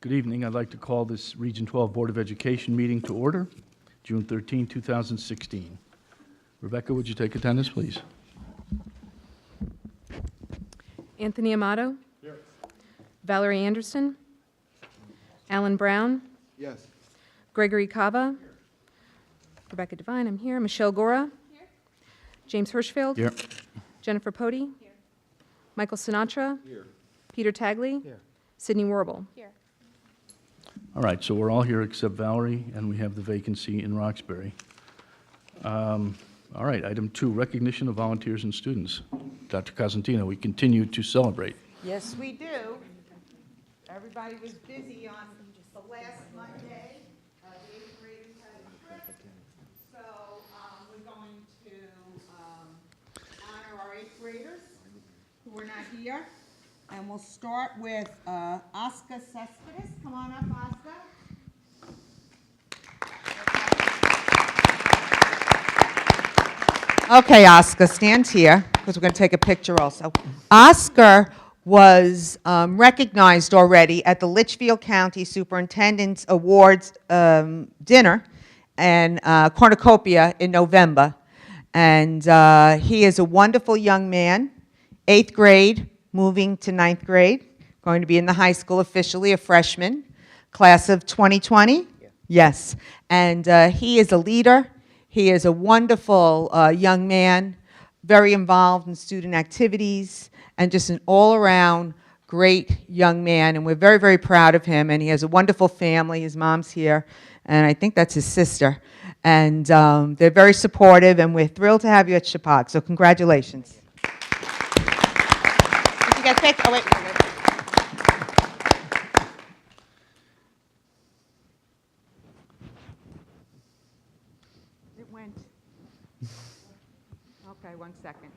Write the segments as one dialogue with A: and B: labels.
A: Good evening. I'd like to call this Region 12 Board of Education meeting to order, June 13, 2016. Rebecca, would you take attendance, please?
B: Anthony Amato. Here. Valerie Anderson. Alan Brown.
C: Yes.
B: Gregory Cava. Here. Rebecca Devine, I'm here. Michelle Gora. Here. James Hirschfield.
A: Here.
B: Jennifer Pody. Here. Michael Sinatra.
C: Here.
B: Peter Tagley.
C: Here.
B: Sydney Warble. Here.
A: All right, so we're all here except Valerie, and we have the vacancy in Roxbury. All right, item 2, recognition of volunteers and students. Dr. Cosentino, we continue to celebrate.
D: Yes, we do. Everybody was busy on the last Monday. The 8th graders had a trip. So we're going to honor our 8th graders who are not here. And we'll start with Oscar Cespedes. Come on up, Oscar. Okay, Oscar, stand here, because we're going to take a picture also. Oscar was recognized already at the Litchfield County Superintendent's Awards dinner and cornucopia in November. And he is a wonderful young man, 8th grade, moving to 9th grade, going to be in the high school officially, a freshman, class of 2020? Yeah. Yes. And he is a leader. He is a wonderful young man, very involved in student activities, and just an all-around great young man. And we're very, very proud of him. And he has a wonderful family. His mom's here, and I think that's his sister. And they're very supportive, and we're thrilled to have you at Shepaug. So congratulations. Did you get picked? Oh, wait. It went. Okay, 1 second.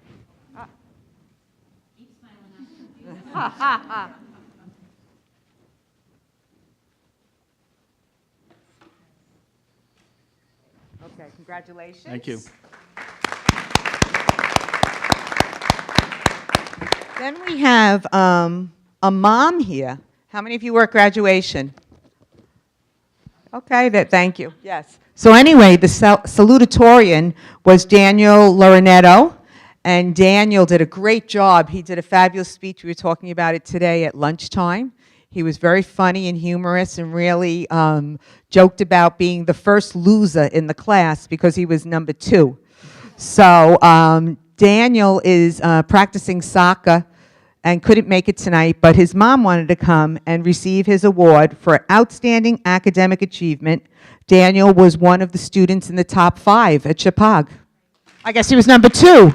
D: Okay, congratulations.
A: Thank you.
D: Then we have a mom here. How many of you were at graduation? Okay, thank you. Yes. So anyway, the salutatorian was Daniel Lorenetto, and Daniel did a great job. He did a fabulous speech. We were talking about it today at lunchtime. He was very funny and humorous and really joked about being the first loser in the class because he was number 2. So Daniel is practicing soccer and couldn't make it tonight, but his mom wanted to come and receive his award for outstanding academic achievement. Daniel was one of the students in the top 5 at Shepaug. I guess he was number 2.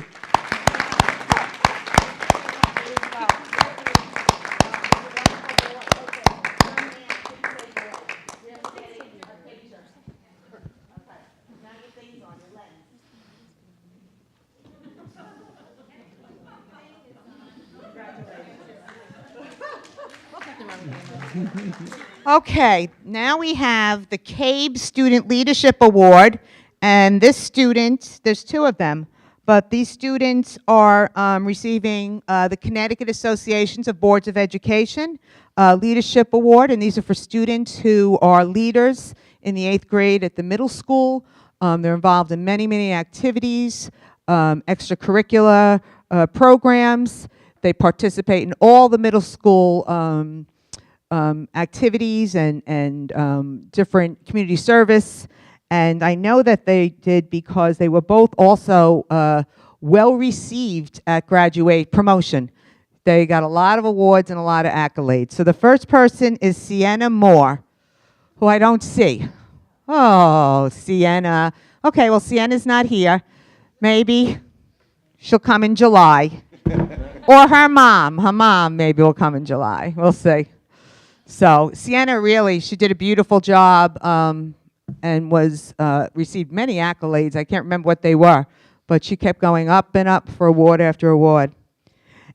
D: Okay, now we have the CABE Student Leadership Award, and this student, there's 2 of them, but these students are receiving the Connecticut Associations of Boards of Education Leadership Award, and these are for students who are leaders in the 8th grade at the middle school. They're involved in many, many activities, extracurricular programs. They participate in all the middle school activities and different community service. And I know that they did because they were both also well received at promotion. They got a lot of awards and a lot of accolades. So the first person is Sienna Moore, who I don't see. Oh, Sienna. Okay, well, Sienna's not here. Maybe she'll come in July. Or her mom maybe will come in July. We'll see. So Sienna really, she did a beautiful job and was received many accolades. I can't remember what they were, but she kept going up and up for award after award.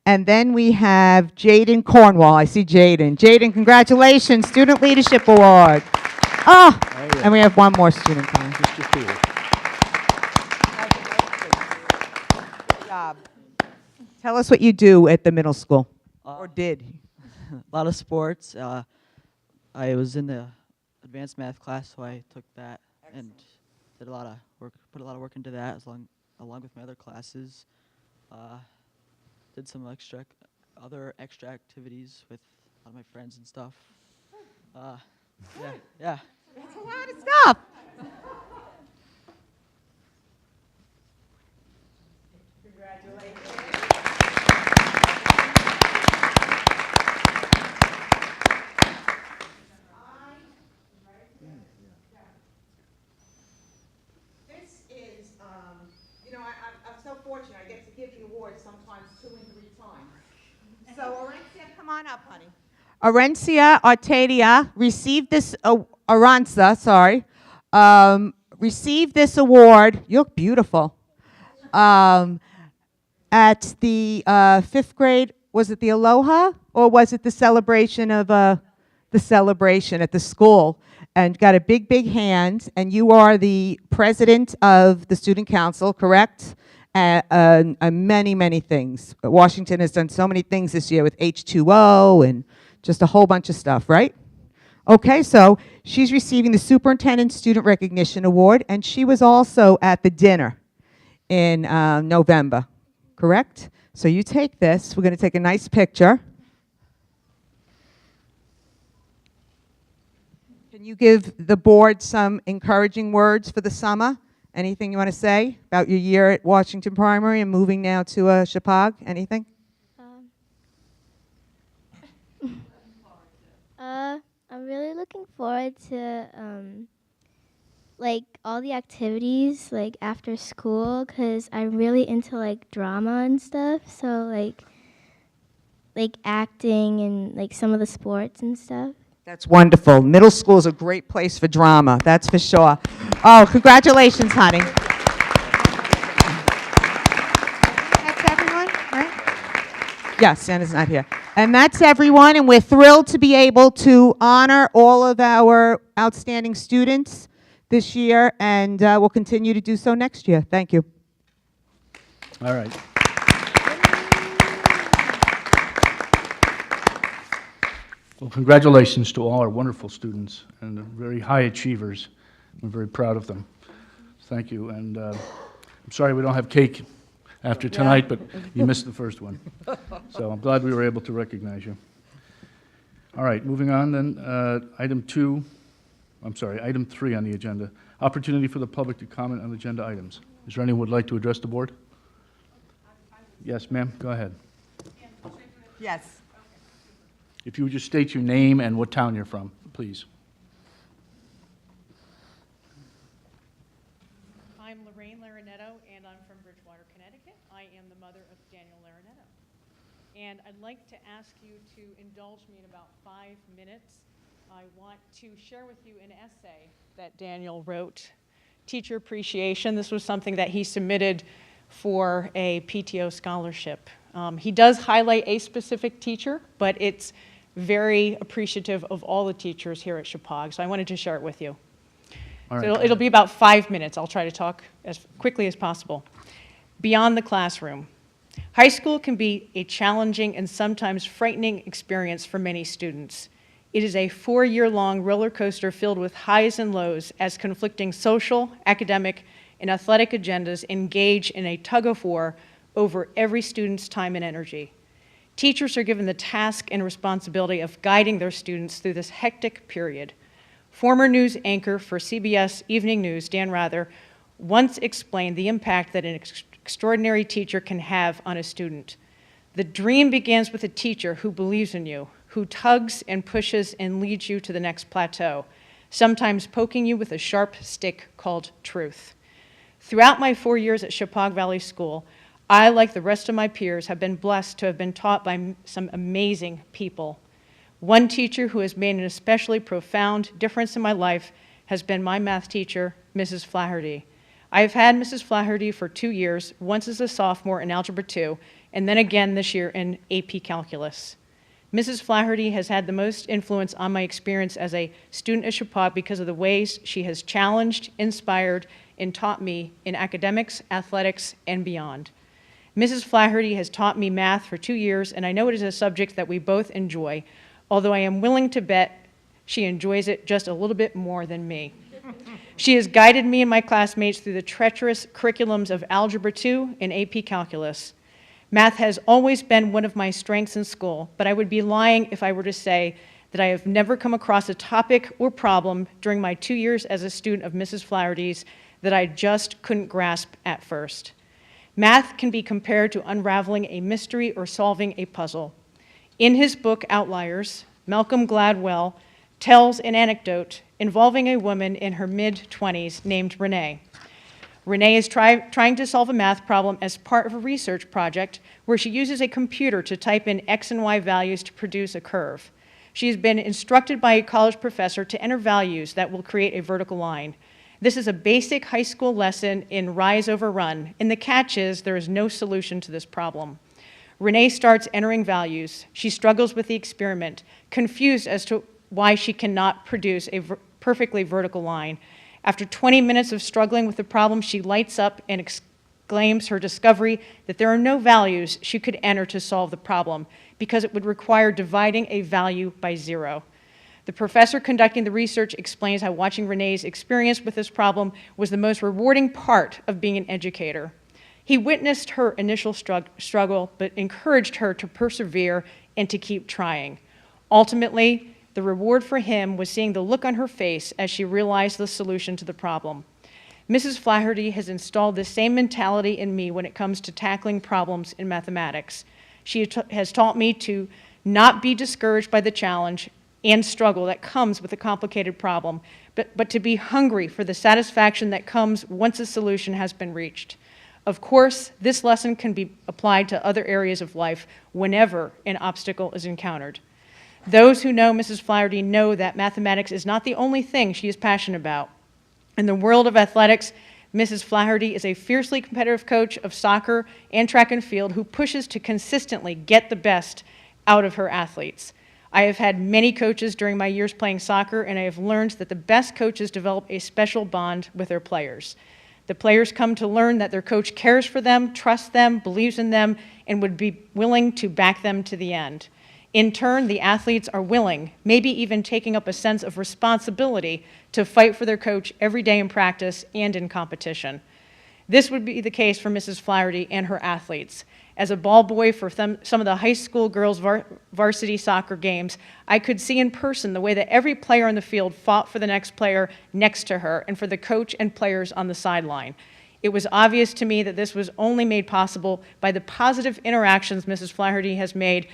D: And then we have Jaden Cornwall. I see Jaden. Jaden, congratulations, Student Leadership Award. Oh, and we have one more student coming.
A: Mr. Peter.
D: Good job. Tell us what you do at the middle school, or did.
E: A lot of sports,
C: I was in the advanced math class, so I took that and did a lot of work, put a lot of work into that, along with my other classes. Did some other extra activities with a lot of my friends and stuff. Yeah, yeah.
D: That's a lot of stuff. This is, I'm so fortunate. I get to give the awards sometimes 2 and 3 times. So, Orencia, come on up, honey. Orencia Artadia received this, Aranza, sorry, received this award. You look beautiful. At the 5th grade, was it the Aloha or was it the celebration of the celebration at the school? And got a big, big hand. And you are the president of the student council, correct? Many, many things. Washington has done so many things this year with H2O and just a whole bunch of stuff, right? Okay, so she's receiving the Superintendent Student Recognition Award, and she was also at the dinner in November, correct? So you take this. We're going to take a nice picture. Can you give the board some encouraging words for the summer? Anything you want to say about your year at Washington Primary and moving now to Shepaug? Anything?
E: I'm really looking forward to like all the activities like after school, because I'm really into like drama and stuff. So like acting and like some of the sports and stuff.
D: That's wonderful. Middle school is a great place for drama, that's for sure. Oh, congratulations, honey. That's everyone, right? Yes, Santa's not here. And that's everyone, and we're thrilled to be able to honor all of our outstanding students this year, and we'll continue to do so next year. Thank you.
A: All right. Well, congratulations to all our wonderful students and the very high achievers. We're very proud of them. Thank you. And I'm sorry we don't have cake after tonight, but you missed the first one. So I'm glad we were able to recognize you. All right, moving on then. Item 3 on the agenda. Opportunity for the public to comment on agenda items. Is there anyone who would like to address the board? Yes, ma'am, go ahead.
D: Yes.
A: If you would just state your name and what town you're from, please.
F: I'm Lorraine Larinetto, and I'm from Bridgewater, Connecticut. I am the mother of Daniel Larinetto. And I'd like to ask you to indulge me in about 5 minutes. I want to share with you an essay that Daniel wrote, Teacher Appreciation. This was something that he submitted for a PTO scholarship. He does highlight a specific teacher, but it's very appreciative of all the teachers here at Shepaug, so I wanted to share it with you.
A: All right.
F: So it'll be about 5 minutes. I'll try to talk as quickly as possible. Beyond the classroom. High school can be a challenging and sometimes frightening experience for many students. It is a 4-year-long roller coaster filled with highs and lows as conflicting social, academic, and athletic agendas engage in a tug-of-war over every student's time and energy. Teachers are given the task and responsibility of guiding their students through this hectic period. Former news anchor for CBS Evening News, Dan Rather, once explained the impact that an extraordinary teacher can have on a student. The dream begins with a teacher who believes in you, who tugs and pushes and leads you to the next plateau, sometimes poking you with a sharp stick called truth. Throughout my 4 years at Shepaug Valley School, I, like the rest of my peers, have been blessed to have been taught by some amazing people. One teacher who has made an especially profound difference in my life has been my math teacher, Mrs. Flaherty. I have had Mrs. Flaherty for 2 years, once as a sophomore in Algebra 2, and then again this year in AP Calculus. Mrs. Flaherty has had the most influence on my experience as a student at Shepaug because of the ways she has challenged, inspired, and taught me in academics, athletics, and beyond. Mrs. Flaherty has taught me math for 2 years, and I know it is a subject that we both enjoy, although I am willing to bet She enjoys it just a little bit more than me. She has guided me and my classmates through the treacherous curriculums of Algebra 2 and AP Calculus. Math has always been one of my strengths in school, but I would be lying if I were to say that I have never come across a topic or problem during my 2 years as a student of Mrs. Flaherty's that I just couldn't grasp at first. Math can be compared to unraveling a mystery or solving a puzzle. In his book, Outliers, Malcolm Gladwell tells an anecdote involving a woman in her mid-20s named Renee. Renee is trying to solve a math problem as part of a research project where she uses a computer to type in X and Y values to produce a curve. She has been instructed by a college professor to enter values that will create a vertical line. This is a basic high school lesson in rise over run, and the catch is there is no solution to this problem. Renee starts entering values. She struggles with the experiment, confused as to why she cannot produce a perfectly vertical line. After 20 minutes of struggling with the problem, she lights up and exclaims her discovery that there are no values she could enter to solve the problem because it would require dividing a value by 0. The professor conducting the research explains how watching Renee's experience with this problem was the most rewarding part of being an educator. He witnessed her initial struggle, but encouraged her to persevere and to keep trying. Ultimately, the reward for him was seeing the look on her face as she realized the solution to the problem. Mrs. Flaherty has installed the same mentality in me when it comes to tackling problems in mathematics. She has taught me to not be discouraged by the challenge and struggle that comes with a complicated problem, but to be hungry for the satisfaction that comes once a solution has been reached. Of course, this lesson can be applied to other areas of life whenever an obstacle is encountered. Those who know Mrs. Flaherty know that mathematics is not the only thing she is passionate about. In the world of athletics, Mrs. Flaherty is a fiercely competitive coach of soccer and track and field who pushes to consistently get the best out of her athletes. I have had many coaches during my years playing soccer, and I have learned that the best coaches develop a special bond with their players. The players come to learn that their coach cares for them, trusts them, believes in them, and would be willing to back them to the end. In turn, the athletes are willing, maybe even taking up a sense of responsibility to fight for their coach every day in practice and in competition. This would be the case for Mrs. Flaherty and her athletes. As a ball boy for some of the high school girls' varsity soccer games, I could see in person the way that every player on the field fought for the next player next to her and for the coach and players on the sideline. It was obvious to me that this was only made possible by the positive interactions Mrs. Flaherty has made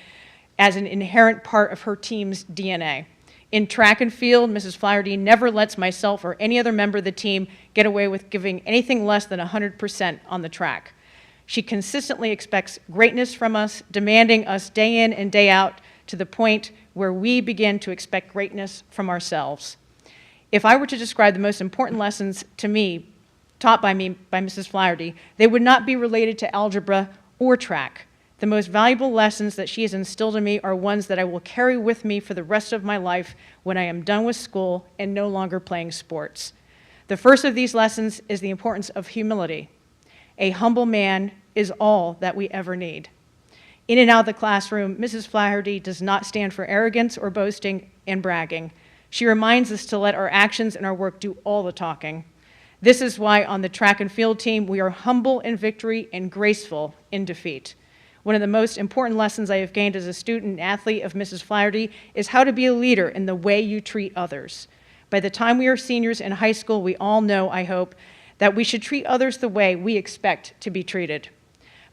F: as an inherent part of her team's DNA. In track and field, Mrs. Flaherty never lets myself or any other member of the team get away with giving anything less than 100% on the track. She consistently expects greatness from us, demanding us day in and day out to the point where we begin to expect greatness from ourselves. If I were to describe the most important lessons to me, taught by Mrs. Flaherty, they would not be related to algebra or track. The most valuable lessons that she has instilled in me are ones that I will carry with me for the rest of my life when I am done with school and no longer playing sports. The first of these lessons is the importance of humility. A humble man is all that we ever need. In and out of the classroom, Mrs. Flaherty does not stand for arrogance or boasting and bragging. She reminds us to let our actions and our work do all the talking. This is why on the track and field team, we are humble in victory and graceful in defeat. One of the most important lessons I have gained as a student and athlete of Mrs. Flaherty is how to be a leader in the way you treat others. By the time we are seniors in high school, we all know, I hope, that we should treat others the way we expect to be treated.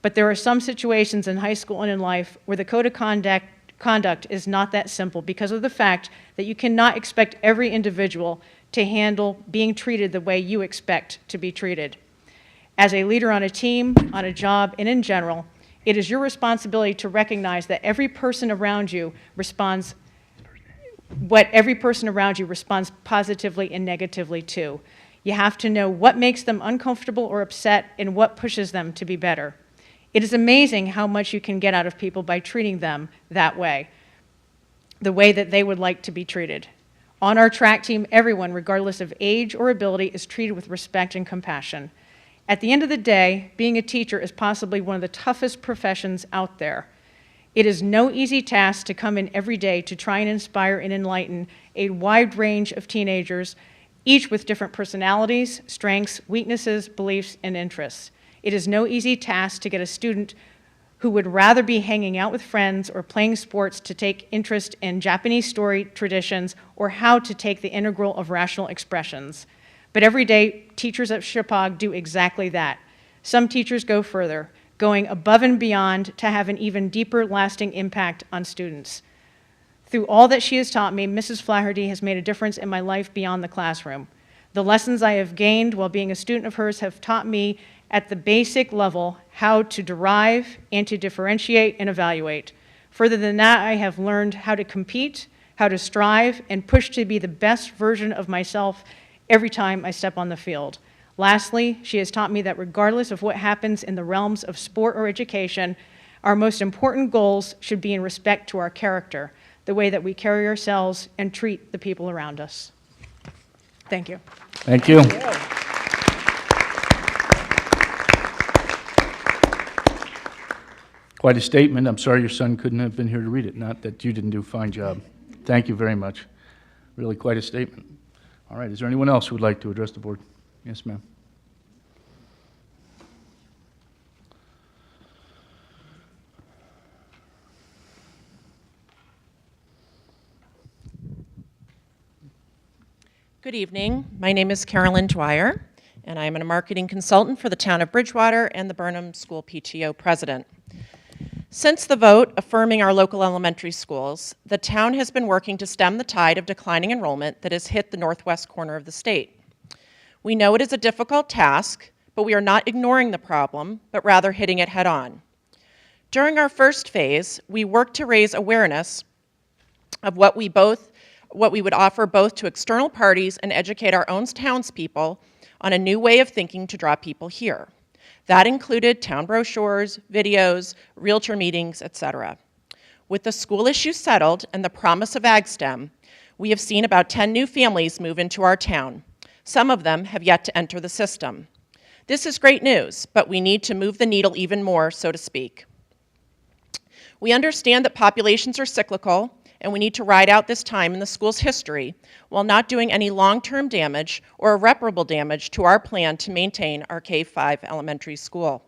F: But there are some situations in high school and in life where the code of conduct is not that simple because of the fact that you cannot expect every individual to handle being treated the way you expect to be treated. As a leader on a team, on a job, and in general, it is your responsibility to recognize that every person around you responds positively and negatively to. You have to know what makes them uncomfortable or upset and what pushes them to be better. It is amazing how much you can get out of people by treating them that way, the way that they would like to be treated. On our track team, everyone, regardless of age or ability, is treated with respect and compassion. At the end of the day, being a teacher is possibly one of the toughest professions out there. It is no easy task to come in every day to try and inspire and enlighten a wide range of teenagers, each with different personalities, strengths, weaknesses, beliefs, and interests. It is no easy task to get a student who would rather be hanging out with friends or playing sports to take interest in Japanese story traditions or how to take the integral of rational expressions. But every day, teachers at Shepaug do exactly that. Some teachers go further, going above and beyond to have an even deeper, lasting impact on students. Through all that she has taught me, Mrs. Flaherty has made a difference in my life beyond the classroom. The lessons I have gained while being a student of hers have taught me at the basic level how to derive and to differentiate and evaluate. Further than that, I have learned how to compete, how to strive, and push to be the best version of myself every time I step on the field. Lastly, she has taught me that regardless of what happens in the realms of sport or education, our most important goals should be in respect to our character, the way that we carry ourselves and treat the people around us. Thank you.
A: Thank you. Quite a statement. I'm sorry your son couldn't have been here to read it. Not that you didn't do a fine job. Thank you very much. Really quite a statement. All right, is there anyone else who would like to address the board? Yes, ma'am.
G: Good evening. My name is Carolyn Dwyer, and I am a marketing consultant for the town of Bridgewater and the Burnham School PTO president. Since the vote affirming our local elementary schools, the town has been working to stem the tide of declining enrollment that has hit the northwest corner of the state. We know it is a difficult task, but we are not ignoring the problem, but rather hitting it head on. During our first phase, we worked to raise awareness of what we would offer both to external parties and educate our own townspeople on a new way of thinking to draw people here. That included town brochures, videos, realtor meetings, etc. With the school issue settled and the promise of AgSTEM, we have seen about 10 new families move into our town. Some of them have yet to enter the system. This is great news, but we need to move the needle even more, so to speak. We understand that populations are cyclical, and we need to ride out this time in the school's history while not doing any long-term damage or irreparable damage to our plan to maintain our K-5 elementary school.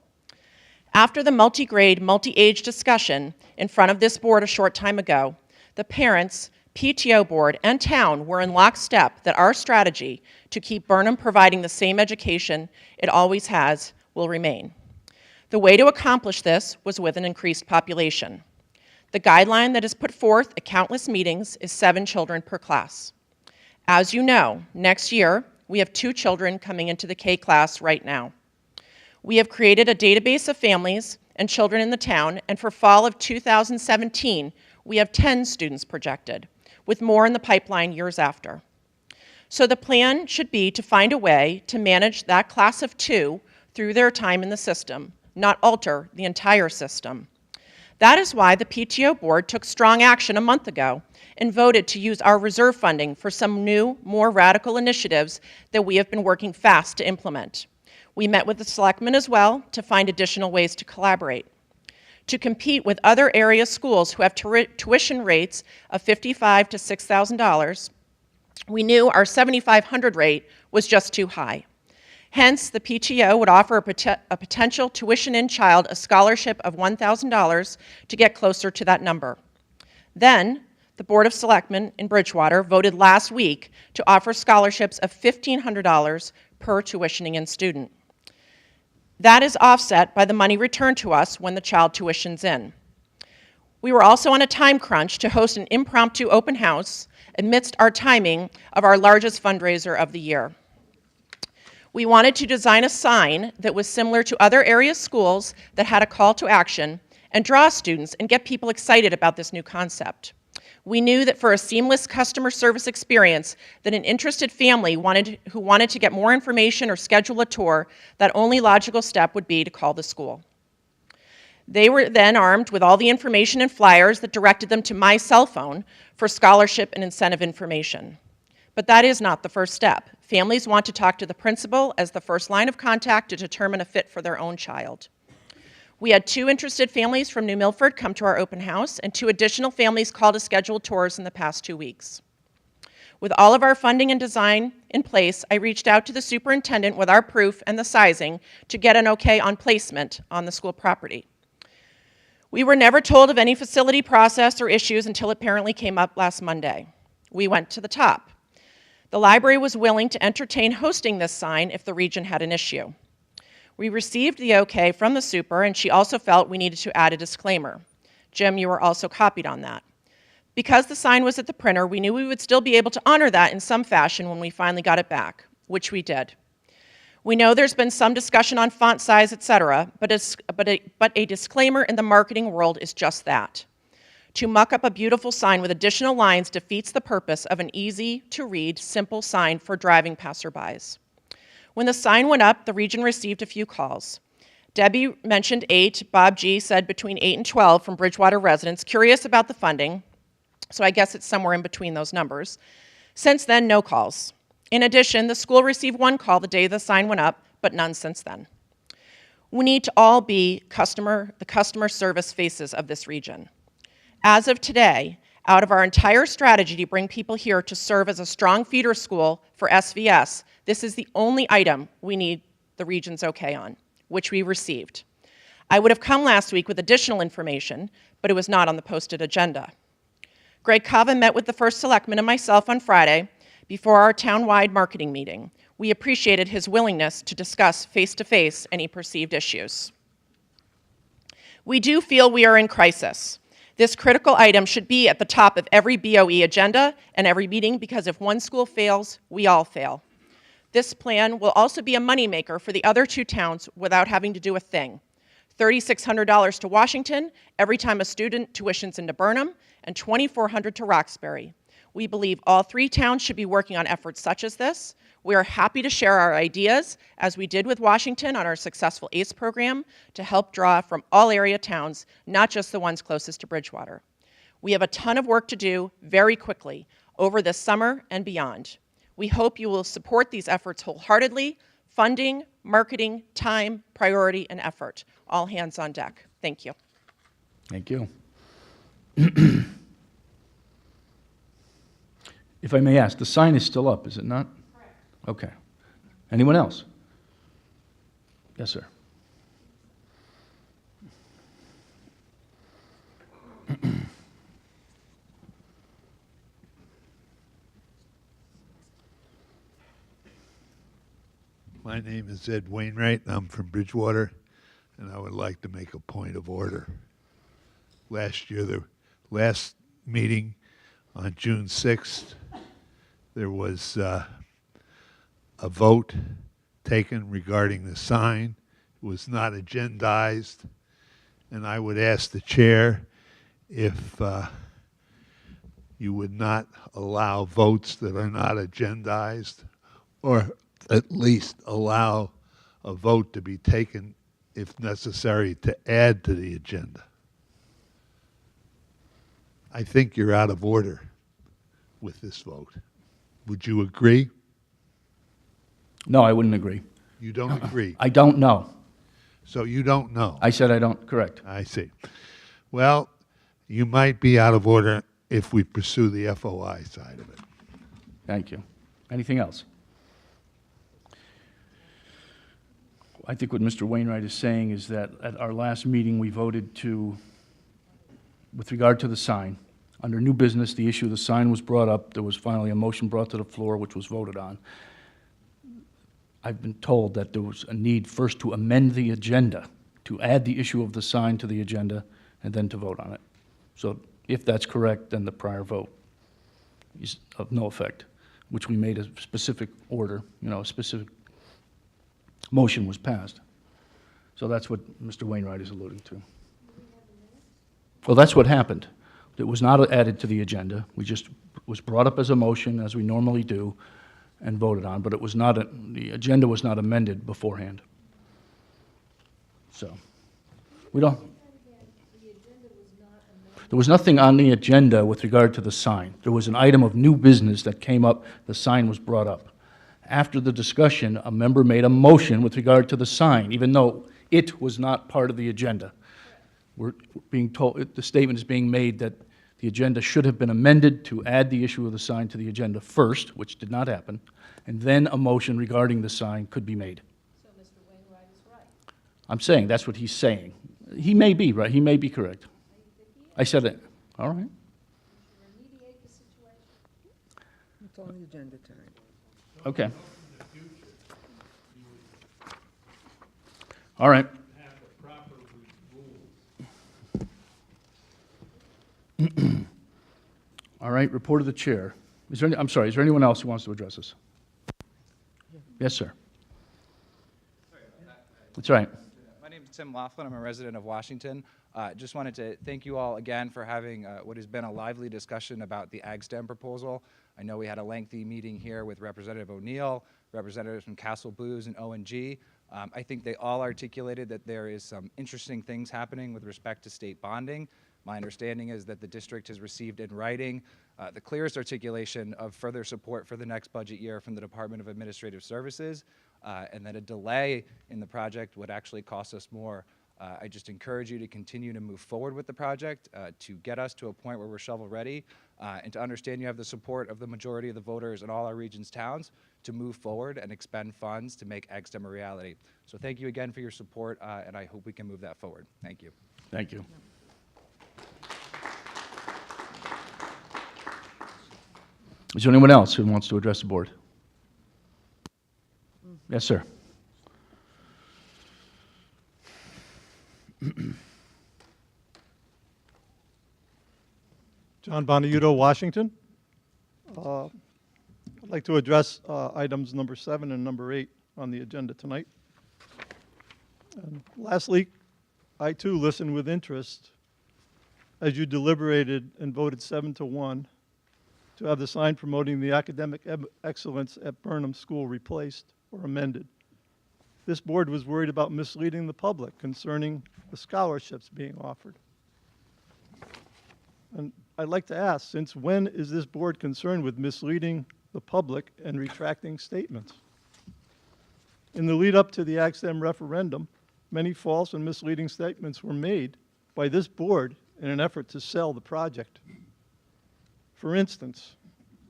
G: After the multi-grade, multi-age discussion in front of this board a short time ago, the parents, PTO board, and town were in lockstep that our strategy to keep Burnham providing the same education it always has will remain. The way to accomplish this was with an increased population. The guideline that is put forth at countless meetings is 7 children per class. As you know, next year, we have 2 children coming into the K class right now. We have created a database of families and children in the town, and for fall of 2017, we have 10 students projected, with more in the pipeline years after. So the plan should be to find a way to manage that class of 2 through their time in the system, not alter the entire system. That is why the PTO board took strong action a month ago and voted to use our reserve funding for some new, more radical initiatives that we have been working fast to implement. We met with the selectmen as well to find additional ways to collaborate. To compete with other area schools who have tuition rates of $5,500 to $6,000, we knew our $7,500 rate was just too high. Hence, the PTO would offer a potential tuition-in child a scholarship of $1,000 to get closer to that number. Then, the Board of Selectmen in Bridgewater voted last week to offer scholarships of $1,500 per tuitioning-in student. That is offset by the money returned to us when the child tuitions in. We were also on a time crunch to host an impromptu open house amidst our timing of our largest fundraiser of the year. We wanted to design a sign that was similar to other area schools that had a call to action and draw students and get people excited about this new concept. We knew that for a seamless customer service experience that an interested family who wanted to get more information or schedule a tour, that only logical step would be to call the school. They were then armed with all the information and flyers that directed them to my cell phone for scholarship and incentive information. But that is not the first step. Families want to talk to the principal as the first line of contact to determine a fit for their own child. We had 2 interested families from New Milford come to our open house, and 2 additional families called to schedule tours in the past 2 weeks. With all of our funding and design in place, I reached out to the superintendent with our proof and the sizing to get an okay on placement on the school property. We were never told of any facility process or issues until it apparently came up last Monday. We went to the top. The library was willing to entertain hosting this sign if the region had an issue. We received the okay from the super, and she also felt we needed to add a disclaimer. Jim, you were also copied on that. Because the sign was at the printer, we knew we would still be able to honor that in some fashion when we finally got it back, which we did. We know there's been some discussion on font size, etc., but a disclaimer in the marketing world is just that. To muck up a beautiful sign with additional lines defeats the purpose of an easy-to-read, simple sign for driving passerbys. When the sign went up, the region received a few calls. Debbie mentioned 8, Bob G. said between 8 and 12 from Bridgewater residents curious about the funding, so I guess it's somewhere in between those numbers. Since then, no calls. In addition, the school received 1 call the day the sign went up, but none since then. We need to all be the customer service faces of this region. As of today, out of our entire strategy to bring people here to serve as a strong feeder school for SVS, this is the only item we need the region's okay on, which we received. I would have come last week with additional information, but it was not on the posted agenda. Greg Cava met with the first selectman and myself on Friday before our town-wide marketing meeting. We appreciated his willingness to discuss face-to-face any perceived issues. We do feel we are in crisis. This critical item should be at the top of every BOE agenda and every meeting because if one school fails, we all fail. This plan will also be a moneymaker for the other 2 towns without having to do a thing. $3,600 to Washington every time a student tuitions into Burnham, and $2,400 to Roxbury. We believe all 3 towns should be working on efforts such as this. We are happy to share our ideas, as we did with Washington on our successful ACE program, to help draw from all area towns, not just the ones closest to Bridgewater. We have a ton of work to do very quickly over this summer and beyond. We hope you will support these efforts wholeheartedly. Funding, marketing, time, priority, and effort. All hands on deck. Thank you.
A: Thank you. If I may ask, the sign is still up, is it not? Correct. Okay. Anyone else? Yes, sir.
H: My name is Ed Wainwright, and I'm from Bridgewater, and I would like to make a point of order. Last year, the last meeting on June 6th, there was a vote taken regarding the sign. It was not agendized, and I would ask the chair if you would not allow votes that are not agendized, or at least allow a vote to be taken, if necessary, to add to the agenda. I think you're out of order with this vote. Would you agree?
A: No, I wouldn't agree.
H: You don't agree.
A: I don't know.
H: So you don't know.
A: I said I don't, correct.
H: I see. Well, you might be out of order if we pursue the FOI side of it.
A: Thank you. Anything else? I think what Mr. Wainwright is saying is that at our last meeting, we voted to, with regard to the sign, under new business, the issue of the sign was brought up. There was finally a motion brought to the floor, which was voted on. I've been told that there was a need first to amend the agenda, to add the issue of the sign to the agenda, and then to vote on it. So if that's correct, then the prior vote is of no effect, which we made a specific order, a specific motion was passed. So that's what Mr. Wainwright is alluding to. Well, that's what happened. It was not added to the agenda. We just was brought up as a motion, as we normally do, and voted on, but it was not, the agenda was not amended beforehand. So, we don't. There was nothing on the agenda with regard to the sign. There was an item of new business that came up, the sign was brought up. After the discussion, a member made a motion with regard to the sign, even though It was not part of the agenda. We're being told, the statement is being made that the agenda should have been amended to add the issue of the sign to the agenda first, which did not happen, and then a motion regarding the sign could be made.
F: So Mr. Wainwright is right.
A: I'm saying, that's what he's saying. He may be right, he may be correct. I said it, all right.
D: It's on the agenda tonight.
A: Okay. All right. All right, report of the chair. Is there any, I'm sorry, is there anyone else who wants to address us? Yes, sir. That's right.
I: My name is Tim Laughlin. I'm a resident of Washington. Just wanted to thank you all again for having what has been a lively discussion about the AgSTEM proposal. I know we had a lengthy meeting here with Representative O'Neill, representatives from Castle Blues and O&G. I think they all articulated that there is some interesting things happening with respect to state bonding. My understanding is that the district has received in writing the clearest articulation of further support for the next budget year from the Department of Administrative Services, and that a delay in the project would actually cost us more. I just encourage you to continue to move forward with the project, to get us to a point where we're shovel ready, and to understand you have the support of the majority of the voters in all our region's towns to move forward and expend funds to make AgSTEM a reality. So thank you again for your support, and I hope we can move that forward. Thank you.
A: Thank you. Is there anyone else who wants to address the board? Yes, sir.
J: John Bonaiuto, Washington. I'd like to address items number 7 and number 8 on the agenda tonight. And lastly, I too listened with interest as you deliberated and voted 7-1 to have the sign promoting the academic excellence at Burnham School replaced or amended. This board was worried about misleading the public concerning the scholarships being offered. And I'd like to ask, since when is this board concerned with misleading the public and retracting statements? In the lead up to the AgSTEM referendum, many false and misleading statements were made by this board in an effort to sell the project. For instance,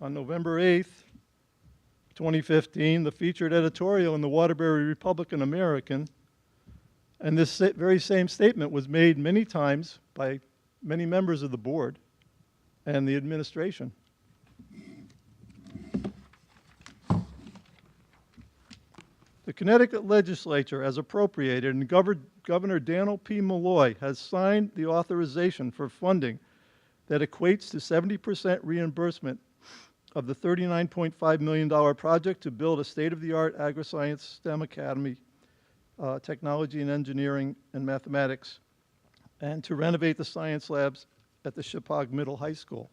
J: on November 8th, 2015, the featured editorial in the Waterbury Republican American, and this very same statement was made many times by many members of the board and the administration. The Connecticut legislature has appropriated, and Governor Daniel P. Malloy has signed the authorization for funding that equates to 70% reimbursement of the $39.5 million project to build a state-of-the-art agri-science STEM academy, technology and engineering and mathematics, and to renovate the science labs at the Shepaug Middle High School.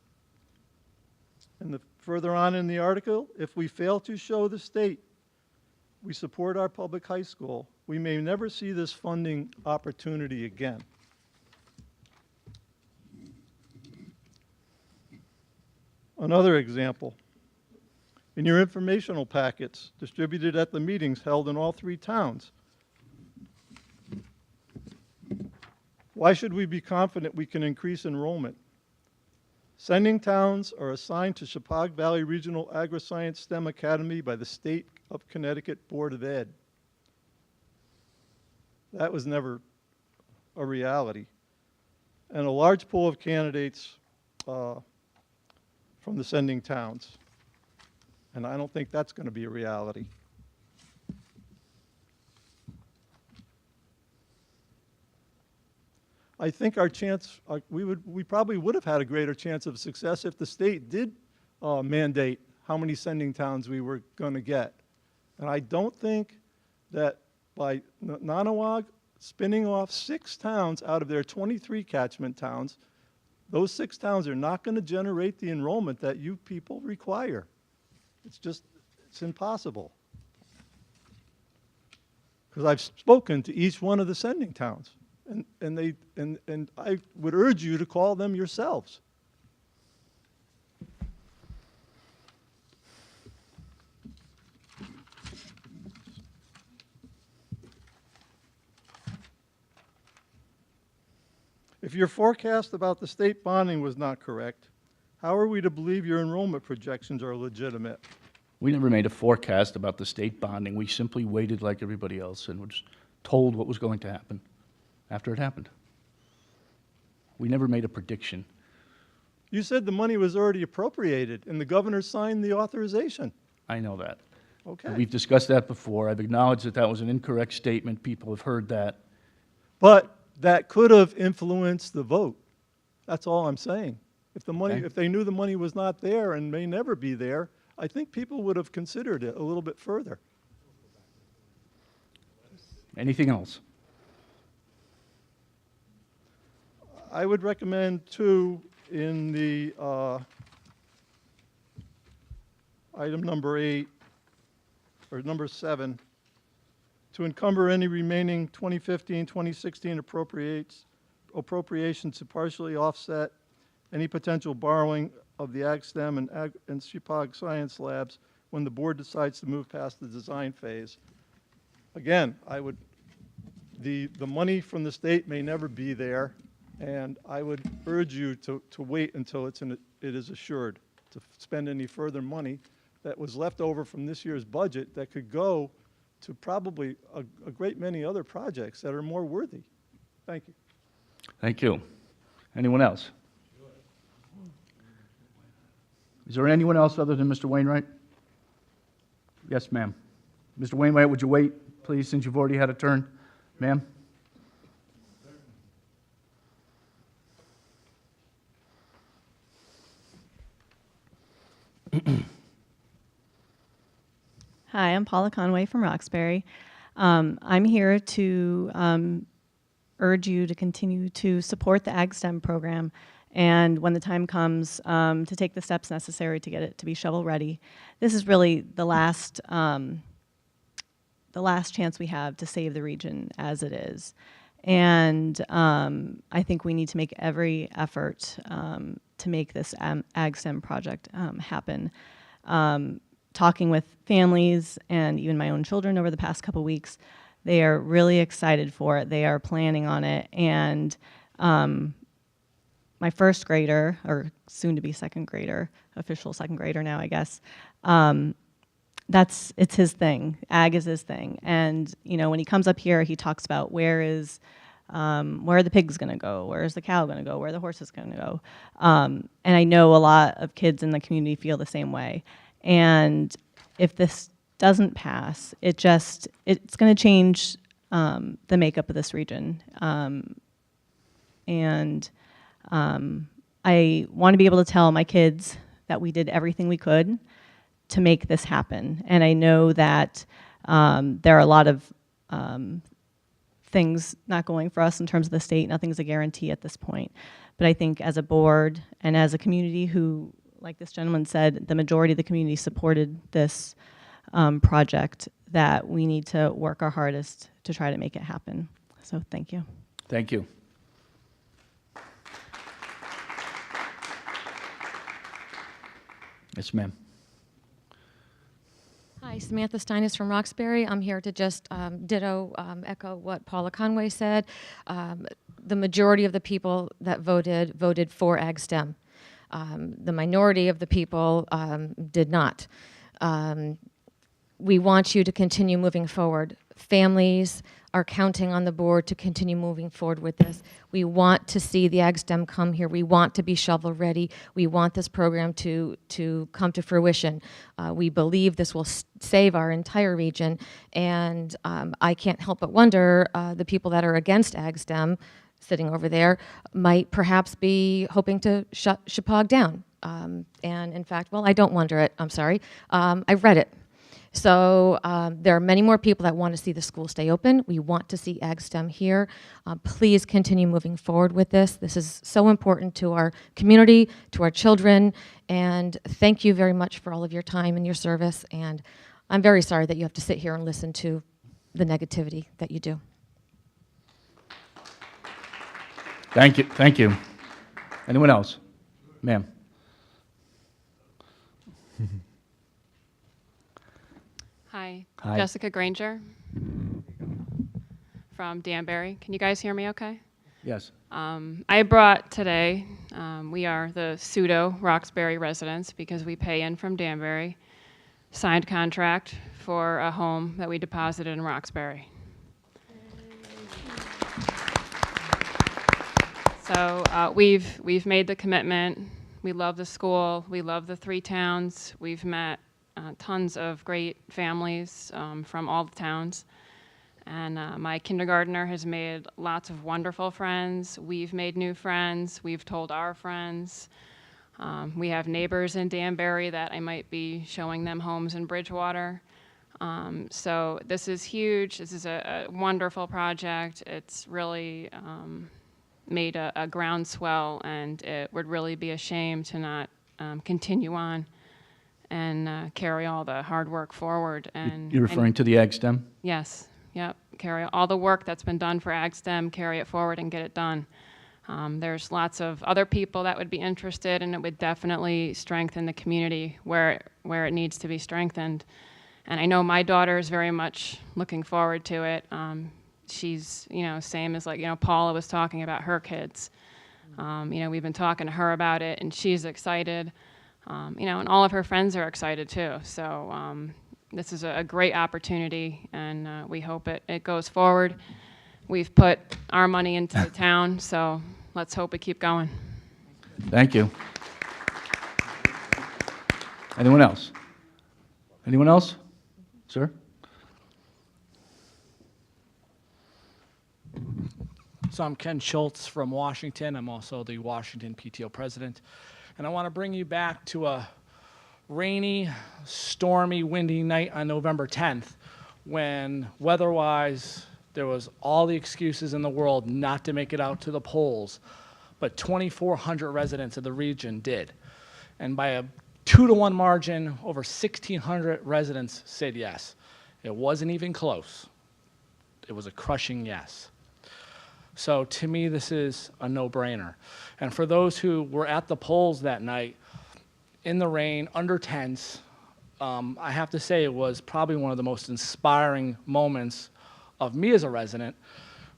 J: And further on in the article, if we fail to show the state we support our public high school, we may never see this funding opportunity again. Another example, in your informational packets distributed at the meetings held in all 3 towns, why should we be confident we can increase enrollment? Sending towns are assigned to Shepaug Valley Regional Agri-Science STEM Academy by the State of Connecticut Board of Ed. That was never a reality. And a large pool of candidates from the sending towns. And I don't think that's going to be a reality. I think our chance, we probably would have had a greater chance of success if the state did mandate how many sending towns we were going to get. And I don't think that by Nanawag spinning off 6 towns out of their 23 catchment towns, those 6 towns are not going to generate the enrollment that you people require. It's impossible. Because I've spoken to each one of the sending towns. And I would urge you to call them yourselves. If your forecast about the state bonding was not correct, how are we to believe your enrollment projections are legitimate?
A: We never made a forecast about the state bonding. We simply waited like everybody else and was told what was going to happen after it happened. We never made a prediction.
J: You said the money was already appropriated and the governor signed the authorization.
A: I know that.
J: Okay.
A: We've discussed that before. I've acknowledged that that was an incorrect statement. People have heard that.
J: But that could have influenced the vote. That's all I'm saying. If the money,
A: Okay.
J: if they knew the money was not there and may never be there, I think people would have considered it a little bit further.
A: Anything else?
J: I would recommend too, in the item number 8, or number 7, to encumber any remaining 2015, 2016 appropriations to partially offset any potential borrowing of the Ag STEM and Shepaug Science Labs when the board decides to move past the design phase. Again, the money from the state may never be there, and I would urge you to wait until it is assured, to spend any further money that was left over from this year's budget that could go to probably a great many other projects that are more worthy. Thank you.
A: Thank you. Anyone else? Is there anyone else other than Mr. Wainwright? Yes, ma'am. Mr. Wainwright, would you wait, please, since you've already had a turn? Ma'am?
K: Hi, I'm Paula Conway from Roxbury. I'm here to urge you to continue to support the Ag STEM program, and when the time comes, to take the steps necessary to get it to be shovel-ready. This is really the last chance we have to save the region as it is. And I think we need to make every effort to make this Ag STEM project happen. Talking with families and even my own children over the past couple weeks, they are really excited for it. They are planning on it. And my first grader, or soon to be second grader, official second grader now, I guess, it's his thing. Ag is his thing. And when he comes up here, he talks about where are the pigs going to go? Where is the cow going to go? Where are the horses going to go? And I know a lot of kids in the community feel the same way. And if this doesn't pass, it's going to change the makeup of this region. And I want to be able to tell my kids that we did everything we could to make this happen. And I know that there are a lot of things not going for us in terms of the state. Nothing's a guarantee at this point. But I think as a board and as a community who, like this gentleman said, the majority of the community supported this project, that we need to work our hardest to try to make it happen. So thank you.
A: Thank you. Yes, ma'am.
L: Hi, Samantha Steinis from Roxbury. I'm here to just echo what Paula Conway said. The majority of the people that voted for Ag STEM. The minority of the people did not. We want you to continue moving forward. Families are counting on the board to continue moving forward with this. We want to see the Ag STEM come here. We want to be shovel ready. We want this program to come to fruition. We believe this will save our entire region, and I can't help but wonder the people that are against Ag STEM sitting over there might perhaps be hoping to shut Shepaug down. And in fact, well, I don't wonder it, I'm sorry. I've read it. So there are many more people that want to see the school stay open. We want to see Ag STEM here. Please continue moving forward with this. This is so important to our community, to our children, and thank you very much for all of your time and your service. And I'm very sorry that you have to sit here and listen to the negativity that you do.
A: Thank you. Thank you. Anyone else? Ma'am.
M: Hi.
A: Hi.
M: Jessica Granger from Danbury. Can you guys hear me okay?
A: Yes.
M: I brought today, we are the pseudo Roxbury residents because we pay in from Danbury, signed contract for a home that we deposited in Roxbury. So we've made the commitment. We love the school. We love the 3 towns. We've met tons of great families from all the towns. And my kindergartner has made lots of wonderful friends. We've made new friends. We've told our friends. We have neighbors in Danbury that I might be showing them homes in Bridgewater. So this is huge. This is a wonderful project. It's really made a groundswell, and it would really be a shame to not continue on and carry all the hard work forward. And
A: You're referring to the AgSTEM?
M: Yes, yep. Carry all the work that's been done for AgSTEM, carry it forward and get it done. There's lots of other people that would be interested, and it would definitely strengthen the community where it needs to be strengthened. And I know my daughter is very much looking forward to it. She's, same as Paula was talking about her kids. We've been talking to her about it, and she's excited. And all of her friends are excited too. So this is a great opportunity, and we hope it goes forward. We've put our money into the town, so let's hope it keep going.
A: Thank you. Anyone else? Anyone else? Sir?
N: So I'm Ken Schultz from Washington. I'm also the Washington PTO president. And I want to bring you back to a rainy, stormy, windy night on November 10th when weather-wise there was all the excuses in the world not to make it out to the polls, but 2,400 residents of the region did. And by a 2-to-1 margin, over 1,600 residents said yes. It wasn't even close. It was a crushing yes. So to me, this is a no-brainer. And for those who were at the polls that night, in the rain, under tents, I have to say it was probably one of the most inspiring moments of me as a resident,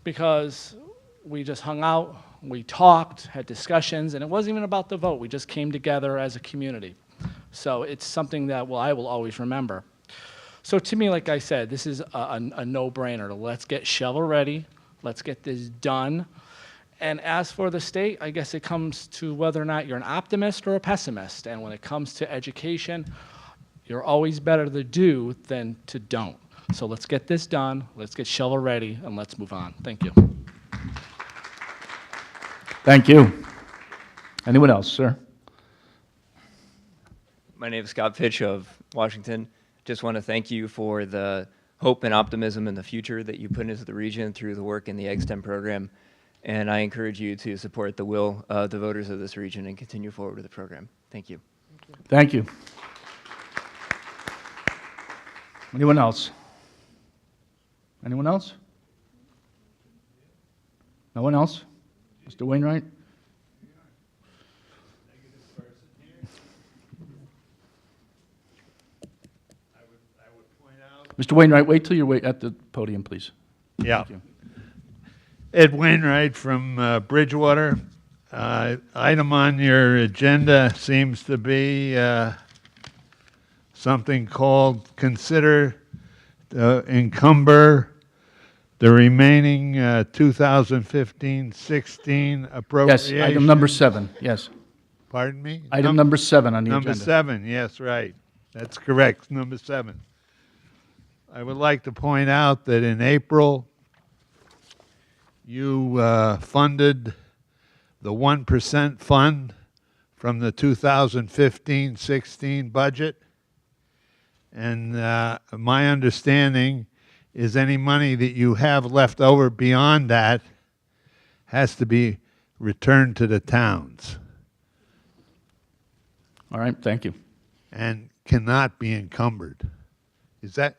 N: because we just hung out, we talked, had discussions, and it wasn't even about the vote. We just came together as a community. So it's something that I will always remember. So to me, like I said, this is a no-brainer. Let's get shovel ready. Let's get this done. And as for the state, I guess it comes to whether or not you're an optimist or a pessimist. And when it comes to education, you're always better to do than to don't. So let's get this done, let's get shovel ready, and let's move on. Thank you.
A: Thank you. Anyone else, sir?
O: My name is Scott Fitch of Washington. Just want to thank you for the hope and optimism in the future that you put into the region through the work in the AgSTEM program. And I encourage you to support the will of the voters of this region and continue forward with the program. Thank you.
A: Thank you. Anyone else? Anyone else? No one else? Mr. Wainwright? Mr. Wainwright, wait till you're at the podium, please.
H: Yeah.
A: Thank you.
H: Ed Wainwright from Bridgewater. Item on your agenda seems to be something called consider encumber the remaining 2015-16 appropriation.
A: Yes, item number 7, yes.
H: Pardon me?
A: Item number 7 on the
H: Number
A: agenda.
H: 7, yes, right. That's correct, number 7. I would like to point out that in April, you funded the 1% fund from the 2015-16 budget. And my understanding is any money that you have left over beyond that has to be returned to the towns.
A: All right, thank you.
H: And cannot be encumbered. Is that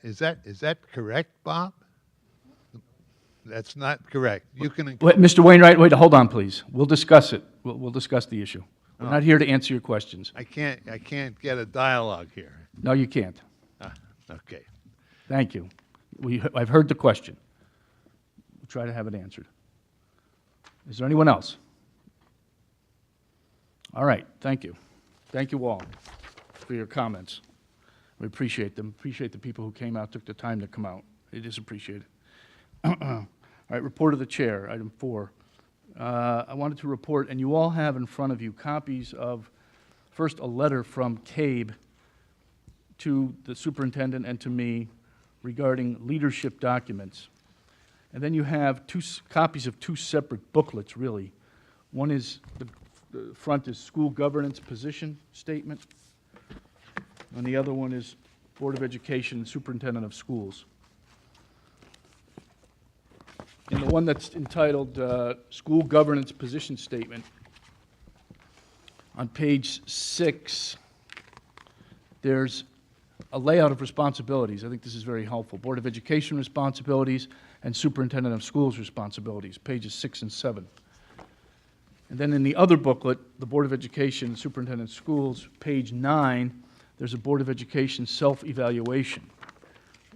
H: correct, Bob? That's not correct. You can.
A: Wait, Mr. Wainwright, wait, hold on, please. We'll discuss it. We'll discuss the issue. We're not here to answer your questions.
H: I can't get a dialogue here.
A: No, you can't.
H: Okay.
A: Thank you. I've heard the question. We'll try to have it answered. Is there anyone else? All right, thank you. Thank you all for your comments. We appreciate them. Appreciate the people who came out, took the time to come out. It is appreciated. All right, report of the chair, item 4. I wanted to report, and you all have in front of you copies of, first, a letter from CABE to the superintendent and to me regarding leadership documents. And then you have copies of 2 separate booklets, really. One is, the front is school governance position statement, and the other one is Board of Education Superintendent of Schools. In the one that's entitled School Governance Position Statement, on page 6, there's a layout of responsibilities. I think this is very helpful. Board of Education responsibilities and Superintendent of Schools responsibilities, pages 6 and 7. And then in the other booklet, the Board of Education, Superintendent of Schools, page 9, there's a Board of Education self-evaluation,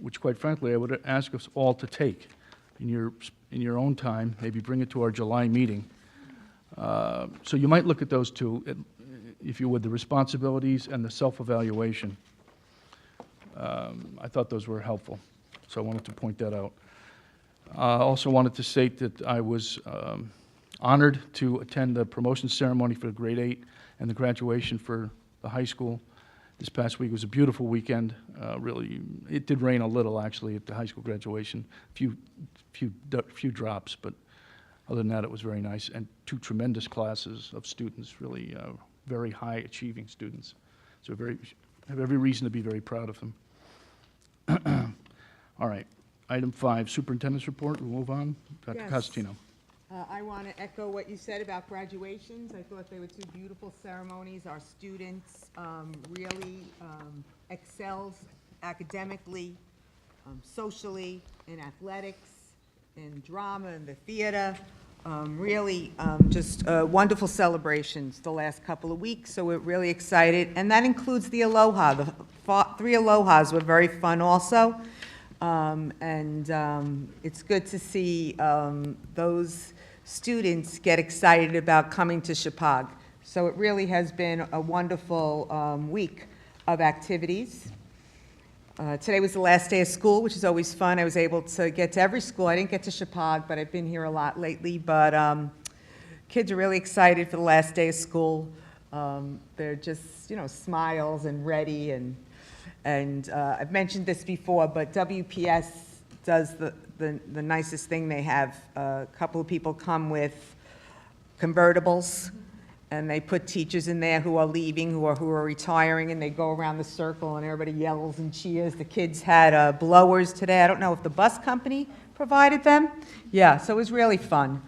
A: which quite frankly I would ask us all to take in your own time, maybe bring it to our July meeting. So you might look at those 2, if you would, the responsibilities and the self-evaluation. I thought those were helpful, so I wanted to point that out. I also wanted to state that I was honored to attend the promotion ceremony for grade 8 and the graduation for the high school. This past week was a beautiful weekend. Really, it did rain a little actually at the high school graduation. Few drops, but other than that, it was very nice. And 2 tremendous classes of students, really very high achieving students. So have every reason to be very proud of them. All right, item 5, superintendent's report. We'll move on. Dr.
D: Yes.
A: Costantino.
D: I want to echo what you said about graduations. I thought they were 2 beautiful ceremonies. Our students really excels academically, socially, in athletics, in drama, in the theater. Really just wonderful celebrations the last couple of weeks, so we're really excited. And that includes the Aloha. The 3 Alohas were very fun also. It's good to see those students get excited about coming to Shepaug. So it really has been a wonderful week of activities. Today was the last day of school, which is always fun. I was able to get to every school. I didn't get to Shepaug, but I've been here a lot lately. But kids are really excited for the last day of school. They're just, smiles and ready. And I've mentioned this before, but WPS does the nicest thing. They have a couple of people come with convertibles, and they put teachers in there who are leaving, who are retiring, and they go around the circle, and everybody yells and cheers. The kids had blowers today. I don't know if the bus company provided them. Yeah, so it was really fun.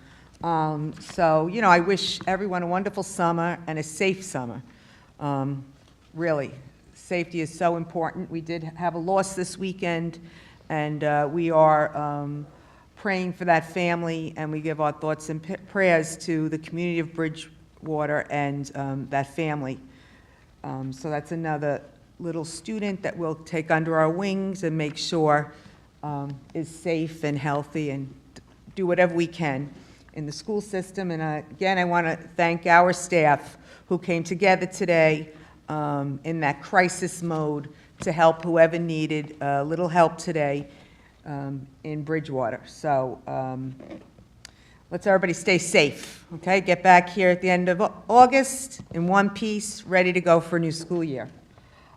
D: I wish everyone a wonderful summer and a safe summer. Really, safety is so important. We did have a loss this weekend, and we are praying for that family, and we give our thoughts and prayers to the community of Bridgewater and that family. So that's another little student that we'll take under our wings and make sure is safe and healthy, and do whatever we can in the school system. And again, I want to thank our staff who came together today in that crisis mode to help whoever needed a little help today in Bridgewater. So let's everybody stay safe, okay? Get back here at the end of August in one piece, ready to go for a new school year.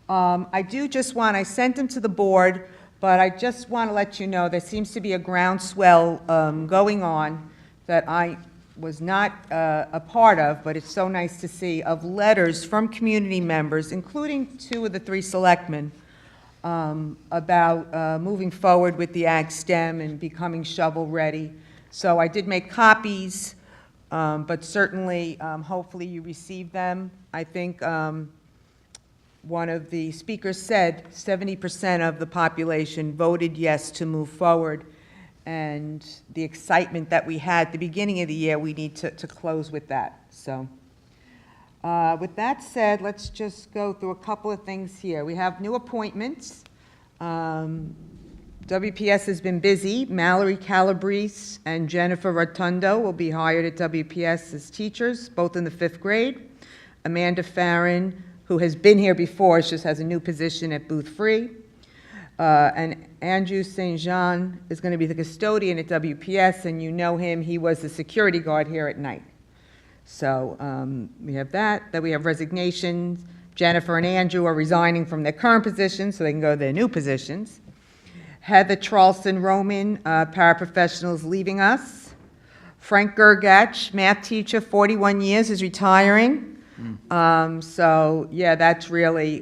D: I sent them to the board, but I just want to let you know there seems to be a groundswell going on that I was not a part of, but it's so nice to see, of letters from community members, including 2 of the 3 selectmen, about moving forward with the Ag STEM and becoming shovel-ready. So I did make copies, but certainly, hopefully you received them. I think one of the speakers said 70% of the population voted yes to move forward, and the excitement that we had at the beginning of the year, we need to close with that. So with that said, let's just go through a couple of things here. We have new appointments. Dr. WPS has been busy. Mallory Calabrese and Jennifer Rotundo will be hired at WPS as teachers, both in the 5th grade. Amanda Farron, who has been here before, just has a new position at Booth Free. And Andrew St. Jean is going to be the custodian at WPS, and you know him. He was the security guard here at night. So we have that. Then we have resignations. Jennifer and Andrew are resigning from their current positions so they can go to their new positions. Heather Charleston Roman, paraprofessionals, leaving us. Frank Gergach, math teacher, 41 years, is retiring. So yeah, that's really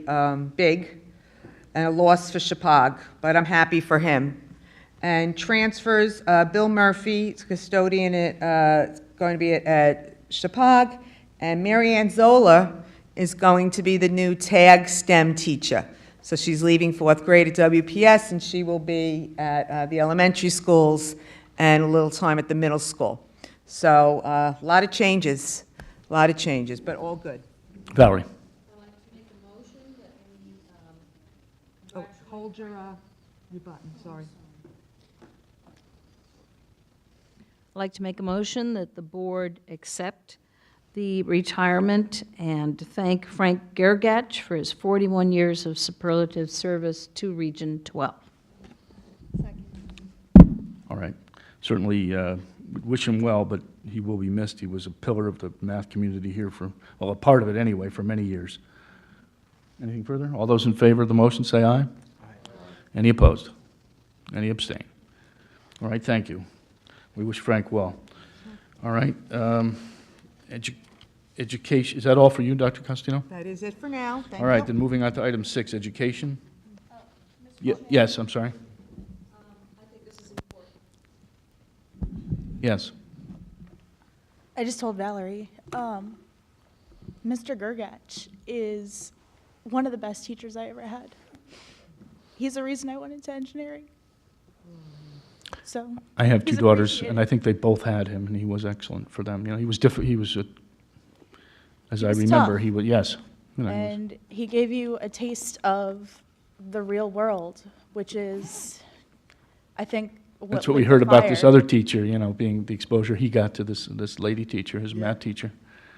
D: big and a loss for Shepaug, but I'm happy for him. And transfers, Bill Murphy, custodian at, going to be at Shepaug, and Mary Ann Zola is going to be the new tag STEM teacher. So she's leaving 4th grade at WPS, and she will be at the elementary schools and a little time at the middle school. So a lot of changes, but all good.
A: Valerie.
D: Oh, hold your button, sorry.
P: I'd like to make a motion that the board accept the retirement and thank Frank Gergach for his 41 years of superlative service to Region 12.
A: All right. Certainly wish him well, but he will be missed. He was a pillar of the math community here for, well, a part of it anyway, for many years. Anything further? All those in favor of the motion say aye. Aye. Any opposed? Any abstain? All right, thank you. We wish Frank well. All right. Education, is that all for you, Dr. Costino?
D: That is it for now. Thank you.
A: All right, then moving on to item 6, education. Yes, I'm sorry.
P: I think this is important.
A: Yes.
Q: I just told Valerie, Mr. Gergach is one of the best teachers I ever had. He's the reason I went into engineering. So
A: I have 2
Q: he's
A: daughters,
Q: appreciated.
A: and I think they both had him, and he was excellent for them. You know, he was different. He was, as
Q: He
A: I
Q: was
A: remember,
Q: tough.
A: he was, yes. You know, he was-
Q: And he gave you a taste of the real world, which is, I think,
A: That's what
Q: lit
A: we
Q: the
A: heard about this
Q: fire.
A: other teacher, you know, being the exposure he got to this lady teacher, his math teacher.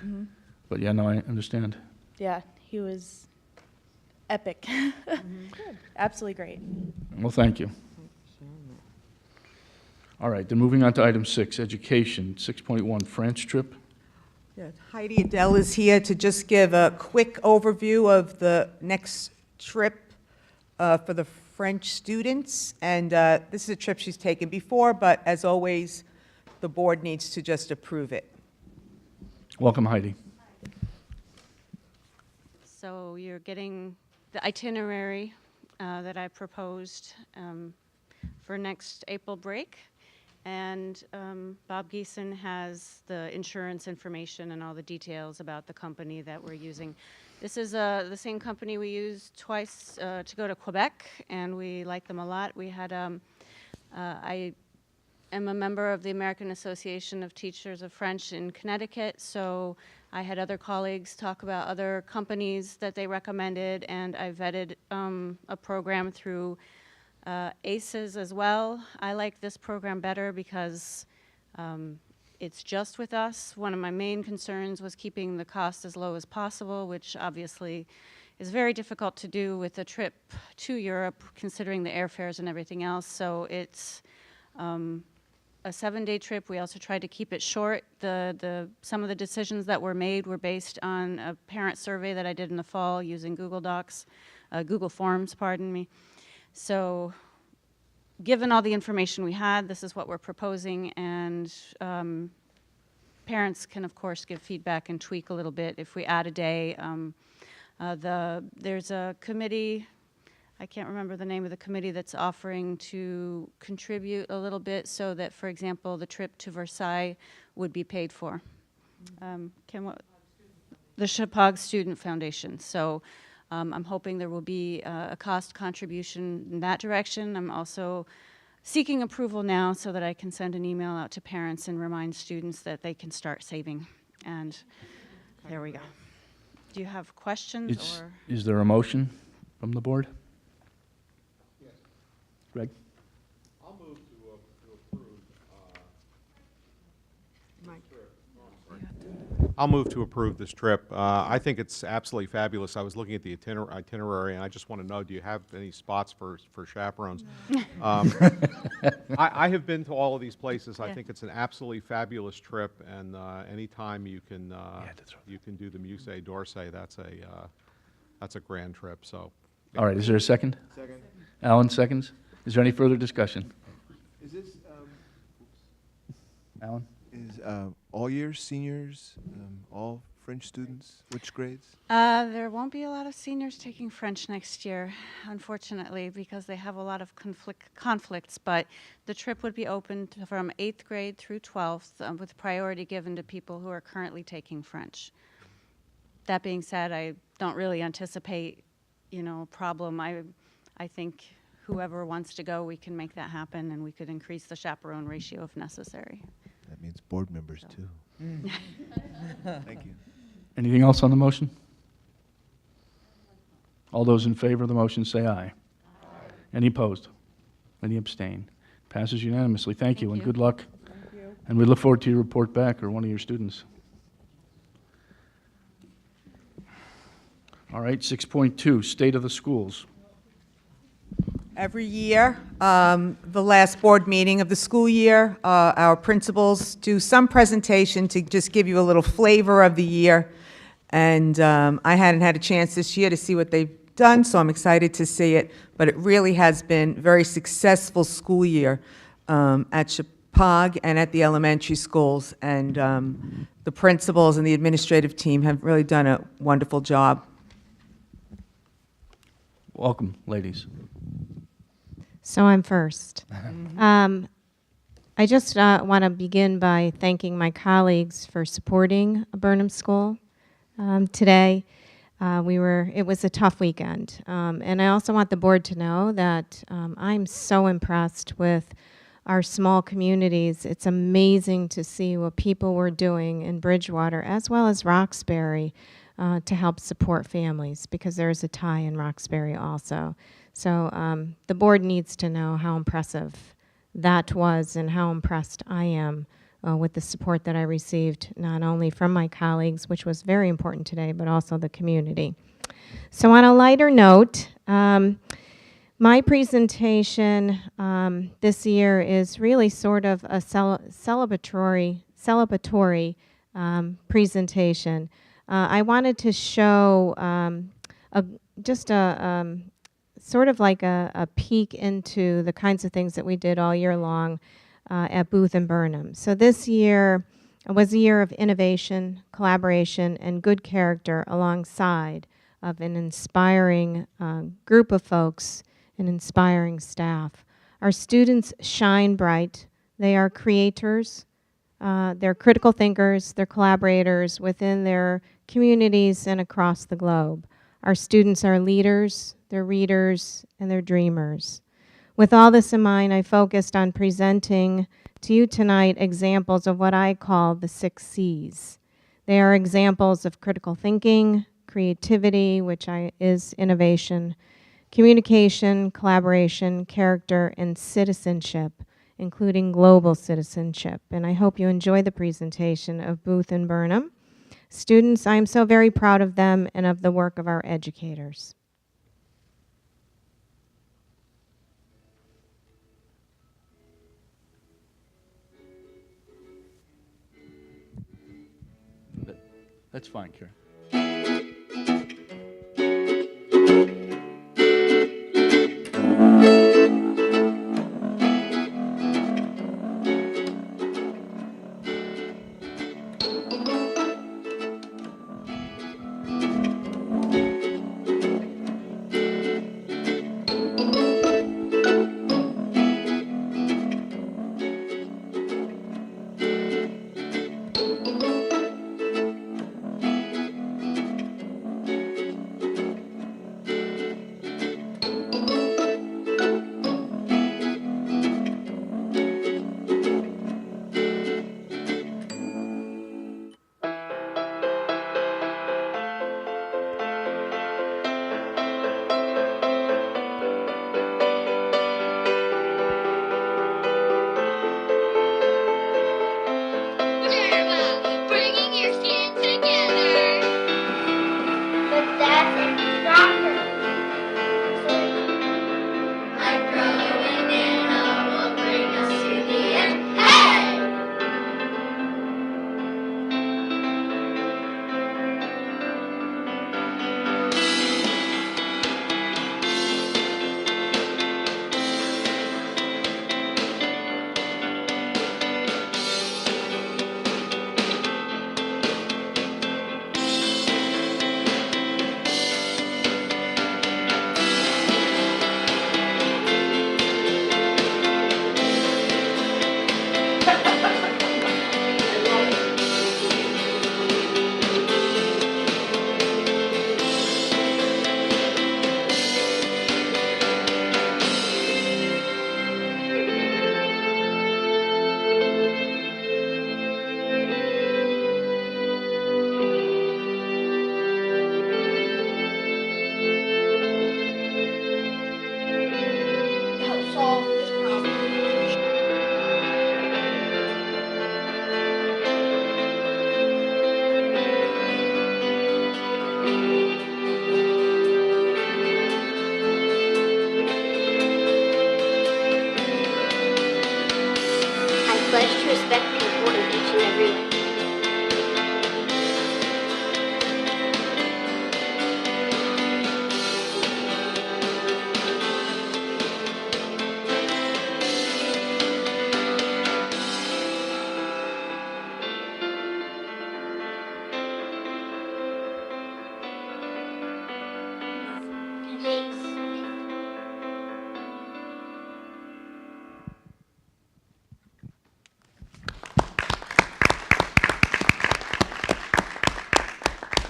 Q: Mhm.
A: But yeah, no, I understand.
Q: Yeah, he was epic. Absolutely great.
A: Well, thank you. All right, then moving on to item 6, education, 6.1, France trip.
D: Yeah, Heidi Adele is here to just give a quick overview of the next trip for the French students. And this is a trip she's taken before, but as always, the board needs to just approve it.
A: Welcome, Heidi.
R: So you're getting the itinerary that I proposed for next April break. And Bob Geeson has the insurance information and all the details about the company that we're using. This is the same company we used twice to go to Quebec, and we like them a lot. We had, I am a member of the American Association of Teachers of French in Connecticut, so I had other colleagues talk about other companies that they recommended, and I vetted a program through ACES as well. I like this program better because it's just with us. One of my main concerns was keeping the cost as low as possible, which obviously is very difficult to do with a trip to Europe, considering the airfares and everything else. So it's a 7-day trip. We also tried to keep it short. Some of the decisions that were made were based on a parent survey that I did in the fall using Google Docs, Google Forms, pardon me. So given all the information we had, this is what we're proposing, and parents can, of course, give feedback and tweak a little bit if we add a day. There's a committee, I can't remember the name of the committee, that's offering to contribute a little bit so that, for example, the trip to Versailles would be paid for. The Shepaug Student Foundation. So I'm hoping there will be a cost contribution in that direction. I'm also seeking approval now so that I can send an email out to parents and remind students that they can start saving. And there we go. Do you have questions?
A: Is there a motion from the board? Greg?
S: I'll move to approve this trip. I think it's absolutely fabulous. I was looking at the itinerary, and I just want to know, do you have any spots for chaperones? I have been to all of these places. I think it's an absolutely fabulous trip, and anytime you can do the Musée d'Orsay, that's a grand trip. So.
A: All right, is there a second?
T: Second.
A: Alan seconds. Is there any further discussion?
T: Is this
A: Alan?
T: is all years, seniors, all French students? Which grades?
R: There won't be a lot of seniors taking French next year, unfortunately, because they have a lot of conflicts, but the trip would be open from 8th grade through 12th with priority given to people who are currently taking French. That being said, I don't really anticipate, a problem. I think whoever wants to go, we can make that happen, and we could increase the chaperone ratio if necessary.
T: That means board members too. Thank you.
A: Anything else on the motion? All those in favor of the motion say aye. Aye. Any opposed? Any abstain? Passes unanimously. Thank you, and good luck.
Q: Thank you.
A: And we look forward to your report back, or one of your students. All right, 6.2, State of the Schools.
D: Every year, the last board meeting of the school year, our principals do some presentation to just give you a little flavor of the year. And I hadn't had a chance this year to see what they've done, so I'm excited to see it. But it really has been a very successful school year at Shepaug and at the elementary schools. And the principals and the administrative team have really done a wonderful job.
A: Welcome, ladies.
L: So I'm first. I just want to begin by thanking my colleagues for supporting Burnham School today. It was a tough weekend. And I also want the board to know that I'm so impressed with our small communities. It's amazing to see what people were doing in Bridgewater as well as Roxbury to help support families, because there's a tie in Roxbury also. So the board needs to know how impressive that was and how impressed I am with the support that I received, not only from my colleagues, which was very important today, but also the community. So on a lighter note, my presentation this year is really sort of a celebratory presentation. I wanted to show sort of like a peek into the kinds of things that we did all year long at Booth and Burnham. So this year was a year of innovation, collaboration, and good character alongside of an inspiring group of folks, an inspiring staff. Our students shine bright. They are creators. They're critical thinkers. They're collaborators within their communities and across the globe. Our students are leaders, they're readers, and they're dreamers. With all this in mind, I focused on presenting to you tonight examples of what I call the 6 C's. They are examples of critical thinking, creativity, which is innovation, communication, collaboration, character, and citizenship, including global citizenship. And I hope you enjoy the presentation of Booth and Burnham. Students, I am so very proud of them and of the work of our educators.
A: That's fine, Karen.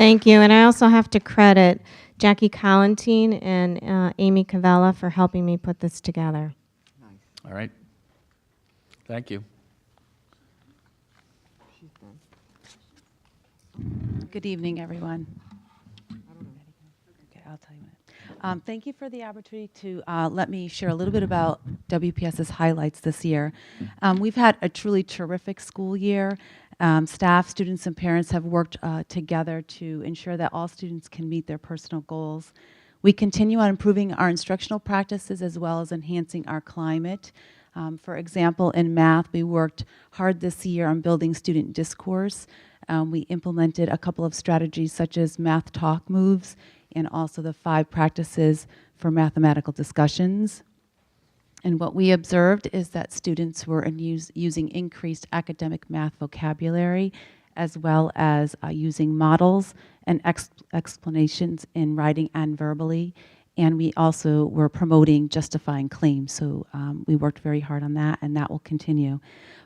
U: Thank you. And I also have to credit Jackie Collantine and Amy Cavella for helping me put this together.
A: All right. Thank you.
V: Good evening, everyone. Okay, I'll tell you what. Thank you for the opportunity to let me share a little bit about WPS's highlights this year. We've had a truly terrific school year. Staff, students, and parents have worked together to ensure that all students can meet their personal goals. We continue on improving our instructional practices as well as enhancing our climate. For example, in math, we worked hard this year on building student discourse. We implemented a couple of strategies such as math talk moves and also the 5 practices for mathematical discussions. And what we observed is that students were using increased academic math vocabulary as well as using models and explanations in writing and verbally. And we also were promoting justifying claims. So we worked very hard on that, and that will continue.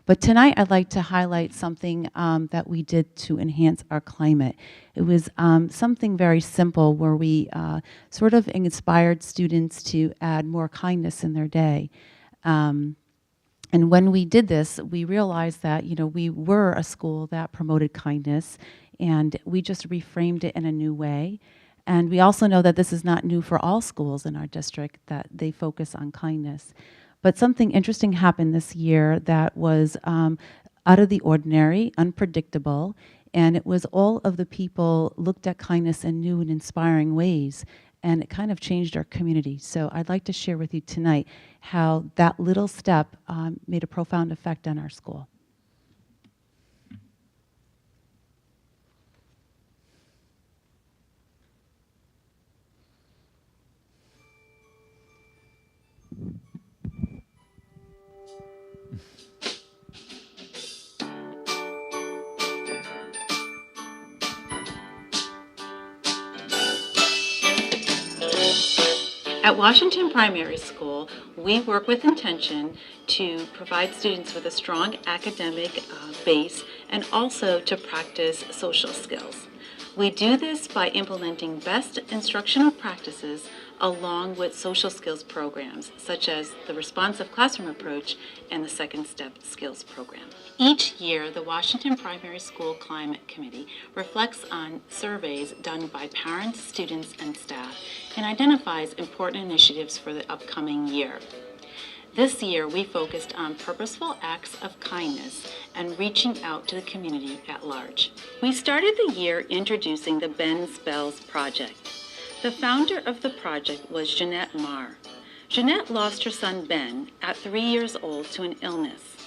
V: But tonight I'd like to highlight something that we did to enhance our climate. It was something very simple where we sort of inspired students to add more kindness in their day. And when we did this, we realized that, you know, we were a school that promoted kindness, and we just reframed it in a new way. And we also know that this is not new for all schools in our district, that they focus on kindness. But something interesting happened this year that was out of the ordinary, unpredictable, and it was all of the people looked at kindness in new and inspiring ways, and it kind of changed our community. So I'd like to share with you tonight how that little step made a profound effect on our school.
W: At Washington Primary School, we work with intention to provide students with a strong academic base and also to practice social skills. We do this by implementing best instructional practices along with social skills programs, such as the responsive classroom approach and the second step skills program. Each year, the Washington Primary School Climate Committee reflects on surveys done by parents, students, and staff and identifies important initiatives for the upcoming year. This year, we focused on purposeful acts of kindness and reaching out to the community at large. We started the year introducing the Ben's Bells Project. The founder of the project was Jeanette Marr. Jeanette lost her son Ben at 3 years old to an illness.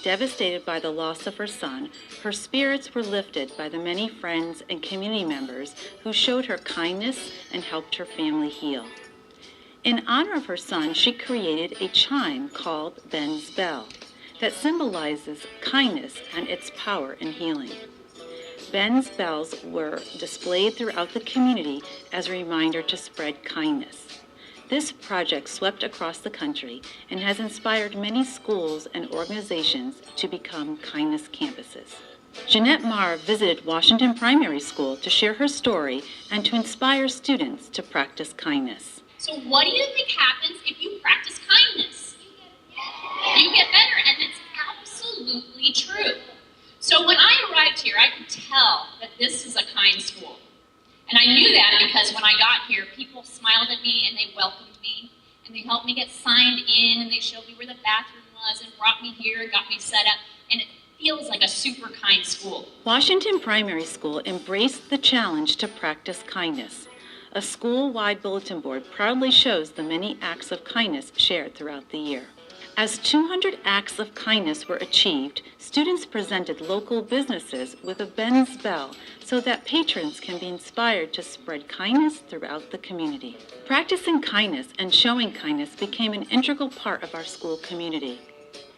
W: Devastated by the loss of her son, her spirits were lifted by the many friends and community members who showed her kindness and helped her family heal. In honor of her son, she created a chime called Ben's Bell that symbolizes kindness and its power in healing. Ben's bells were displayed throughout the community as a reminder to spread kindness. This project swept across the country and has inspired many schools and organizations to become kindness campuses. Jeanette Marr visited Washington Primary School to share her story and to inspire students to practice kindness.
X: So what do you think happens if you practice kindness? You get better, and it's absolutely true. So when I arrived here, I could tell that this is a kind school. And I knew that because when I got here, people smiled at me and they welcomed me and they helped me get signed in and they showed me where the bathroom was and brought me here and got me set up. And it feels like a super kind school.
W: Washington Primary School embraced the challenge to practice kindness. A school-wide bulletin board proudly shows the many acts of kindness shared throughout the year. As 200 acts of kindness were achieved, students presented local businesses with a Ben's Bell so that patrons can be inspired to spread kindness throughout the community. Practicing kindness and showing kindness became an integral part of our school community.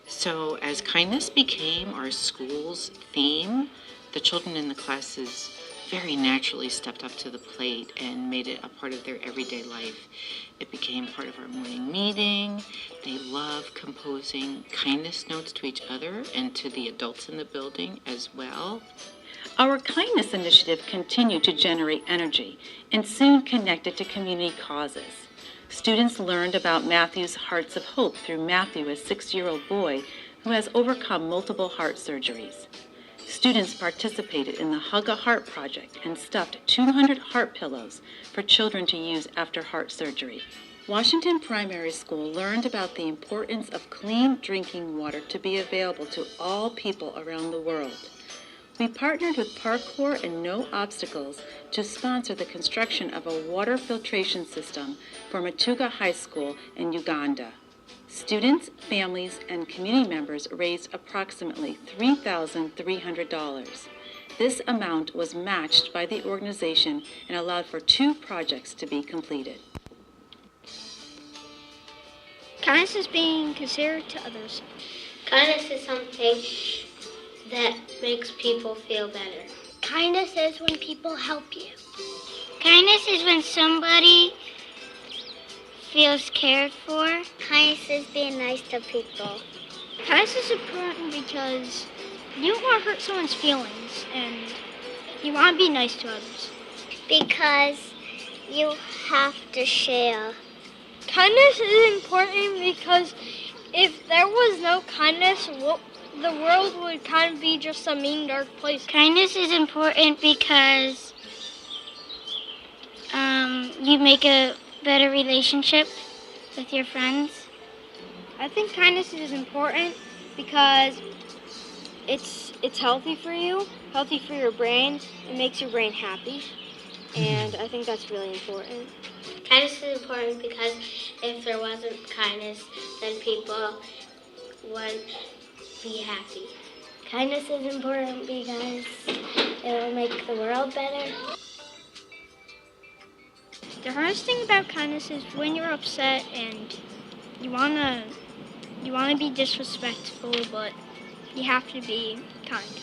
Y: So as kindness became our school's theme, the children in the classes very naturally stepped up to the plate and made it a part of their everyday life. It became part of our morning meeting. They love composing kindness notes to each other and to the adults in the building as well.
W: Our kindness initiative continued to generate energy and soon connected to community causes. Students learned about Matthew's Hearts of Hope through Matthew, a 6-year-old boy who has overcome multiple heart surgeries. Students participated in the Hug a Heart project and stuffed 200 heart pillows for children to use after heart surgery. Washington Primary School learned about the importance of clean drinking water to be available to all people around the world. We partnered with Parkour and No Obstacles to sponsor the construction of a water filtration system for Matuga High School in Uganda. Students, families, and community members raised approximately $3,300. This amount was matched by the organization and allowed for 2 projects to be completed.
B: Kindness is being considerate to others.
C: Kindness is something that makes people feel better.
B: Kindness is when people help you.
C: Kindness is when somebody feels cared for.
B: Kindness is being nice to people. Kindness is important because you don't want to hurt someone's feelings and you want to be nice to others. Because you have to share. Kindness is important because if there was no kindness, the world would kind of be just a mean, dark place.
C: Kindness is important because you make a better relationship with your friends.
B: I think kindness is important because it's healthy for you, healthy for your brain. It makes your brain happy, and I think that's really important.
C: Kindness is important because if there wasn't kindness, then people wouldn't be happy.
B: Kindness is important because it will make the world better. The hardest thing about kindness is when you're upset and you wanna be disrespectful, but you have to be kind.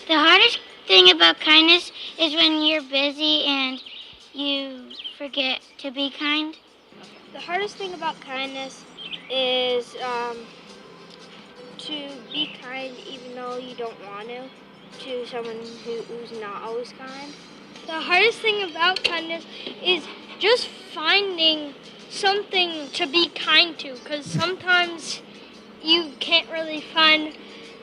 C: The hardest thing about kindness is when you're busy and you forget to be kind.
B: The hardest thing about kindness is to be kind even though you don't want to someone who's not always kind. The hardest thing about kindness is just finding something to be kind to, because sometimes you can't really find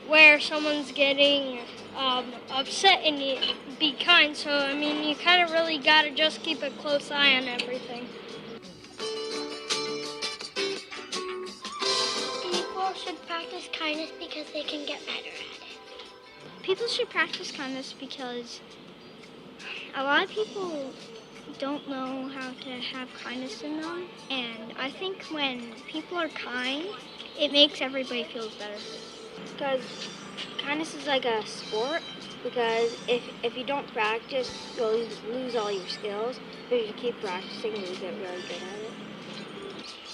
B: where someone's getting upset and you be kind. So, I mean, you kind of really got to just keep a close eye on everything. People should practice kindness because they can get better at it. People should practice kindness because a lot of people don't know how to have kindness in them. And I think when people are kind, it makes everybody feel better. Because kindness is like a sport, because if you don't practice, you'll lose all your skills. But if you keep practicing, you'll get really good at it.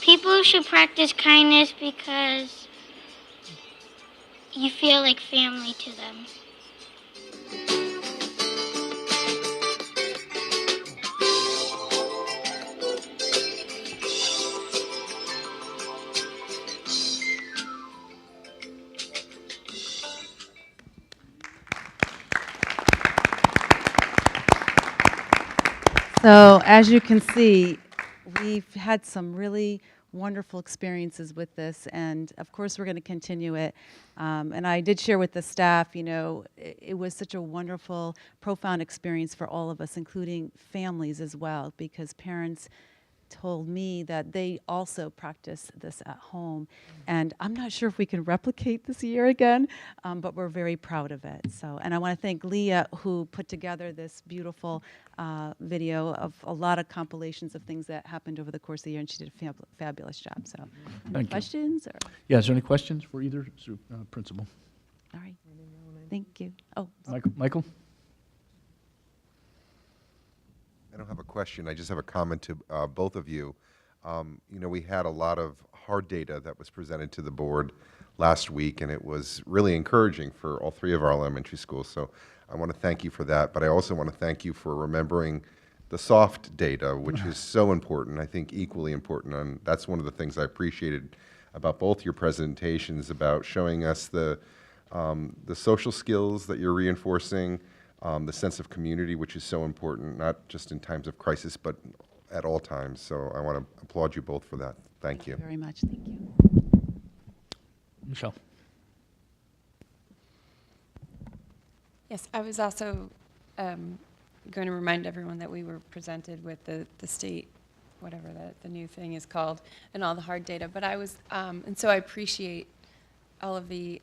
C: People should practice kindness because you feel like family to them.
V: So as you can see, we've had some really wonderful experiences with this, and of course we're going to continue it. And I did share with the staff, you know, it was such a wonderful, profound experience for all of us, including families as well, because parents told me that they also practice this at home. And I'm not sure if we can replicate this year again, but we're very proud of it. So, and I want to thank Leah, who put together this beautiful video of a lot of compilations of things that happened over the course of the year, and she did a fabulous job. So, any questions? Or?
A: Yeah, is there any questions for either principal?
V: All right. Thank you. Oh,
A: Michael?
E: I don't have a question. I just have a comment to both of you. You know, we had a lot of hard data that was presented to the board last week, and it was really encouraging for all three of our elementary schools. So I want to thank you for that. But I also want to thank you for remembering the soft data, which is so important, I think equally important. And that's one of the things I appreciated about both your presentations, about showing us the social skills that you're reinforcing, the sense of community, which is so important, not just in times of crisis, but at all times. So I want to applaud you both for that. Thank you.
V: Very much, thank you.
A: Michelle.
F: Yes, I was also going to remind everyone that we were presented with the state, whatever the new thing is called, and all the hard data. But I was, and so I appreciate all of the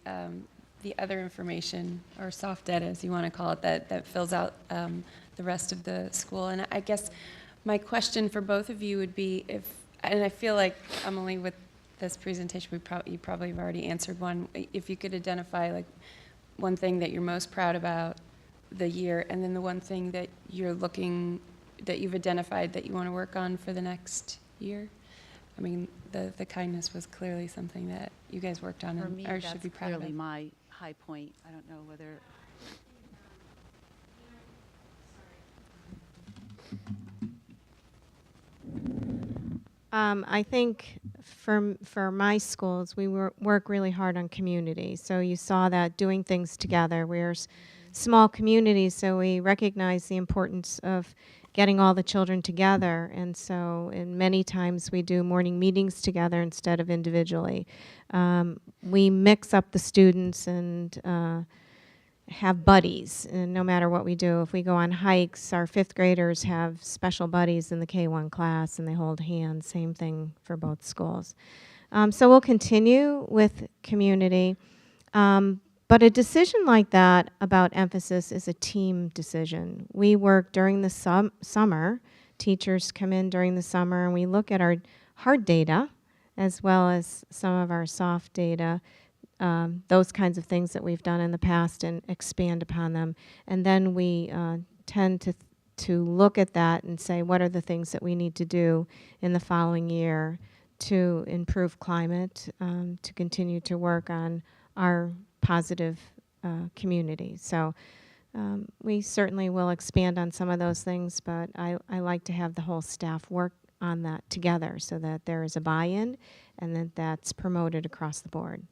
F: other information, or soft data, as you want to call it, that fills out the rest of the school. And I guess my question for both of you would be if, and I feel like, Emily, with this presentation, you probably have already answered one. If you could identify like one thing that you're most proud about the year, and then the one thing that you're looking, that you've identified that you want to work on for the next year. I mean, the kindness was clearly something that you guys worked on
V: For
F: and
V: me,
F: or
V: that's
F: should be proud of.
V: clearly my high point. I don't know whether.
U: I think for my schools, we work really hard on community. So you saw that doing things together. We're small communities, so we recognize the importance of getting all the children together. And so in many times we do morning meetings together instead of individually. We mix up the students and have buddies, and no matter what we do. If we go on hikes, our 5th graders have special buddies in the K-1 class, and they hold hands. Same thing for both schools. So we'll continue with community. But a decision like that about emphasis is a team decision. We work during the summer. Teachers come in during the summer, and we look at our hard data as well as some of our soft data, those kinds of things that we've done in the past, and expand upon them. And then we tend to look at that and say, what are the things that we need to do in the following year to improve climate, to continue to work on our positive community. So we certainly will expand on some of those things, but I like to have the whole staff work on that together so that there is a buy-in and that that's promoted across the board.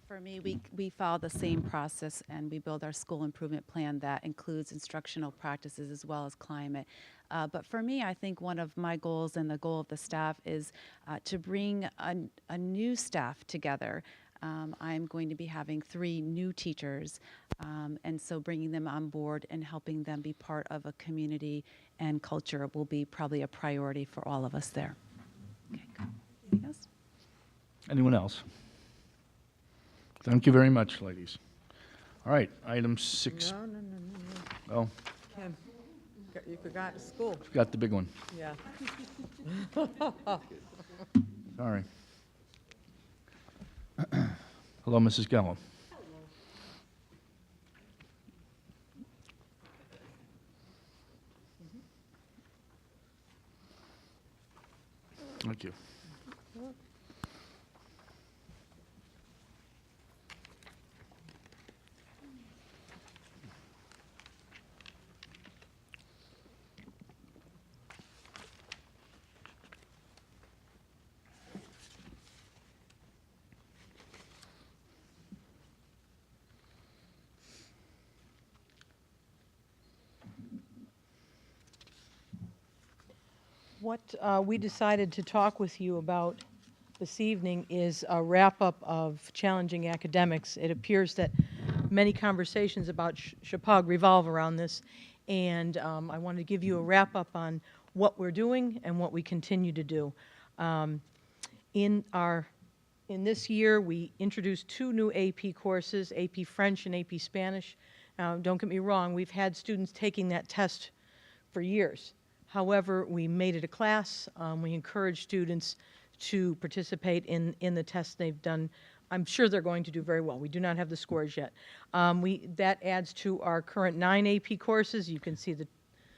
V: For me, we follow the same process, and we build our school improvement plan that includes instructional practices as well as climate. But for me, I think one of my goals and the goal of the staff is to bring a new staff together. I'm going to be having 3 new teachers, and so bringing them on board and helping them be part of a community and culture will be probably a priority for all of us there. Okay, good. Anything else?
A: Anyone else? Thank you very much, ladies. All right, item 6.
G: No.
A: Oh,
G: Kim, you forgot school.
A: forgot the big one.
G: Yeah.
A: Sorry. Hello, Mrs. Gallo. Thank you.
G: What we decided to talk with you about this evening is a wrap-up of challenging academics. It appears that many conversations about Shepaug revolve around this, and I wanted to give you a wrap-up on what we're doing and what we continue to do. In this year, we introduced 2 new AP courses, AP French and AP Spanish. Now, don't get me wrong, we've had students taking that test for years. However, we made it a class. We encourage students to participate in the tests they've done. I'm sure they're going to do very well. We do not have the scores yet. That adds to our current 9 AP courses. You can see the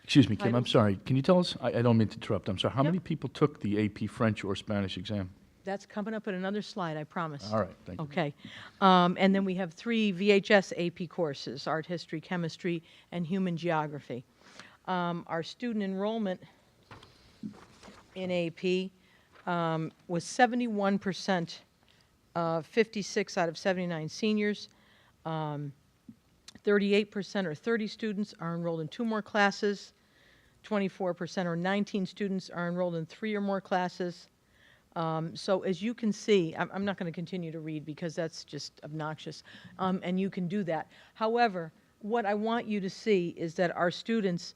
A: Excuse me, Kim, I'm
G: titles.
A: sorry. Can you tell us, I don't mean to interrupt, I'm sorry, how many people took the AP French or Spanish exam?
G: That's coming up in another slide, I promise.
A: All right, thank you.
G: Okay. And then we have 3 VHS AP courses, Art History, Chemistry, and Human Geography. Our student enrollment in AP was 71%, 56 out of 79 seniors, 38% or 30 students are enrolled in 2 more classes. 24% or 19 students are enrolled in 3 or more classes. So as you can see, I'm not going to continue to read because that's just obnoxious, and you can do that. However, what I want you to see is that our students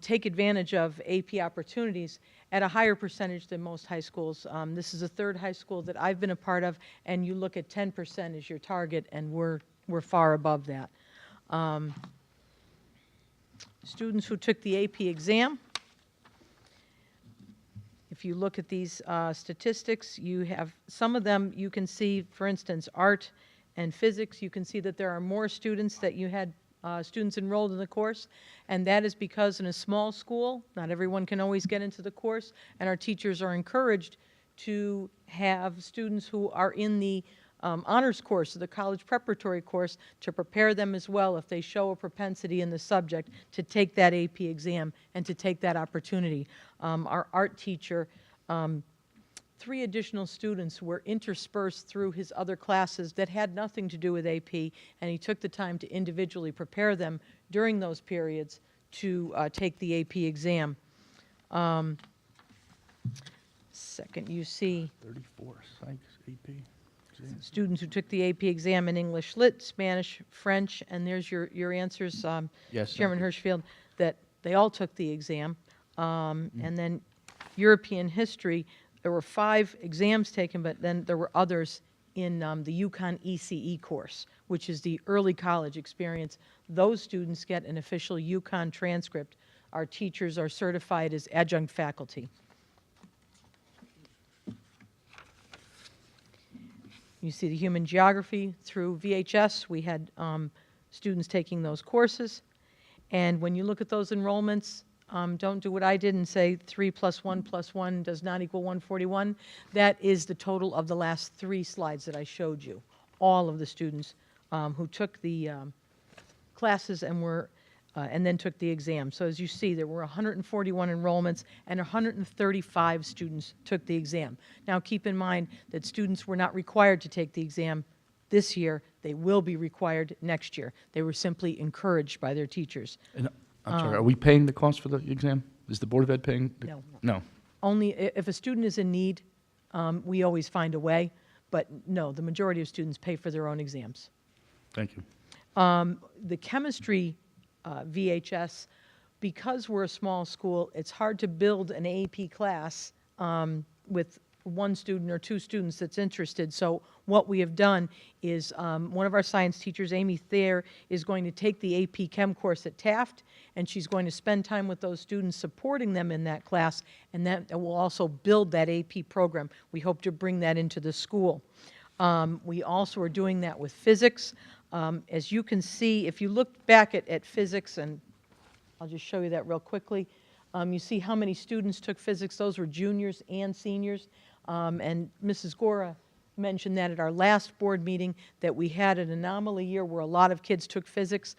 G: take advantage of AP opportunities at a higher percentage than most high schools. This is the 3rd high school that I've been a part of, and you look at 10% as your target, and we're far above that. Students who took the AP exam, if you look at these statistics, you have some of them you can see, for instance, art and physics, you can see that there are more students that you had students enrolled in the course, and that is because in a small school, not everyone can always get into the course, and our teachers are encouraged to have students who are in the honors course, or the college preparatory course, to prepare them as well if they show a propensity in the subject to take that AP exam and to take that opportunity. Our art teacher, 3 additional students were interspersed through his other classes that had nothing to do with AP, and he took the time to individually prepare them during those periods to take the AP exam. Second, you see
A: 34 psych AP.
G: students who took the AP exam in English Lit, Spanish, French, and there's your answers,
A: Yes,
G: Chairman
A: thank
G: Hirschfield, that they all took the exam. And then European history, there were 5 exams taken, but then there were others in the UConn ECE course, which is the early college experience. Those students get an official UConn transcript. Our teachers are certified as adjunct faculty. You see the human geography through VHS. We had students taking those courses. And when you look at those enrollments, don't do what I did and say 3 + 1 + 1 does not equal 141. That is the total of the last 3 slides that I showed you. All of the students who took the classes and then took the exam. So as you see, there were 141 enrollments and 135 students took the exam. Now keep in mind that students were not required to take the exam this year. They will be required next year. They were simply encouraged by their teachers.
A: And, I'm sorry, are we paying the cost for the exam? Is the Board of Ed paying?
G: No.
A: No.
G: Only if a student is in need, we always find a way, but no, the majority of students pay for their own exams.
A: Thank you.
G: The chemistry VHS, because we're a small school, it's hard to build an AP class with 1 student or 2 students that's interested. So what we have done is one of our science teachers, Amy Thayer, is going to take the AP Chem course at Taft, and she's going to spend time with those students supporting them in that class, and that will also build that AP program. We hope to bring that into the school. We also are doing that with physics. As you can see, if you look back at physics, and I'll just show you that real quickly, you see how many students took physics. Those were juniors and seniors. And Mrs. Gora mentioned that at our last board meeting, that we had an anomaly year where a lot of kids took physics.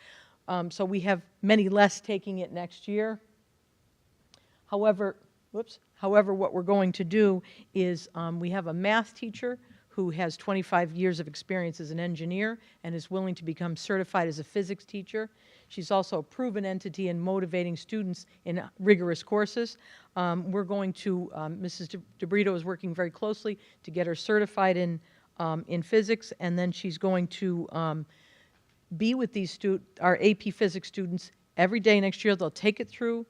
G: So we have many less taking it next year. However, what we're going to do is we have a math teacher who has 25 years of experience as an engineer and is willing to become certified as a physics teacher. She's also a proven entity in motivating students in rigorous courses. We're going to, Mrs. DeBrito is working very closely to get her certified in physics, and then she's going to be with these our AP physics students every day next year. They'll take it through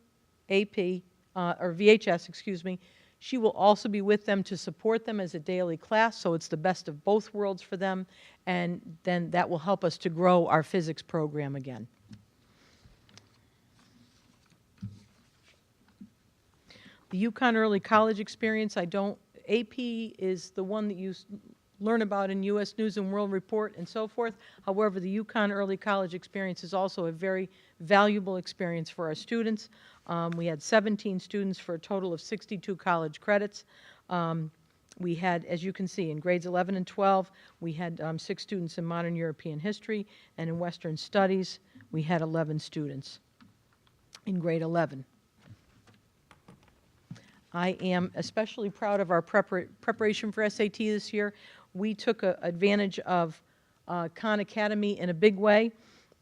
G: AP, or VHS, excuse me. She will also be with them to support them as a daily class, so it's the best of both worlds for them, and then that will help us to grow our physics program again. The UConn Early College experience, AP is the one that you learn about in U.S. News and World Report and so forth. However, the UConn Early College experience is also a very valuable experience for our students. We had 17 students for a total of 62 college credits. We had, as you can see, in grades 11 and 12, we had 6 students in modern European history, and in Western studies, we had 11 students in grade 11. I am especially proud of our preparation for SAT this year. We took advantage of Khan Academy in a big way.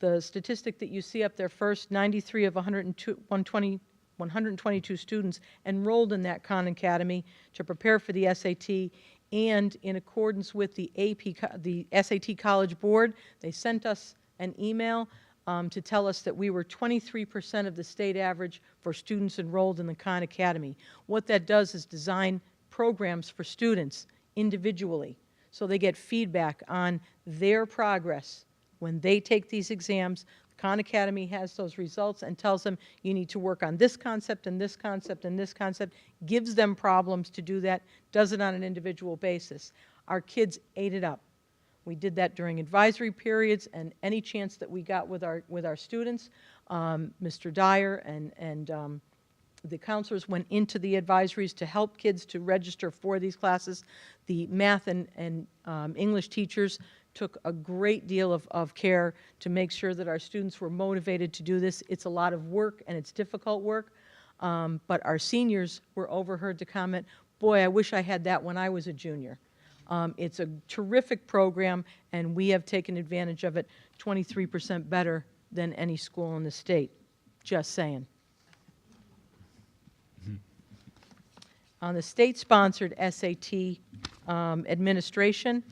G: The statistic that you see up there first, 93 of 122 students enrolled in that Khan Academy to prepare for the SAT, and in accordance with the the SAT College Board, they sent us an email to tell us that we were 23% of the state average for students enrolled in the Khan Academy. What that does is design programs for students individually, so they get feedback on their progress. When they take these exams, the Khan Academy has those results and tells them you need to work on this concept and this concept and this concept, gives them problems to do that, does it on an individual basis. Our kids ate it up. We did that during advisory periods, and any chance that we got with our students, Mr. Dyer and the counselors went into the advisories to help kids to register for these classes. The math and English teachers took a great deal of care to make sure that our students were motivated to do this. It's a lot of work and it's difficult work, but our seniors were overheard to comment, boy, I wish I had that when I was a junior. It's a terrific program, and we have taken advantage of it 23% better than any school in the state. Just saying. On the state-sponsored SAT administration,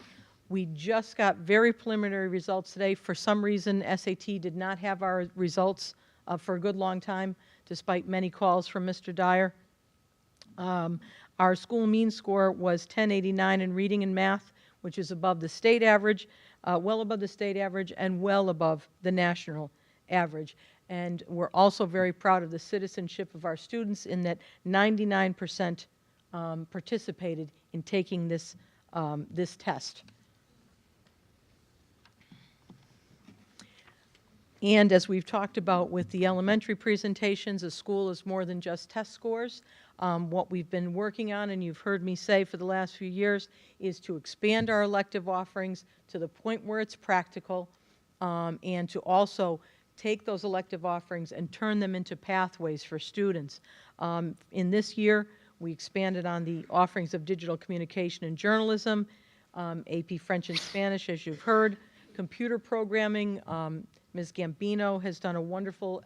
G: we just got very preliminary results today. For some reason, SAT did not have our results for a good long time, despite many calls from Mr. Dyer. Our school mean score was 1089 in reading and math, which is above the state average, well above the state average, and well above the national average. And we're also very proud of the citizenship of our students in that 99% participated in taking this, this test. And as we've talked about with the elementary presentations, a school is more than just test scores. What we've been working on, and you've heard me say for the last few years, is to expand our elective offerings to the point where it's practical, and to also take those elective offerings and turn them into pathways for students. In this year, we expanded on the offerings of digital communication and journalism, AP French and Spanish, as you've heard, computer programming. Ms. Gambino has done a wonderful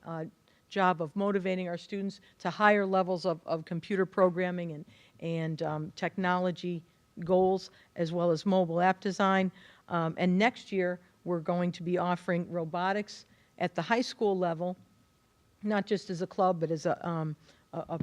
G: job of motivating our students to higher levels of computer programming and technology goals, as well as mobile app design. And next year, we're going to be offering robotics at the high school level, not just as a club, but as a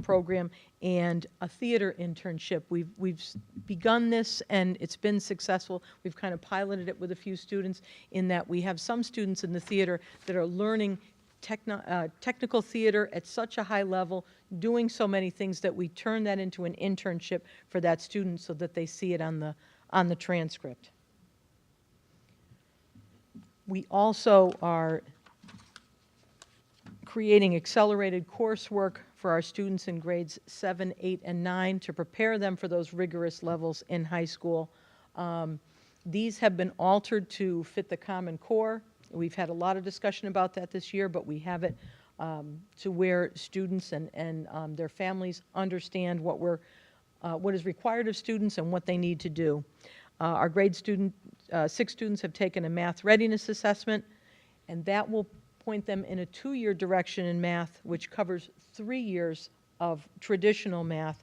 G: program, and a theater internship. We've begun this, and it's been successful. We've kind of piloted it with a few students in that we have some students in the theater that are learning technical theater at such a high level, doing so many things that we turn that into an internship for that student so that they see it on the transcript. We also are creating accelerated coursework for our students in grades 7, 8, and 9 to prepare them for those rigorous levels in high school. These have been altered to fit the Common Core. We've had a lot of discussion about that this year, but we have it to where students and their families understand what is required of students and what they need to do. Our grade 6 students have taken a math readiness assessment, and that will point them in a 2-year direction in math, which covers 3 years of traditional math.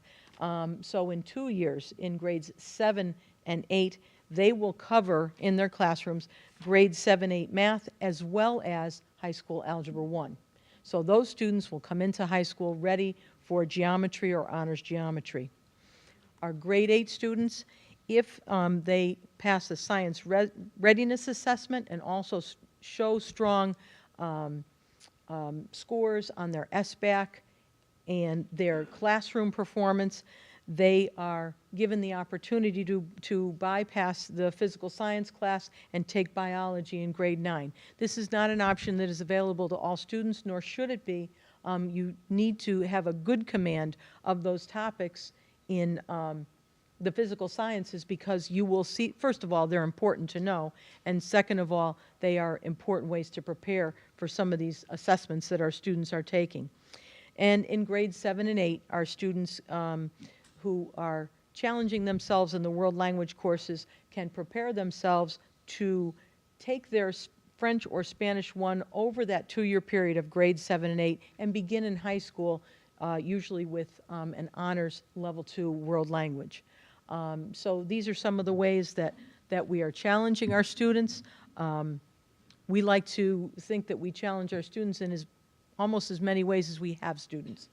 G: So in 2 years, in grades 7 and 8, they will cover in their classrooms grade 7, 8 math, as well as high school Algebra 1. So those students will come into high school ready for geometry or honors geometry. Our grade 8 students, if they pass the science readiness assessment and also show strong scores on their SBAC and their classroom performance, they are given the opportunity to bypass the physical science class and take biology in grade 9. This is not an option that is available to all students, nor should it be. You need to have a good command of those topics in the physical sciences, because you will see, first of all, they're important to know, and second of all, they are important ways to prepare for some of these assessments that our students are taking. And in grades 7 and 8, our students who are challenging themselves in the world language courses can prepare themselves to take their French or Spanish 1 over that 2-year period of grades 7 and 8 and begin in high school, usually with an honors level 2 world language. So these are some of the ways that we are challenging our students. We like to think that we challenge our students in almost as many ways as we have students.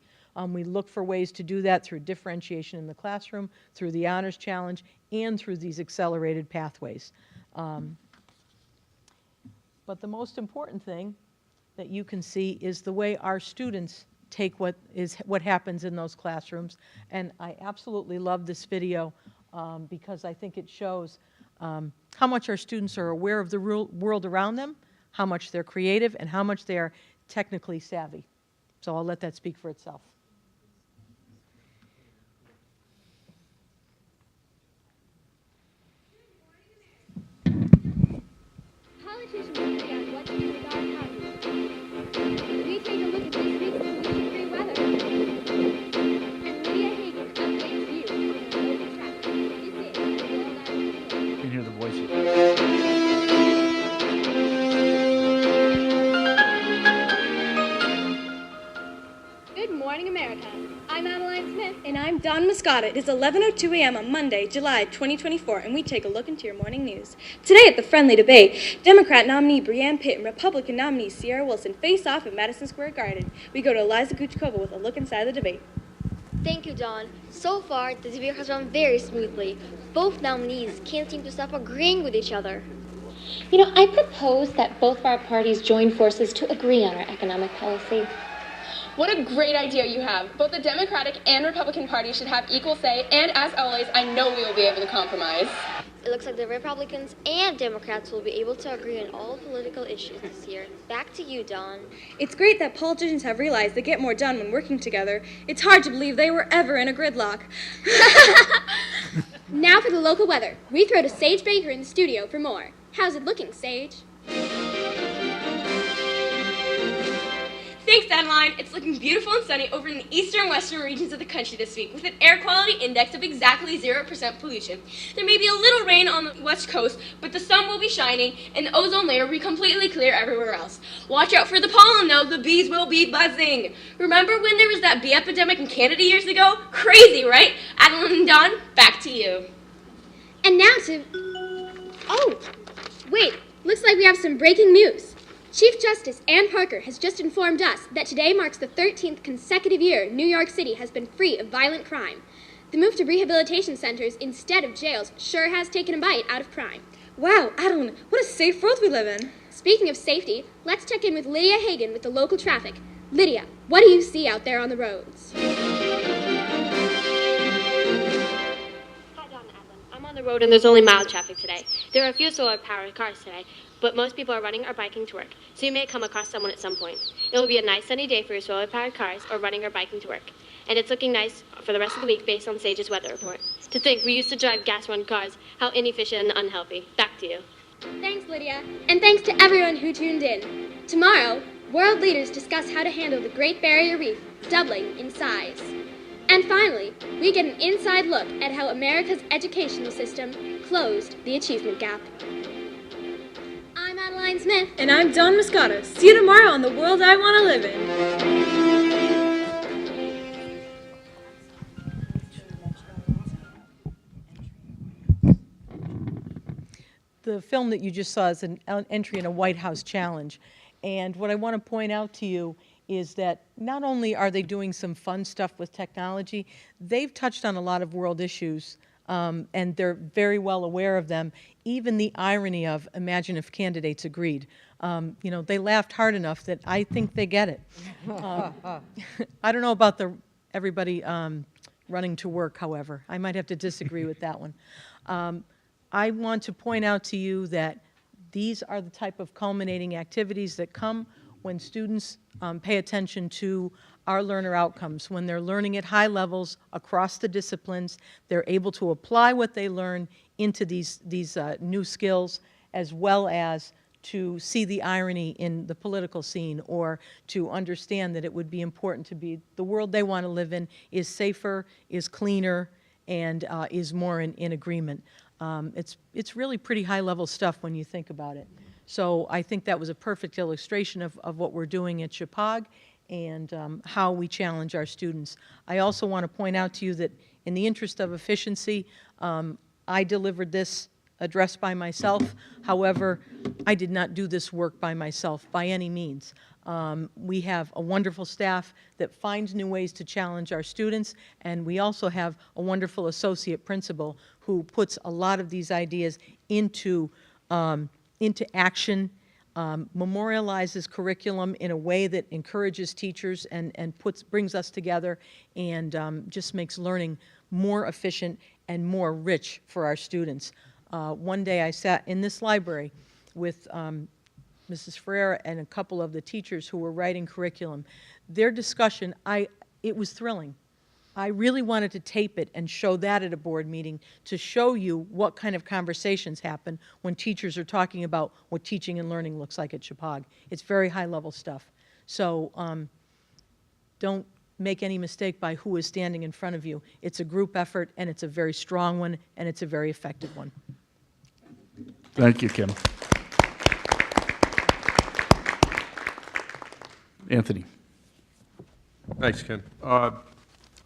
G: We look for ways to do that through differentiation in the classroom, through the honors challenge, and through these accelerated pathways. But the most important thing that you can see is the way our students take what happens in those classrooms. And I absolutely love this video because I think it shows how much our students are aware of the world around them, how much they're creative, and how much they are technically savvy. So I'll let that speak for itself.
B: Politicians are figuring out what to do with our economy. We take a look at this week's pollution-free weather. And Lydia Hagen updates you on the local traffic. This is the World Hour.
A: You can hear the voices.
I: Good morning, America. I'm Adeline Smith. And I'm Dawn Muscata. It is 11:02 a.m. on Monday, July 2024, and we take a look into your morning news. Today at the friendly debate, Democrat nominee Brianne Pitt and Republican nominee Sierra Wilson face off at Madison Square Garden. We go to Eliza Guchkova with a look inside the debate.
J: Thank you, Dawn. So far, the debate has run very smoothly. Both nominees can't seem to stop agreeing with each other.
K: You know, I propose that both of our parties join forces to agree on our economic policy.
I: What a great idea you have. Both the Democratic and Republican parties should have equal say, and as always, I know we will be able to compromise.
J: It looks like the Republicans and Democrats will be able to agree on all political issues this year. Back to you, Dawn.
I: It's great that politicians have realized they get more done when working together. It's hard to believe they were ever in a gridlock. Now for the local weather. We throw to Sage Baker in the studio for more. How's it looking, Sage? Thanks, Adeline. It's looking beautiful and sunny over in the eastern and western regions of the country this week with an air quality index of exactly 0% pollution. There may be a little rain on the west coast, but the sun will be shining and the ozone layer will be completely clear everywhere else. Watch out for the pollen, though. The bees will be buzzing. Remember when there was that bee epidemic in Canada years ago? Crazy, right? Adeline and Dawn, back to you. And now to... Oh, wait. Looks like we have some breaking news. Chief Justice Ann Parker has just informed us that today marks the 13th consecutive year New York City has been free of violent crime. The move to rehabilitation centers instead of jails sure has taken a bite out of crime. Wow, Adeline, what a safe world we live in. Speaking of safety, let's check in with Lydia Hagen with the local traffic. Lydia, what do you see out there on the roads?
M: Hi, Dawn and Adeline. I'm on the road and there's only mild traffic today. There are a few solar-powered cars today, but most people are running or biking to work, so you may come across someone at some point. It will be a nice sunny day for your solar-powered cars or running or biking to work. And it's looking nice for the rest of the week based on Sage's weather report. To think we used to drive gas-run cars, how inefficient and unhealthy. Back to you.
I: Thanks, Lydia. And thanks to everyone who tuned in. Tomorrow, world leaders discuss how to handle the Great Barrier Reef, doubling in size. And finally, we get an inside look at how America's educational system closed the achievement gap. I'm Adeline Smith. And I'm Dawn Muscata. See you tomorrow on the world I want to live in.
G: The film that you just saw is an entry in a White House challenge. And what I want to point out to you is that not only are they doing some fun stuff with technology, they've touched on a lot of world issues, and they're very well aware of them. Even the irony of, imagine if candidates agreed. You know, they laughed hard enough that I think they get it. I don't know about everybody running to work, however. I might have to disagree with that one. I want to point out to you that these are the type of culminating activities that come when students pay attention to our learner outcomes. When they're learning at high levels across the disciplines, they're able to apply what they learn into these new skills, as well as to see the irony in the political scene, or to understand that it would be important to be, the world they want to live in is safer, is cleaner, and is more in agreement. It's really pretty high-level stuff when you think about it. So I think that was a perfect illustration of what we're doing at Shepaug and how we challenge our students. I also want to point out to you that in the interest of efficiency, I delivered this address by myself. However, I did not do this work by myself by any means. We have a wonderful staff that finds new ways to challenge our students, and we also have a wonderful associate principal who puts a lot of these ideas into action, memorializes curriculum in a way that encourages teachers and brings us together and just makes learning more efficient and more rich for our students. One day I sat in this library with Mrs. Ferreira and a couple of the teachers who were writing curriculum. Their discussion, it was thrilling. I really wanted to tape it and show that at a board meeting to show you what kind of conversations happen when teachers are talking about what teaching and learning looks like at Shepaug. It's very high-level stuff. So don't make any mistake by who is standing in front of you. It's a group effort, and it's a very strong one, and it's a very effective one.
A: Thank you, Kim. Anthony.
H: Thanks, Ken.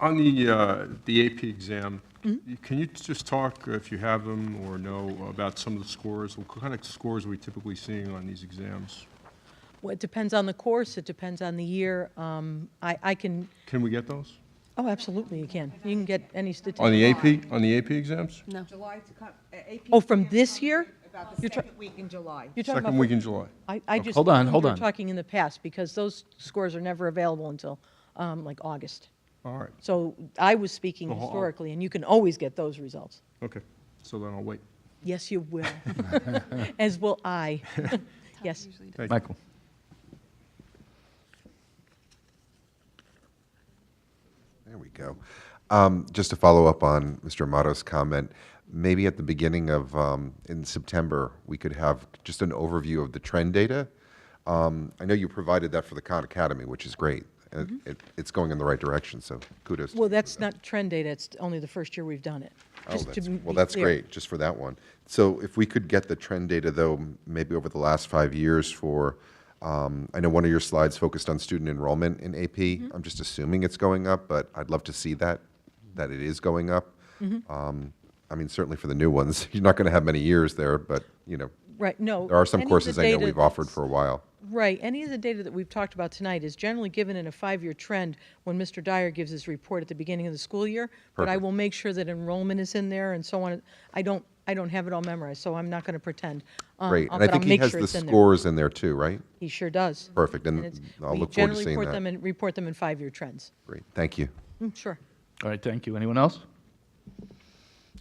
H: On the AP exam, can you just talk, if you have them or know, about some of the scores? What kind of scores are we typically seeing on these exams?
G: Well, it depends on the course. It depends on the year. I can...
H: Can we get those?
G: Oh, absolutely, you can. You can get any statistics.
H: On the AP? On the AP exams?
G: No.
D: July to come, AP
G: Oh, from this year?
D: about the second week in July.
G: You're talking
H: Second
G: about
H: week in July.
G: I just
A: Hold on,
G: assumed
A: hold
G: you were
A: on.
G: talking in the past because those scores are never available until like August.
H: All right.
G: So I was speaking
H: Oh, oh.
G: historically, and you can always get those results.
H: Okay. So then I'll wait.
G: Yes, you will. As will I. Yes.
H: Thank you.
A: Michael.
E: There we go. Just to follow up on Mr. Amato's comment, maybe at the beginning of, in September, we could have just an overview of the trend data. I know you provided that for the Khan Academy, which is great. It's going in the right direction, so kudos.
G: Well, that's not trend data. It's only the first year we've done it.
E: Oh,
G: Just to
E: well,
G: be
E: that's
G: clear.
E: great, just for that one. So if we could get the trend data, though, maybe over the last 5 years for, I know one of your slides focused on student enrollment in AP.
G: Mm-hmm.
E: I'm just assuming it's going up, but I'd love to see that it is going up.
G: Mhm.
E: I mean, certainly for the new ones, you're not going to have many years there, but, you know,
G: Right, no.
E: there are some
G: any of the
E: courses I know
G: data
E: we've offered for a while.
G: Right. Any of the data that we've talked about tonight is generally given in a 5-year trend when Mr. Dyer gives his report at the beginning of the school year. But I
E: Perfect.
G: will make sure that enrollment is in there and so on. I don't have it all memorized, so I'm not going to pretend.
E: Great, and I
G: but
E: think
G: I'll
E: he
G: make
E: has
G: sure
E: the
G: it's in there.
E: scores in there too, right?
G: He sure does.
E: Perfect, and
G: it's-
E: I'll
G: we
E: look forward to
G: generally
E: seeing
G: report
E: that.
G: them in 5-year trends.
E: Great, thank you.
G: Sure.
A: All right, thank you. Anyone else?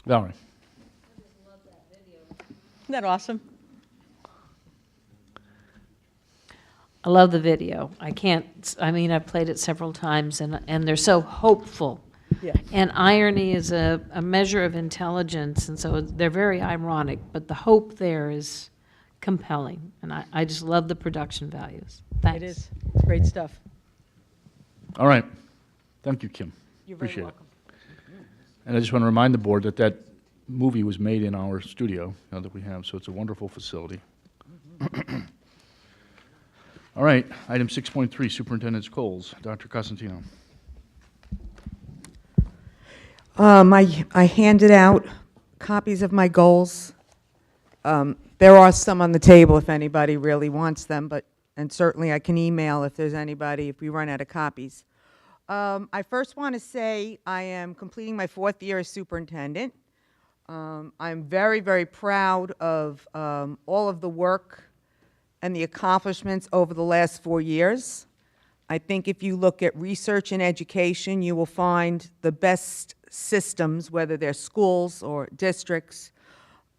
A: Valerie.
G: Isn't that awesome?
N: I love the video. I mean, I've played it several times, and they're so hopeful.
G: Yeah.
N: And irony is a measure of intelligence, and so they're very ironic, but the hope there is compelling, and I just love the production values. Thanks.
G: It is. It's great stuff.
A: All right. Thank you, Kim.
G: You're very
A: Appreciate
G: welcome.
A: it. And I just want to remind the board that movie was made in our studio that we have, so it's a wonderful facility. All right, item 6.3, Superintendent's goals. Dr. Cosentino.
D: I handed out copies of my goals. There are some on the table if anybody really wants them, and certainly I can email if there's anybody, if we run out of copies. I first want to say I am completing my 4th year as superintendent. I'm very, very proud of all of the work and the accomplishments over the last 4 years. I think if you look at research and education, you will find the best systems, whether they're schools or districts,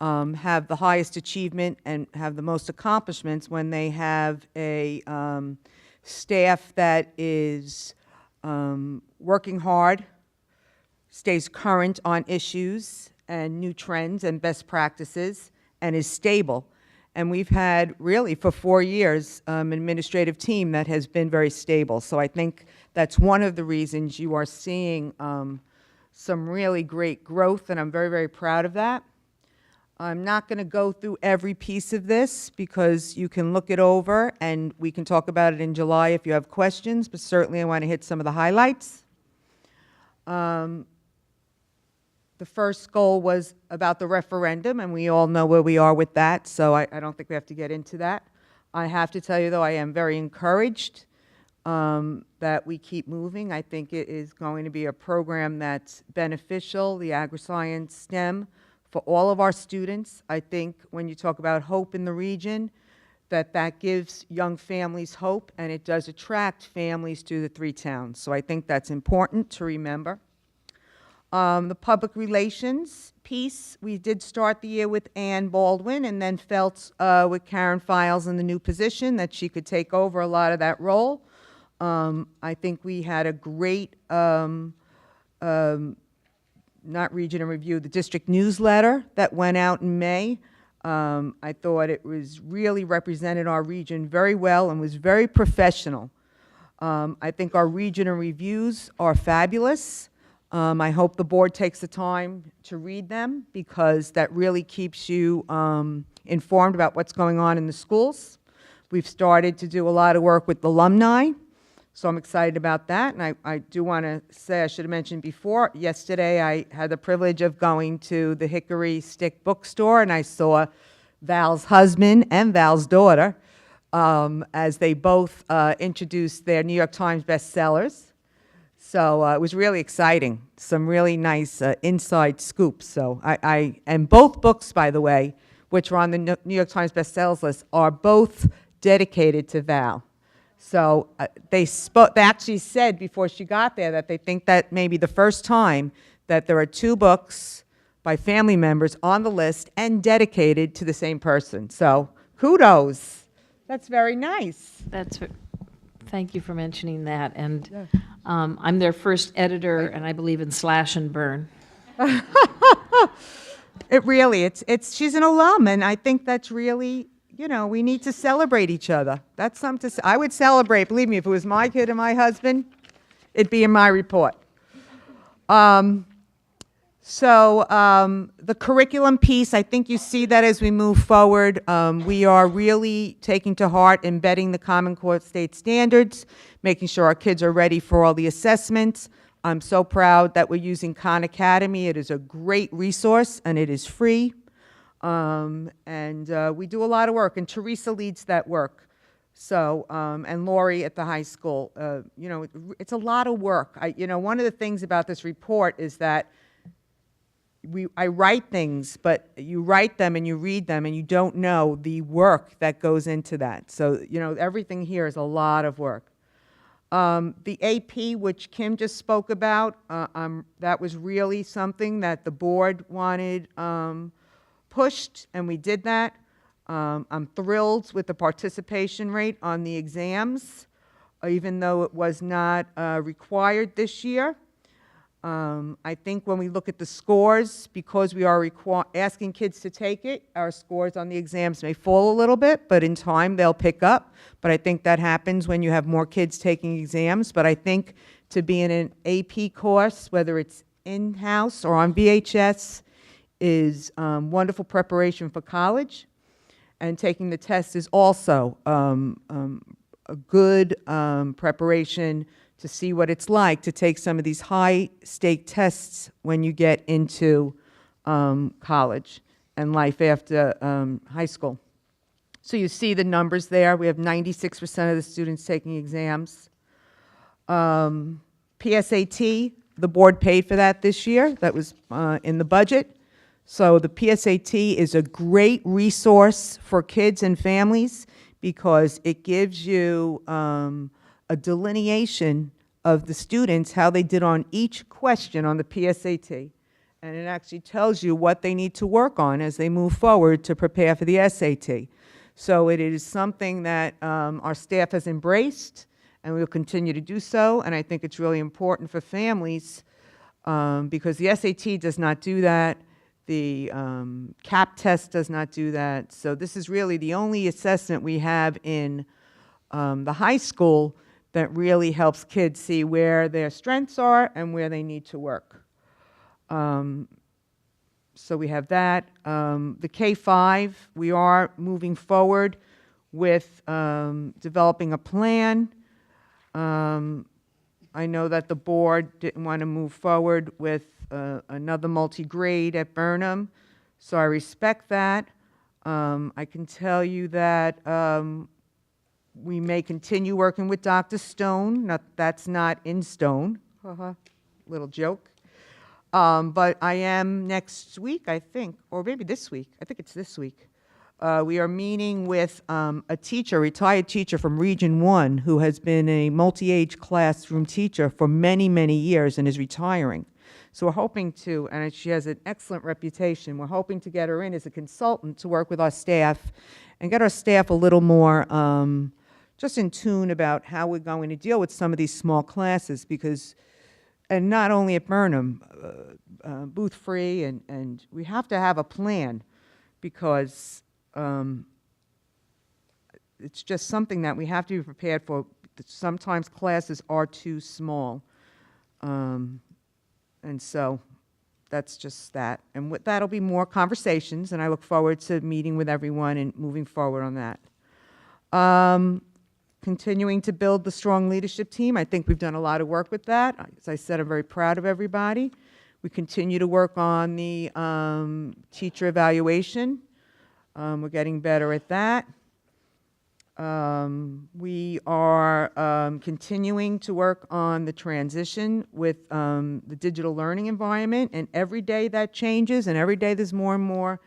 D: have the highest achievement and have the most accomplishments when they have a staff that is working hard, stays current on issues and new trends and best practices, and is stable. And we've had, really, for 4 years, an administrative team that has been very stable. So I think that's one of the reasons you are seeing some really great growth, and I'm very, very proud of that. I'm not going to go through every piece of this because you can look it over and we can talk about it in July if you have questions, but certainly I want to hit some of the highlights. The first goal was about the referendum, and we all know where we are with that, so I don't think we have to get into that. I have to tell you, though, I am very encouraged that we keep moving. I think it is going to be a program that's beneficial, the agri-science STEM, for all of our students. I think when you talk about hope in the region, that gives young families hope, and it does attract families to the 3 towns. So I think that's important to remember. The public relations piece, we did start the year with Ann Baldwin and then felt with Karen Files in the new position that she could take over a lot of that role. I think we had a great, not region in review, the district newsletter that went out in May. I thought it was really represented our region very well and was very professional. I think our region in reviews are fabulous. I hope the board takes the time to read them because that really keeps you informed about what's going on in the schools. We've started to do a lot of work with alumni, so I'm excited about that. And I do want to say, I should have mentioned before, yesterday I had the privilege of going to the Hickory Stick bookstore, and I saw Val's husband and Val's daughter as they both introduced their New York Times bestsellers. So it was really exciting, some really nice inside scoops. So and both books, by the way, which are on the New York Times bestsellers list, are both dedicated to Val. So they actually said before she got there that they think that may be the first time that there are 2 books by family members on the list and dedicated to the same person. So kudos. That's very nice.
N: Thank you for mentioning that. And I'm their first editor, and I believe in slash and burn.
D: It really, she's an alum, and I think that's really, we need to celebrate each other. That's something I would celebrate. Believe me, if it was my kid and my husband, it'd be in my report. The curriculum piece, I think you see that as we move forward. We are really taking to heart embedding the Common Core state standards, making sure our kids are ready for all the assessments. I'm so proud that we're using Khan Academy. It is a great resource, and it is free. We do a lot of work, and Teresa leads that work. So, and Lori at the high school. It's a lot of work. One of the things about this report is that I write things, but you write them and you read them and you don't know the work that goes into that. So, everything here is a lot of work. The AP, which Kim just spoke about, that was really something that the board wanted pushed, and we did that. I'm thrilled with the participation rate on the exams, even though it was not required this year. I think when we look at the scores, because we are asking kids to take it, our scores on the exams may fall a little bit, but in time they'll pick up. But I think that happens when you have more kids taking exams. But I think to be in an AP course, whether it's in-house or on VHS, is wonderful preparation for college. And taking the test is also a good preparation to see what it's like to take some of these high-stake tests when you get into college and life after high school. So you see the numbers there. We have 96% of the students taking exams. PSAT, the board paid for that this year. That was in the budget. So the PSAT is a great resource for kids and families because it gives you a delineation of the students, how they did on each question on the PSAT. And it actually tells you what they need to work on as they move forward to prepare for the SAT. So it is something that our staff has embraced, and we will continue to do so. And I think it's really important for families because the SAT does not do that. The CAP test does not do that. So this is really the only assessment we have in the high school that really helps kids see where their strengths are and where they need to work. So we have that. The K-5, we are moving forward with developing a plan. I know that the board didn't want to move forward with another multi-grade at Burnham, so I respect that. I can tell you that we may continue working with Dr. Stone. That's not in stone. Little joke. But I am next week, I think, or maybe this week. I think it's this week. We are meeting with a teacher, retired teacher from Region 1, who has been a multi-age classroom teacher for many, many years and is retiring. So we're hoping to, and she has an excellent reputation, we're hoping to get her in as a consultant to work with our staff and get our staff a little more just in tune about how we're going to deal with some of these small classes, because, and not only at Burnham, Booth Free, and we have to have a plan, because it's just something that we have to be prepared for. Sometimes classes are too small. And so that's just that. And that'll be more conversations, and I look forward to meeting with everyone and moving forward on that. Continuing to build the strong leadership team. I think we've done a lot of work with that. As I said, I'm very proud of everybody. We continue to work on the teacher evaluation. We're getting better at that. We are continuing to work on the transition with the digital learning environment, and every day that changes, and every day there's more and more.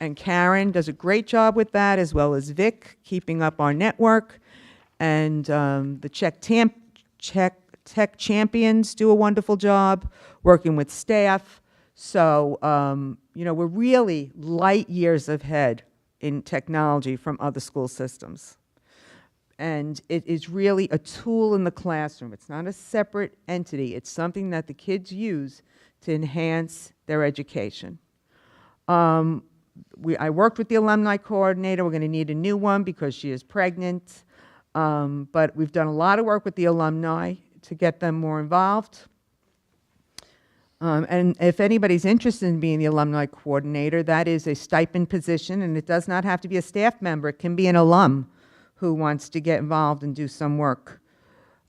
D: And Karen does a great job with that, as well as Vic, keeping up our network. And the Tech Champions do a wonderful job working with staff. So, you know, we're really light years ahead in technology from other school systems. And it is really a tool in the classroom. It's not a separate entity. It's something that the kids use to enhance their education. I worked with the alumni coordinator. We're going to need a new one because she is pregnant. But we've done a lot of work with the alumni to get them more involved. And if anybody's interested in being the alumni coordinator, that is a stipend position, and it does not have to be a staff member. It can be an alum who wants to get involved and do some work.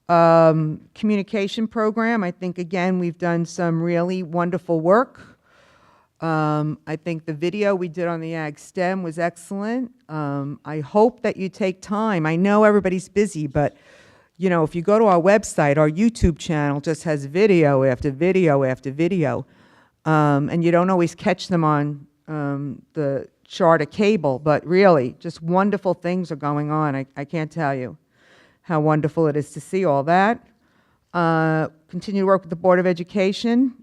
D: Communication program, I think, again, we've done some really wonderful work. I think the video we did on the Ag STEM was excellent. I hope that you take time. I know everybody's busy, but you know, if you go to our website, our YouTube channel just has video after video after video, and you don't always catch them on the Charter cable, but really, just wonderful things are going on. I can't tell you how wonderful it is to see all that. Continue to work with the Board of Education.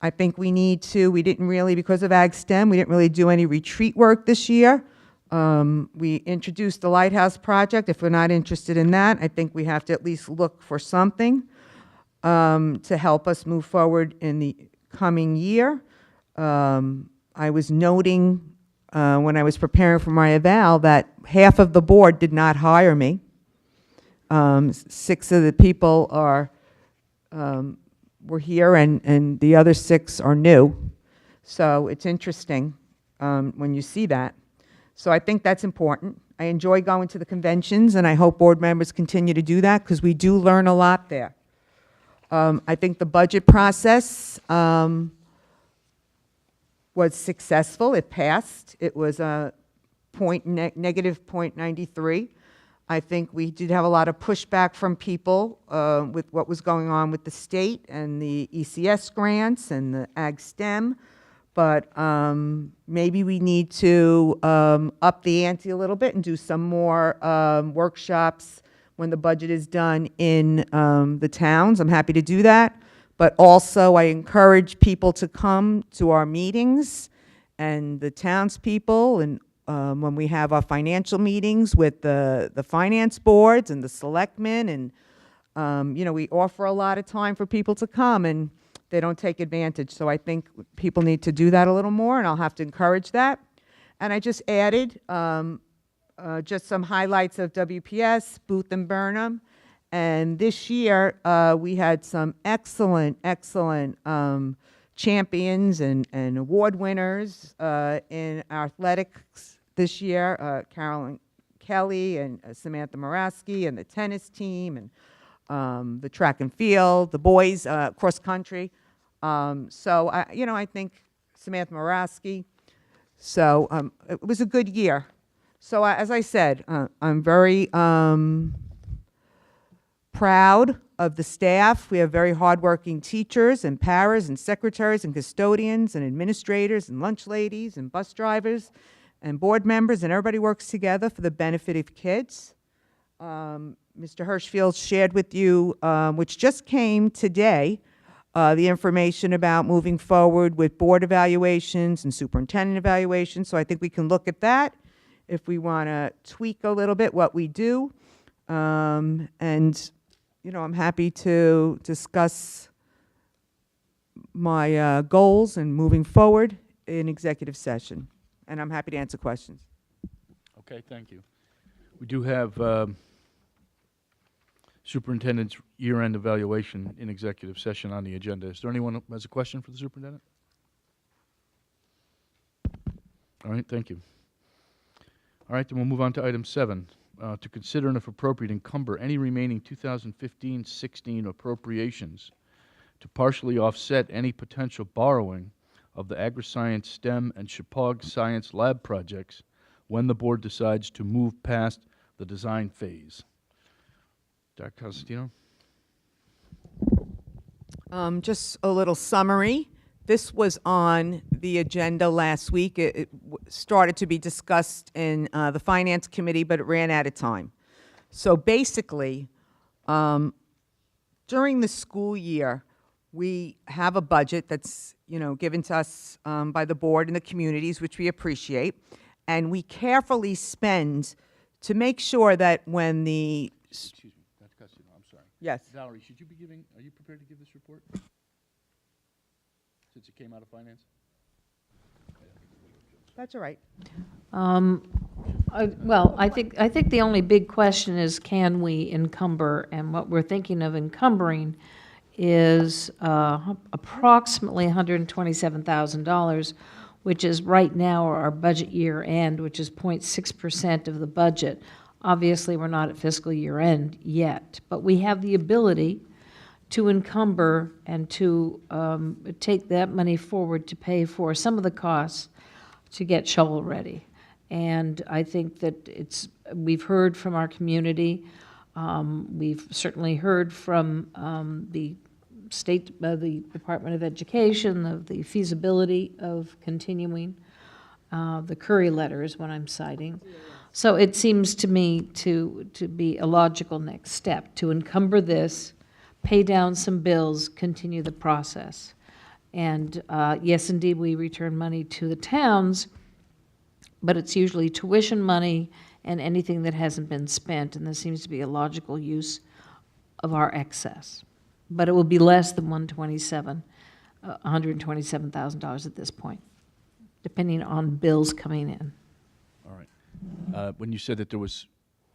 D: I think we didn't really, because of Ag STEM, we didn't really do any retreat work this year. We introduced the Lighthouse Project. If we're not interested in that, I think we have to at least look for something to help us move forward in the coming year. I was noting when I was preparing for my eval that half of the board did not hire me. 6 of the people were here, and the other 6 are new. So it's interesting when you see that. So I think that's important. I enjoy going to the conventions, and I hope board members continue to do that, because we do learn a lot there. I think the budget process was successful. It passed. It was a negative 0.93. I think we did have a lot of pushback from people with what was going on with the state and the ECS grants and the Ag STEM. But maybe we need to up the ante a little bit and do some more workshops when the budget is done in the towns. I'm happy to do that. But also, I encourage people to come to our meetings, and the townspeople, and when we have our financial meetings with the finance boards and the selectmen, and you know, we offer a lot of time for people to come, and they don't take advantage. So I think people need to do that a little more, and I'll have to encourage that. And I just added just some highlights of WPS, Booth and Burnham. And this year, we had some excellent champions and award winners in athletics this year, Carolyn Kelly and Samantha Moraski and the tennis team and the track and field, the boys cross country. So, I think Samantha Moraski. So it was a good year. So as I said, I'm very proud of the staff. We have very hardworking teachers and paras and secretaries and custodians and administrators and lunch ladies and bus drivers and board members, and everybody works together for the benefit of kids. Mr. Hirschfield shared with you, which just came today, the information about moving forward with board evaluations and superintendent evaluations. So I think we can look at that if we want to tweak a little bit what we do. And, I'm happy to discuss my goals and moving forward in executive session. And I'm happy to answer questions.
A: Okay, thank you. We do have superintendent's year-end evaluation in executive session on the agenda. Is there anyone who has a question for the superintendent? All right, thank you. All right, then we'll move on to item 7. To consider and if appropriate encumber any remaining 2015-16 appropriations to partially offset any potential borrowing of the AgriScience STEM and Shepaug Science Lab projects when the board decides to move past the design phase. Dr. Constantino?
D: Just a little summary. This was on the agenda last week. It started to be discussed in the Finance Committee, but it ran out of time. So basically, during the school year, we have a budget that's given to us by the board and the communities, which we appreciate, and we carefully spend to make sure that when the
A: Excuse me, Dr. Constantino, I'm sorry.
D: Yes.
A: Valerie, are you prepared to give this report? Since it came out of finance?
D: That's all right.
N: Well, I think the only big question is, can we encumber? And what we're thinking of encumbering is approximately $127,000, which is right now our budget year end, which is 0.6% of the budget. Obviously, we're not at fiscal year end yet, but we have the ability to encumber and to take that money forward to pay for some of the costs to get shovel ready. And I think that we've heard from our community. We've certainly heard from the the Department of Education of the feasibility of continuing. The Curry letter is what I'm citing. So it seems to me to be a logical next step, to encumber this, pay down some bills, continue the process. And yes, indeed, we return money to the towns, but it's usually tuition money and anything that hasn't been spent, and this seems to be a logical use of our excess. But it will be less than $127,000 at this point, depending on bills coming in.
A: All right. When you said that there was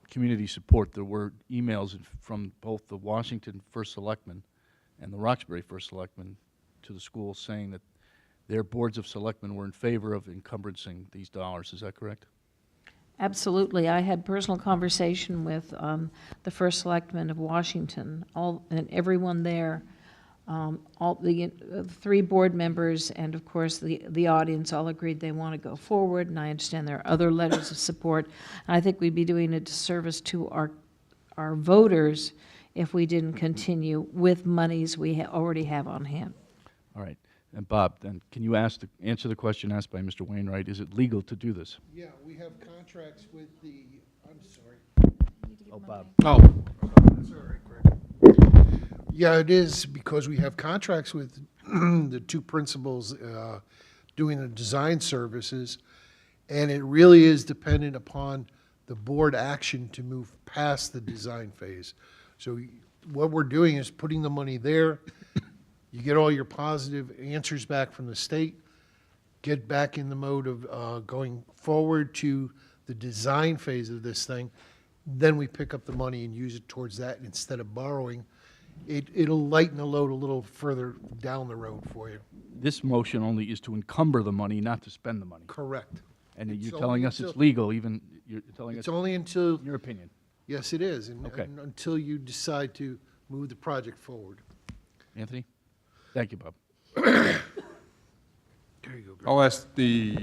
A: community support, there were emails from both the Washington First Selectmen and the Roxbury First Selectmen to the school saying that their boards of selectmen were in favor of encumberancing these dollars. Is that correct?
N: Absolutely. I had personal conversation with the First Selectman of Washington, and everyone there, all the 3 board members, and of course the audience all agreed they want to go forward. And I understand there are other letters of support. And I think we'd be doing a disservice to our voters if we didn't continue with monies we already have on hand.
A: All right. And Bob, then, can you answer the question asked by Mr. Wainwright? Is it legal to do this?
O: Yeah, we have contracts with the, I'm sorry.
A: Oh, Bob.
O: Oh. That's all right, Greg. Yeah, it is, because we have contracts with the 2 principals doing the design services, and it really is dependent upon the board action to move past the design phase. So what we're doing is putting the money there. You get all your positive answers back from the state, get back in the mode of going forward to the design phase of this thing. Then we pick up the money and use it towards that instead of borrowing it'll lighten the load a little further down the road for you.
A: This motion only is to encumber the money, not to spend the money.
O: Correct.
A: And
O: It's
A: you're
O: only
A: telling us
O: until-
A: it's legal, even, you're telling us.
O: It's only until.
A: Your opinion.
O: Yes, it is, and
A: Okay.
O: and until you decide to move the project forward.
A: Anthony? Thank you, Bob.
O: There you go, Greg.
H: I'll ask the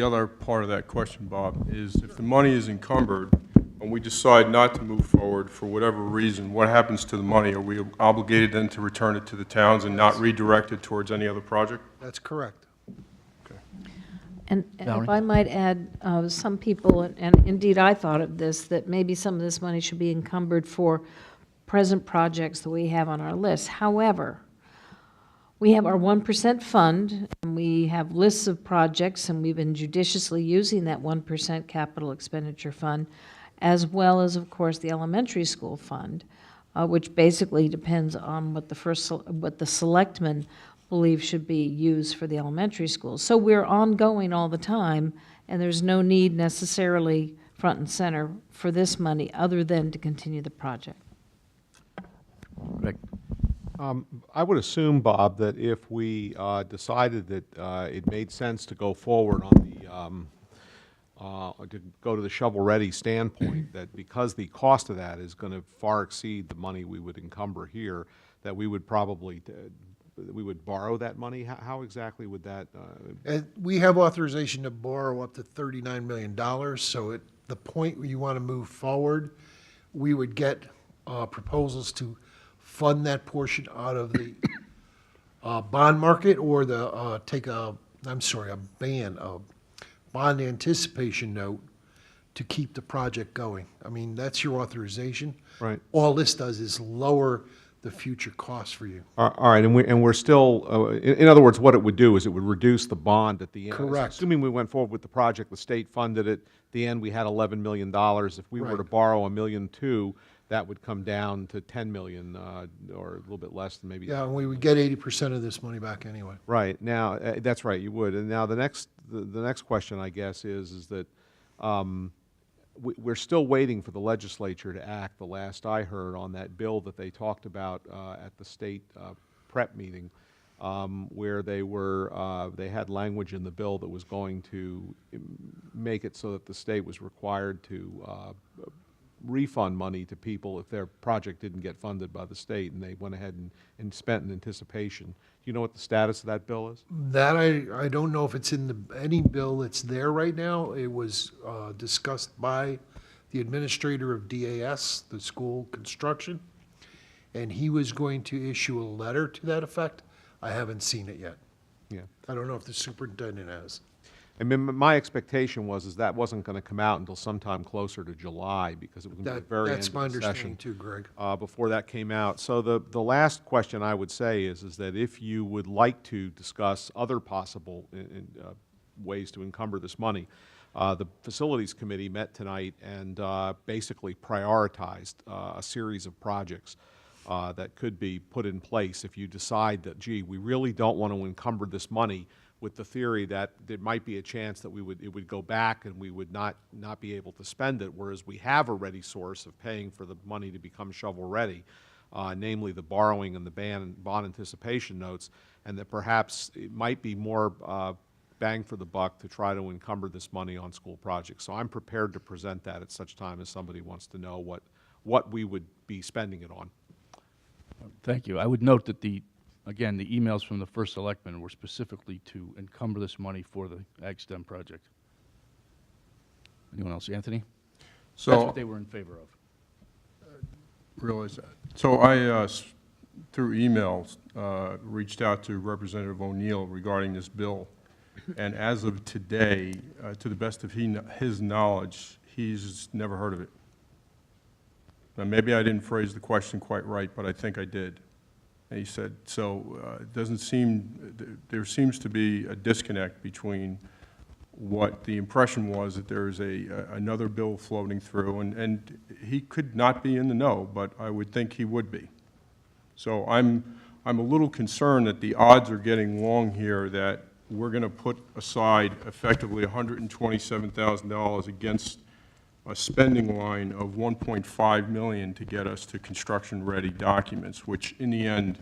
H: other part of that question, Bob, is if the money is encumbered and we decide not to move forward for whatever reason, what happens to the money? Are we obligated then to return it to the towns and not redirect it towards any other project?
O: That's correct.
N: And
A: Valerie?
N: if I might add, some people, and indeed I thought of this, that maybe some of this money should be encumbered for present projects that we have on our list. However, we have our 1% fund, and we have lists of projects, and we've been judiciously using that 1% capital expenditure fund, as well as, of course, the elementary school fund, which basically depends on what the selectmen believe should be used for the elementary schools. So we're ongoing all the time, and there's no need necessarily front and center for this money other than to continue the project.
A: Greg?
P: I would assume, Bob, that if we decided that it made sense to go forward on the, to go to the shovel-ready standpoint, that because the cost of that is going to far exceed the money we would encumber here, that we would probably, we would borrow that money? How exactly would that?
O: And we have authorization to borrow up to $39 million, so at the point where you want to move forward, we would get proposals to fund that portion out of the bond market or the, take a bond anticipation note to keep the project going. I mean, that's your authorization.
P: Right.
O: All this does is lower the future costs for you.
P: All right, and we're still, in other words, what it would do is it would reduce the bond at the end.
O: Correct.
P: Assuming we went forward with the project, the state funded it, at the end we had $11 million. If we were to
O: Right.
P: borrow $1.2 million, that would come down to $10 million, or a little bit less than maybe.
O: Yeah, and we would get 80% of this money back anyway.
P: Right, now, that's right, you would. And now the next question, I guess, is that we're still waiting for the legislature to act, the last I heard, on that bill that they talked about at the state prep meeting, where they had language in the bill that was going to make it so that the state was required to refund money to people if their project didn't get funded by the state, and they went ahead and spent in anticipation. Do you know what the status of that bill is?
O: That I don't know if it's in any bill that's there right now. It was discussed by the administrator of DAS, the school construction, and he was going to issue a letter to that effect. I haven't seen it yet.
P: Yeah.
O: I don't know if the superintendent has.
P: I mean, my expectation was that wasn't going to come out until sometime closer to July, because it was going to be the very end
O: That's
P: of
O: my
P: the
O: understanding
P: session
O: too, Greg.
P: before that came out. So the last question I would say is that if you would like to discuss other possible ways to encumber this money, the Facilities Committee met tonight and basically prioritized a series of projects that could be put in place if you decide that, gee, we really don't want to encumber this money, with the theory that there might be a chance that it would go back and we would not be able to spend it, whereas we have a ready source of paying for the money to become shovel-ready, namely the borrowing and the bond anticipation notes, and that perhaps it might be more bang for the buck to try to encumber this money on school projects. So I'm prepared to present that at such time as somebody wants to know what we would be spending it on.
A: Thank you. I would note that again, the emails from the first selectman were specifically to encumber this money for the Ag STEM project. Anyone else? Anthony?
H: So
A: that's what they were in favor of.
H: Realize that. So I, through emails, reached out to Representative O'Neill regarding this bill. And as of today, to the best of his knowledge, he's never heard of it. Now, maybe I didn't phrase the question quite right, but I think I did. And he said, so it doesn't seem, there seems to be a disconnect between what the impression was that there is another bill floating through, and he could not be in the know, but I would think he would be. So I'm a little concerned that the odds are getting long here that we're going to put aside effectively $127,000 against a spending line of $1.5 million to get us to construction-ready documents, which in the end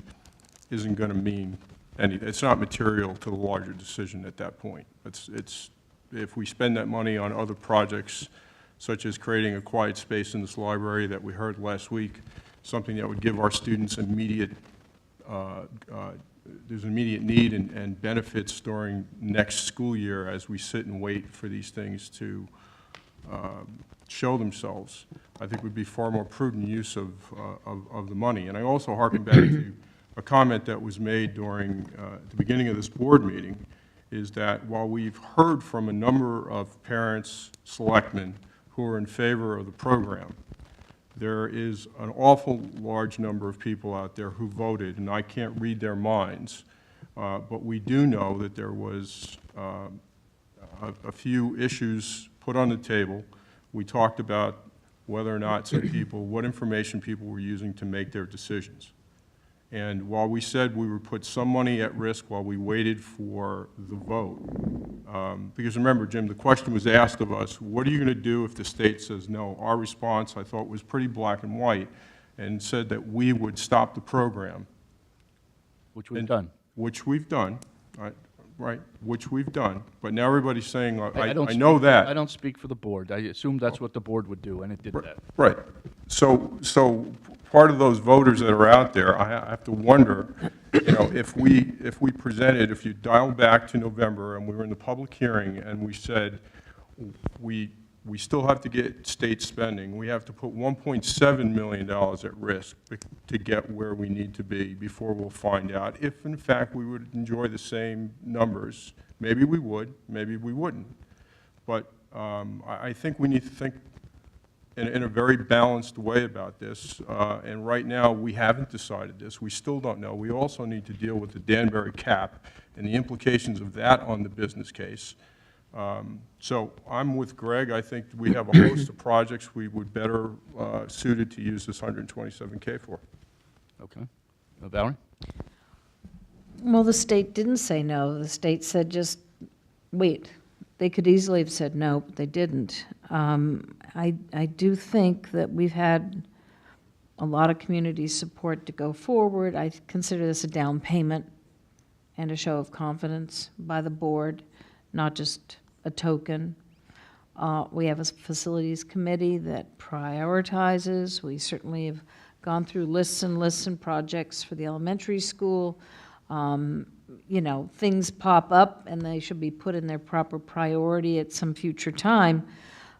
H: isn't going to mean anything. It's not material to the larger decision at that point. If we spend that money on other projects, such as creating a quiet space in this library that we heard last week, something that would give our students immediate, there's immediate need and benefits during next school year as we sit and wait for these things to show themselves, I think would be far more prudent use of the money. And I also harken back to a comment that was made during the beginning of this board meeting, is that while we've heard from a number of parents, selectmen, who are in favor of the program, there is an awful large number of people out there who voted, and I can't read their minds, but we do know that there was a few issues put on the table. We talked about whether or not some people, what information people were using to make their decisions. And while we said we would put some money at risk while we waited for the vote, because remember, Jim, the question was asked of us, what are you going to do if the state says no? Our response, I thought, was pretty black and white and said that we would stop the program.
A: Which we've done.
H: Which we've done, right, which we've done. But now everybody's saying, I
A: don't
H: know
A: speak-
H: that.
A: I don't speak for the board. I assume that's what the board would do, and it did that.
H: Right. So part of those voters that are out there, I have to wonder, you know, if we presented, if you dial back to November and we were in the public hearing and we said, we still have to get state spending, we have to put $1.7 million at risk to get where we need to be before we'll find out if, in fact, we would enjoy the same numbers. Maybe we would, maybe we wouldn't. But I think we need to think in a very balanced way about this, and right now we haven't decided this. We still don't know. We also need to deal with the Danbury cap and the implications of that on the business case. So I'm with Greg. I think we have a host of projects we would better suited to use this 127K for.
A: Okay. Valerie?
N: Well, the state didn't say no. The state said just wait. They could easily have said no, but they didn't. I do think that we've had a lot of community support to go forward. I consider this a down payment and a show of confidence by the board, not just a token. We have a facilities committee that prioritizes. We certainly have gone through lists and lists and projects for the elementary school. You know, things pop up and they should be put in their proper priority at some future time.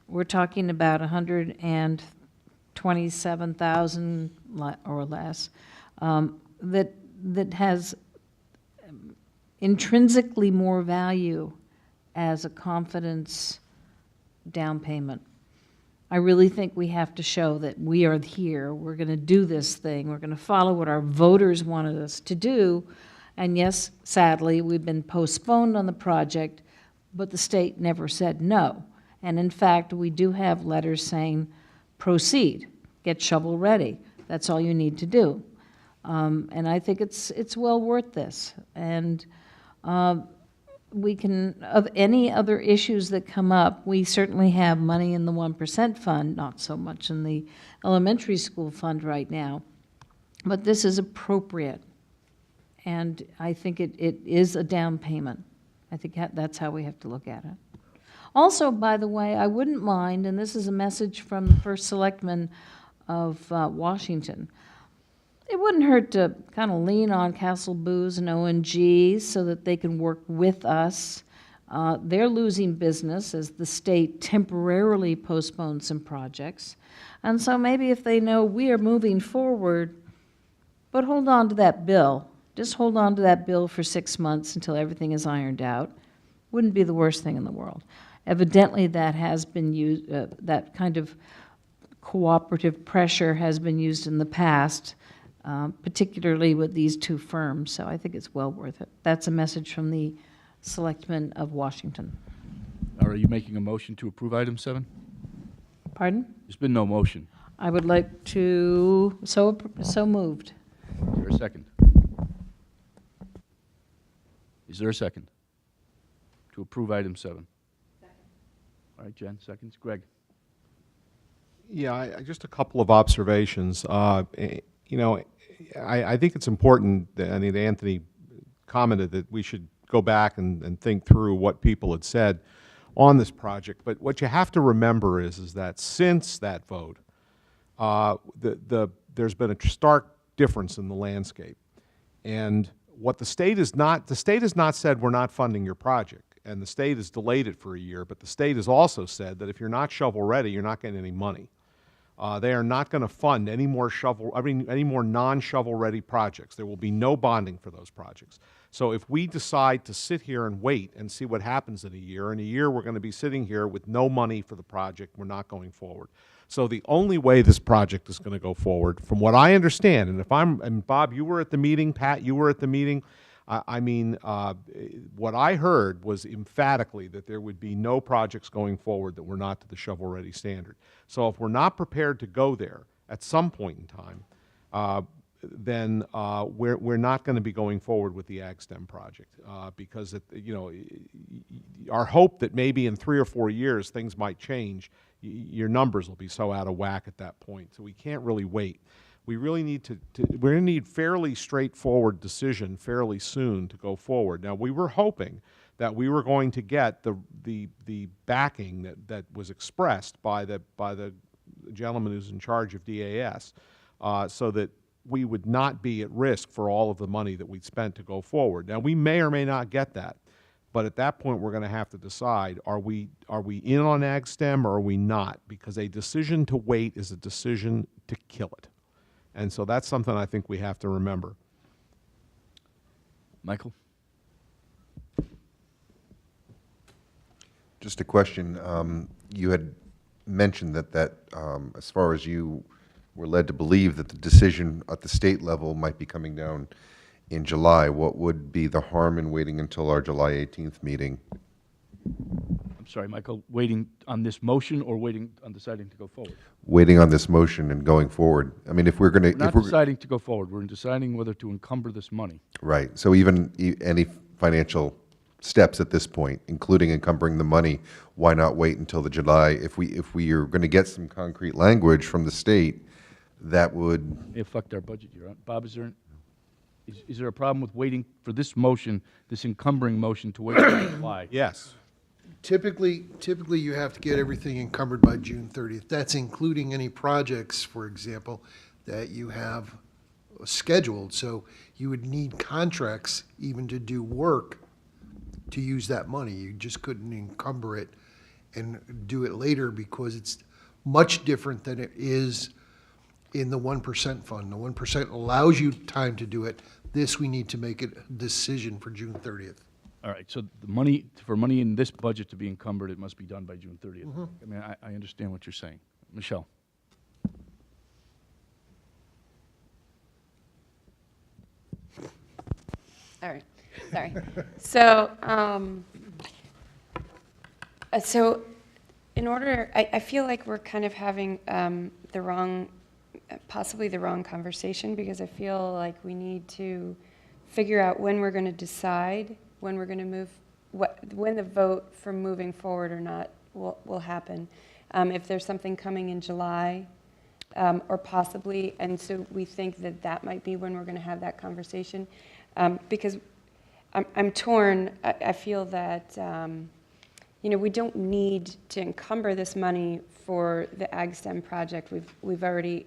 N: We're talking about 127,000 or less that has intrinsically more value as a confidence down payment. I really think we have to show that we are here, we're going to do this thing, we're going to follow what our voters wanted us to do. And yes, sadly, we've been postponed on the project, but the state never said no. And in fact, we do have letters saying, proceed, get shovel ready. That's all you need to do. And I think it's well worth this. And we can, of any other issues that come up, we certainly have money in the 1% fund, not so much in the elementary school fund right now. But this is appropriate. And I think it is a down payment. I think that's how we have to look at it. Also, by the way, I wouldn't mind, and this is a message from the first selectman of Washington, it wouldn't hurt to kind of lean on Castle Booze and ONG so that they can work with us. They're losing business as the state temporarily postpones some projects. And so maybe if they know we are moving forward, but hold on to that bill. Just hold on to that bill for 6 months until everything is ironed out. Wouldn't be the worst thing in the world. Evidently, that has been used, that kind of cooperative pressure has been used in the past, particularly with these two firms, so I think it's well worth it. That's a message from the selectmen of Washington.
A: Are you making a motion to approve item 7?
N: Pardon?
A: There's been no motion.
N: I would like to, so moved.
A: Is there a second? Is there a second to approve item 7? Second. All right, Jen, seconds. Greg?
P: Yeah, just a couple of observations. You know, I think it's important, I mean, Anthony commented that we should go back and think through what people had said on this project. But what you have to remember is that since that vote, there's been a stark difference in the landscape. And what the state has not said, we're not funding your project. And the state has delayed it for a year, but the state has also said that if you're not shovel ready, you're not getting any money. They are not going to fund any more non-shovel ready projects. There will be no bonding for those projects. So if we decide to sit here and wait and see what happens in a year we're going to be sitting here with no money for the project, we're not going forward. So the only way this project is going to go forward, from what I understand, and Bob, you were at the meeting, Pat, you were at the meeting, what I heard was emphatically that there would be no projects going forward that were not to the shovel-ready standard. So if we're not prepared to go there at some point in time, then we're not going to be going forward with the AgSTEM project because our hope that maybe in 3 or 4 years things might change, your numbers will be so out of whack at that point. So we can't really wait. We really need we're going to need fairly straightforward decision fairly soon to go forward. Now, we were hoping that we were going to get the backing that was expressed by the gentleman who's in charge of DAS, so that we would not be at risk for all of the money that we'd spent to go forward. Now, we may or may not get that, but at that point, we're going to have to decide: are we in on AgSTEM or are we not? Because a decision to wait is a decision to kill it. And so that's something I think we have to remember.
A: Michael?
E: Just a question. You had mentioned that as far as you were led to believe that the decision at the state level might be coming down in July, what would be the harm in waiting until our July 18th meeting?
A: I'm sorry, Michael, waiting on this motion or waiting on deciding to go forward?
E: Waiting on this motion and going forward. I mean, if we're going to...
A: We're not deciding to go forward. We're deciding whether to encumber this money.
E: Right. So even any financial steps at this point, including encumbering the money, why not wait until the July? If we are going to get some concrete language from the state, that would...
A: It affect our budget year. Bob, is there a problem with waiting for this motion, this encumbering motion, to wait until July?
P: Yes.
O: Typically, you have to get everything encumbered by June 30th. That's including any projects, for example, that you have scheduled. So you would need contracts even to do work to use that money. You just couldn't encumber it and do it later because it's much different than it is in the 1% fund. The 1% allows you time to do it. This, we need to make a decision for June 30th.
A: All right, so for money in this budget to be encumbered, it must be done by June 30th.
O: Mm-hmm.
A: I mean, I understand what you're saying. Michelle?
F: All right, sorry. So, so in order, I feel like we're kind of having possibly the wrong conversation, because I feel like we need to figure out when we're going to decide, when we're going to move, when the vote for moving forward or not will happen. If there's something coming in July, or possibly, and so we think that might be when we're going to have that conversation. Because I'm torn. I feel that we don't need to encumber this money for the AgSTEM project. We've already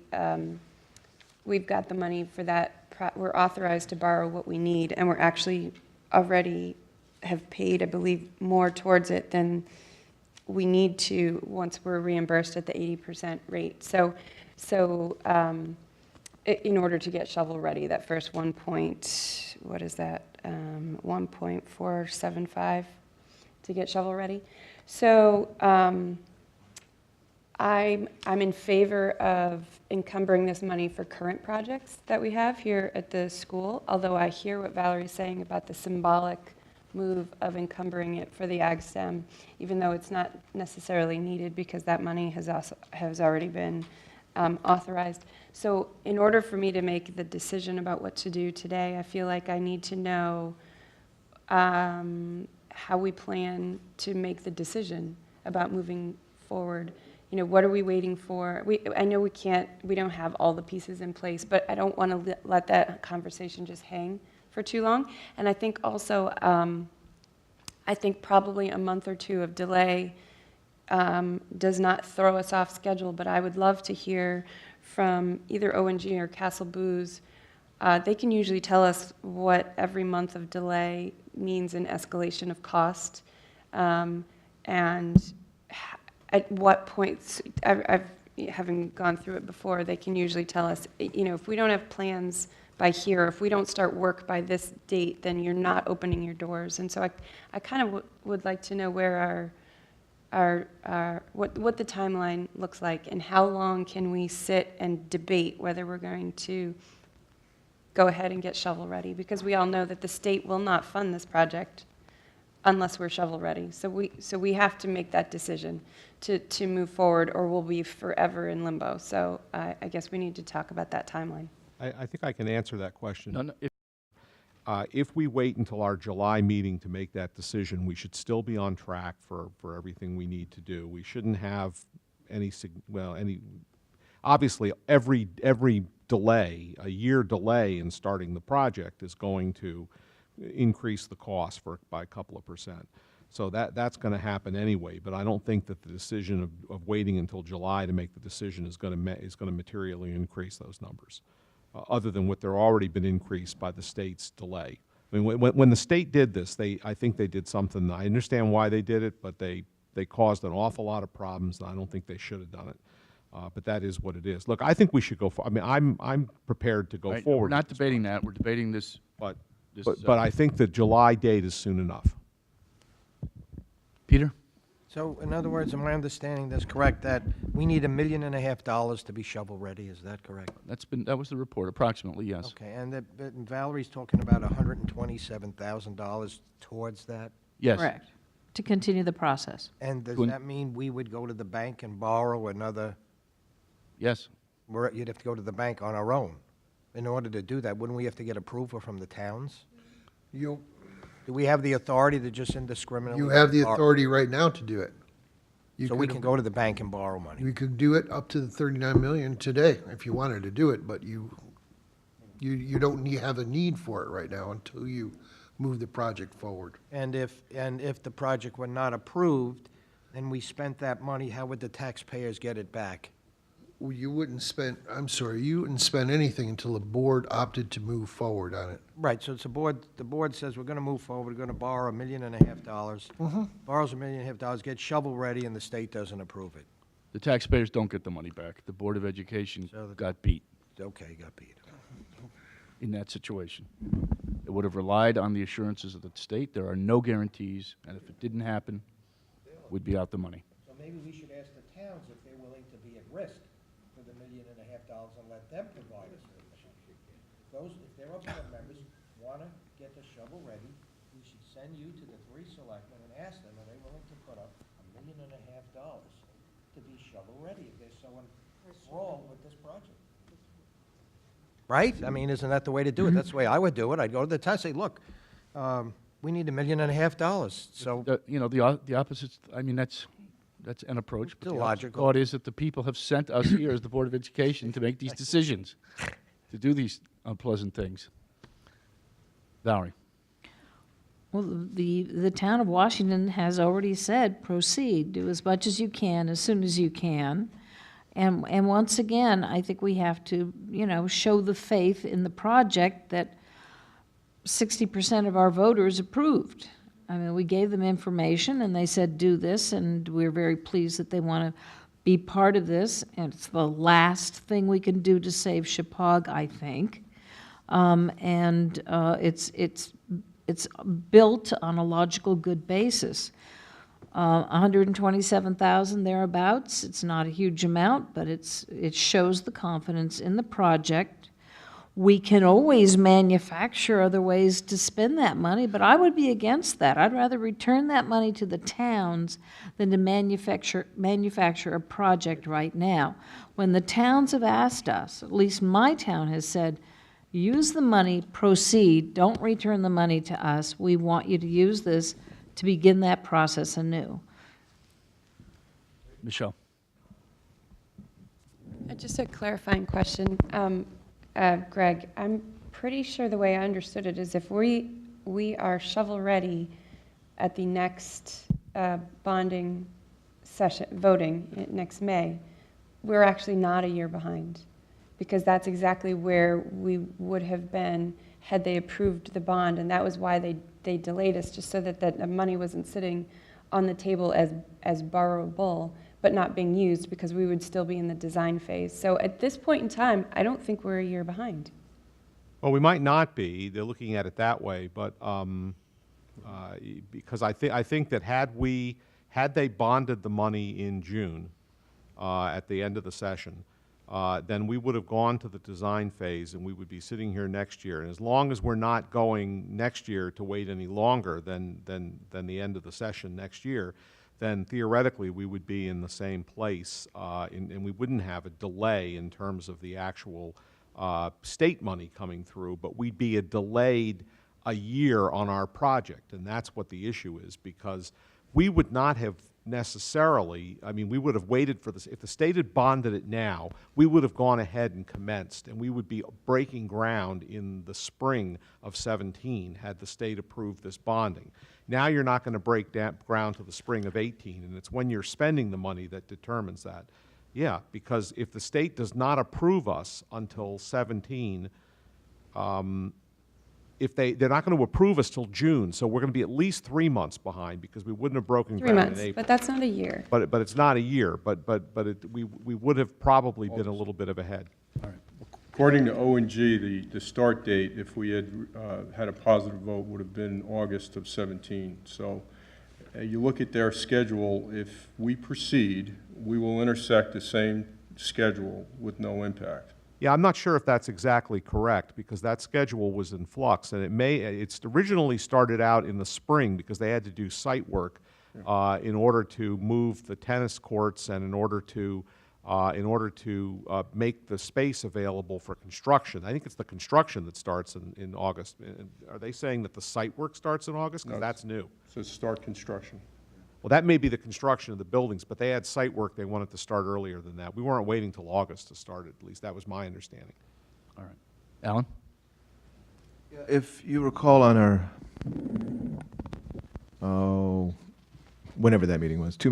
F: we've got the money for that. We're authorized to borrow what we need, and we're actually already have paid, I believe, more towards it than we need to once we're reimbursed at the 80% rate. So in order to get shovel ready, that first 1.475 to get shovel ready. So I'm in favor of encumbering this money for current projects that we have here at the school, although I hear what Valerie's saying about the symbolic move of encumbering it for the AgSTEM, even though it's not necessarily needed because that money has already been authorized. So in order for me to make the decision about what to do today, I feel like I need to know how we plan to make the decision about moving forward. you know, what are we waiting for? I know we don't have all the pieces in place, but I don't want to let that conversation just hang for too long. And I think also, I think probably a month or two of delay does not throw us off schedule, but I would love to hear from either ONG or Castle Booze. They can usually tell us what every month of delay means in escalation of cost, and at what points, having gone through it before, they can usually tell us, you know, if we don't have plans by here, if we don't start work by this date, then you're not opening your doors. And so I kind of would like to know where what the timeline looks like, and how long can we sit and debate whether we're going to go ahead and get shovel ready, because we all know that the state will not fund this project unless we're shovel ready. So we have to make that decision to move forward, or we'll be forever in limbo. So I guess we need to talk about that timeline.
P: I think I can answer that question.
A: No,
P: If we wait until our July meeting to make that decision, we should still be on track for everything we need to do. We shouldn't have any, obviously every delay, a year delay in starting the project is going to increase the cost by a couple of percent. So that's going to happen anyway, but I don't think that the decision of waiting until July to make the decision is going to materially increase those numbers, other than what they're already been increased by the state's delay. I mean, when the state did this, I think they did something. I understand why they did it, but they caused an awful lot of problems, and I don't think they should have done it. But that is what it is. Look, I think we should go I mean, I'm prepared to go forward.
A: We're not debating that. We're debating this.
P: But I think the July date is soon enough.
A: Peter?
L: So, in other words, am I understanding this correct, that we need $1.5 million to be shovel-ready? Is that correct?
A: That was the report, approximately, yes.
L: Okay, and Valerie's talking about $127,000 towards that?
A: Yes.
N: Correct. To continue the process.
L: And does that mean we would go to the bank and borrow another?
A: Yes.
L: You'd have to go to the bank on our own. In order to do that, wouldn't we have to get approval from the towns? Do we have the authority to just indiscriminately?
O: You have the authority right now to do it.
L: So we can go to the bank and borrow money?
O: We could do it up to the $39 million today if you wanted to do it, but you don't have a need for it right now until you move the project forward.
L: And if the project were not approved, and we spent that money, how would the taxpayers get it back?
O: Well, you wouldn't spend anything until the board opted to move forward on it.
L: Right, so it's the board says we're gonna move forward, we're gonna borrow $1.5 million. Borrows $1.5 million, gets shovel-ready, and the state doesn't approve it.
A: The taxpayers don't get the money back. The Board of Education got beat.
L: Okay, got beat.
A: In that situation. It would have relied on the assurances of the state. There are no guarantees, and if it didn't happen, we'd be out the money.
L: So maybe we should ask the towns if they're willing to be at risk for the $1.5 million and let them provide us with the shovel. If their board members want to get the shovel ready, we should send you to the 3 selectmen and ask them, are they willing to put up $1.5 million to be shovel ready if they're so enthralled with this project? Right? I mean, isn't that the way to do it? That's the way I would do it. I'd go to the town and say, look, we need $1.5 million. So
A: the opposite. I mean, that's an approach. But
L: illogical.
A: The thought is that the people have sent us here as the Board of Education to make these decisions, to do these unpleasant things. Valerie.
N: Well, the town of Washington has already said, proceed, do as much as you can, as soon as you can. And once again, I think we have to, show the faith in the project that 60% of our voters approved. I mean, we gave them information, and they said, do this, and we're very pleased that they want to be part of this. And it's the last thing we can do to save Shepaug, I think. It's built on a logical, good basis. 127,000 thereabouts. It's not a huge amount, but it shows the confidence in the project. We can always manufacture other ways to spend that money, but I would be against that. I'd rather return that money to the towns than to manufacture a project right now. When the towns have asked us, at least my town has said, use the money, proceed, don't return the money to us. We want you to use this to begin that process anew.
A: Michelle.
F: Just a clarifying question. Greg, I'm pretty sure the way I understood it is if we are shovel-ready at the next bonding session, voting next May, we're actually not a year behind, because that's exactly where we would have been had they approved the bond, and that was why they delayed us, just so that the money wasn't sitting on the table as borrowable, but not being used, because we would still be in the design phase. So at this point in time, I don't think we're a year behind.
P: Well, we might not be. They're looking at it that way, but because I think that had they bonded the money in June at the end of the session, then we would have gone to the design phase, and we would be sitting here next year. And as long as we're not going next year to wait any longer than the end of the session next year, then theoretically we would be in the same place, and we wouldn't have a delay in terms of the actual state money coming through, but we'd be delayed a year on our project, and that's what the issue is, because we would not have necessarily, I mean, we would have waited for this. If the state had bonded it now, we would have gone ahead and commenced, and we would be breaking ground in the spring of 17 had the state approved this bonding. Now you're not going to break ground to the spring of 18, and it's when you're spending the money that determines that. Yeah, because if the state does not approve us until 17, they're not going to approve us till June, so we're going to be at least 3 months behind, because we wouldn't have broken
F: 3
P: ground
F: months,
P: in April.
F: but that's not a year.
P: But it's not a year. We would have probably been a little bit of ahead.
H: According to O&G, the start date, if we had had a positive vote, would have been August of 17. So you look at their schedule, if we proceed, we will intersect the same schedule with no impact.
P: Yeah, I'm not sure if that's exactly correct, because that schedule was in flux, and it's originally started out in the spring because they had to do site work in order to move the tennis courts and in order to make the space available for construction. I think it's the construction that starts in August. Are they saying that the site work starts in August? Because that's new.
H: So start construction.
P: Well, that may be the construction of the buildings, but they had site work they wanted to start earlier than that. We weren't waiting till August to start it, at least that was my understanding.
A: All right. Alan?
Q: If you recall on our, whenever that meeting was, 2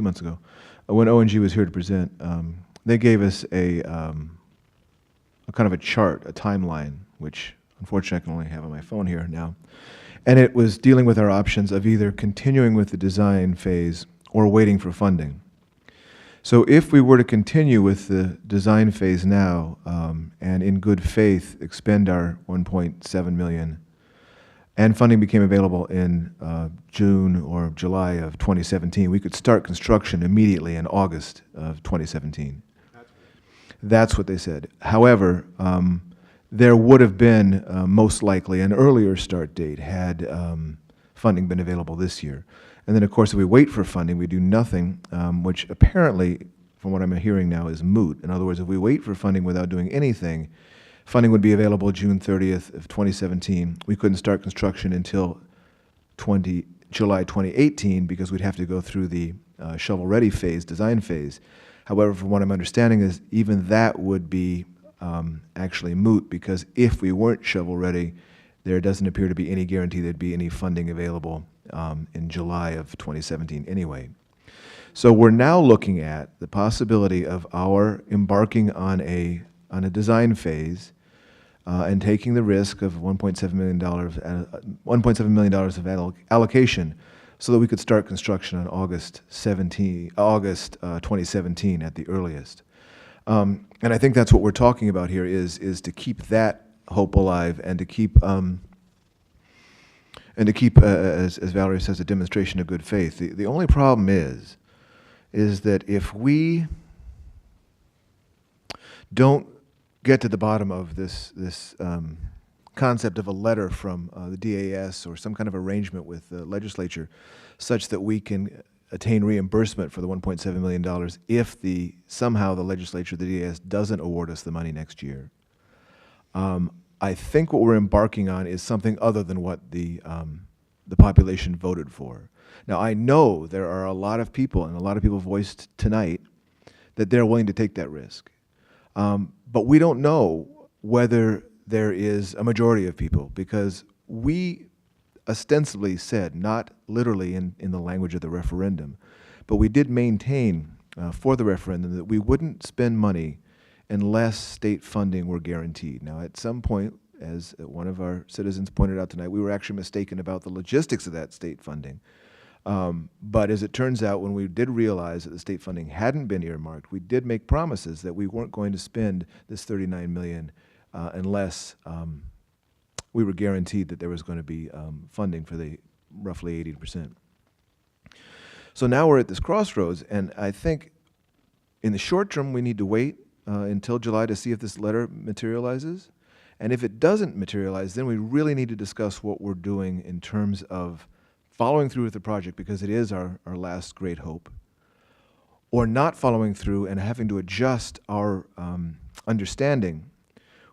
Q: months ago, when O&G was here to present, they gave us a kind of a chart, a timeline, which unfortunately I can only have on my phone here now. And it was dealing with our options of either continuing with the design phase or waiting for funding. So if we were to continue with the design phase now and in good faith expend our $1.7 million, and funding became available in June or July of 2017, we could start construction immediately in August of 2017. That's what they said. However, there would have been most likely an earlier start date had funding been available this year. And then, of course, if we wait for funding, we do nothing, which apparently, from what I'm hearing now, is moot. In other words, if we wait for funding without doing anything, funding would be available June 30th of 2017. We couldn't start construction until July 2018 because we'd have to go through the shovel-ready phase, design phase. However, from what I'm understanding is even that would be actually moot, because if we weren't shovel-ready, there doesn't appear to be any guarantee there'd be any funding available in July of 2017 anyway. So we're now looking at the possibility of our embarking on a design phase and taking the risk of $1.7 million of allocation so that we could start construction on August 2017 at the earliest. And I think that's what we're talking about here is to keep that hope alive and to keep as Valerie says, a demonstration of good faith. The only problem is that if we don't get to the bottom of this concept of a letter from the DAS or some kind of arrangement with the legislature such that we can attain reimbursement for the $1.7 million if somehow the legislature, the DAS, doesn't award us the money next year. I think what we're embarking on is something other than what the population voted for. Now, I know there are a lot of people, and a lot of people voiced tonight, that they're willing to take that risk. But we don't know whether there is a majority of people, because we ostensibly said, not literally in the language of the referendum, but we did maintain for the referendum that we wouldn't spend money unless state funding were guaranteed. Now, at some point, as one of our citizens pointed out tonight, we were actually mistaken about the logistics of that state funding. But as it turns out, when we did realize that the state funding hadn't been earmarked, we did make promises that we weren't going to spend this $39 million unless we were guaranteed that there was going to be funding for the roughly 80%. So now we're at this crossroads, and I think in the short term we need to wait until July to see if this letter materializes. And if it doesn't materialize, then we really need to discuss what we're doing in terms of following through with the project, because it is our last great hope, or not following through and having to adjust our understanding.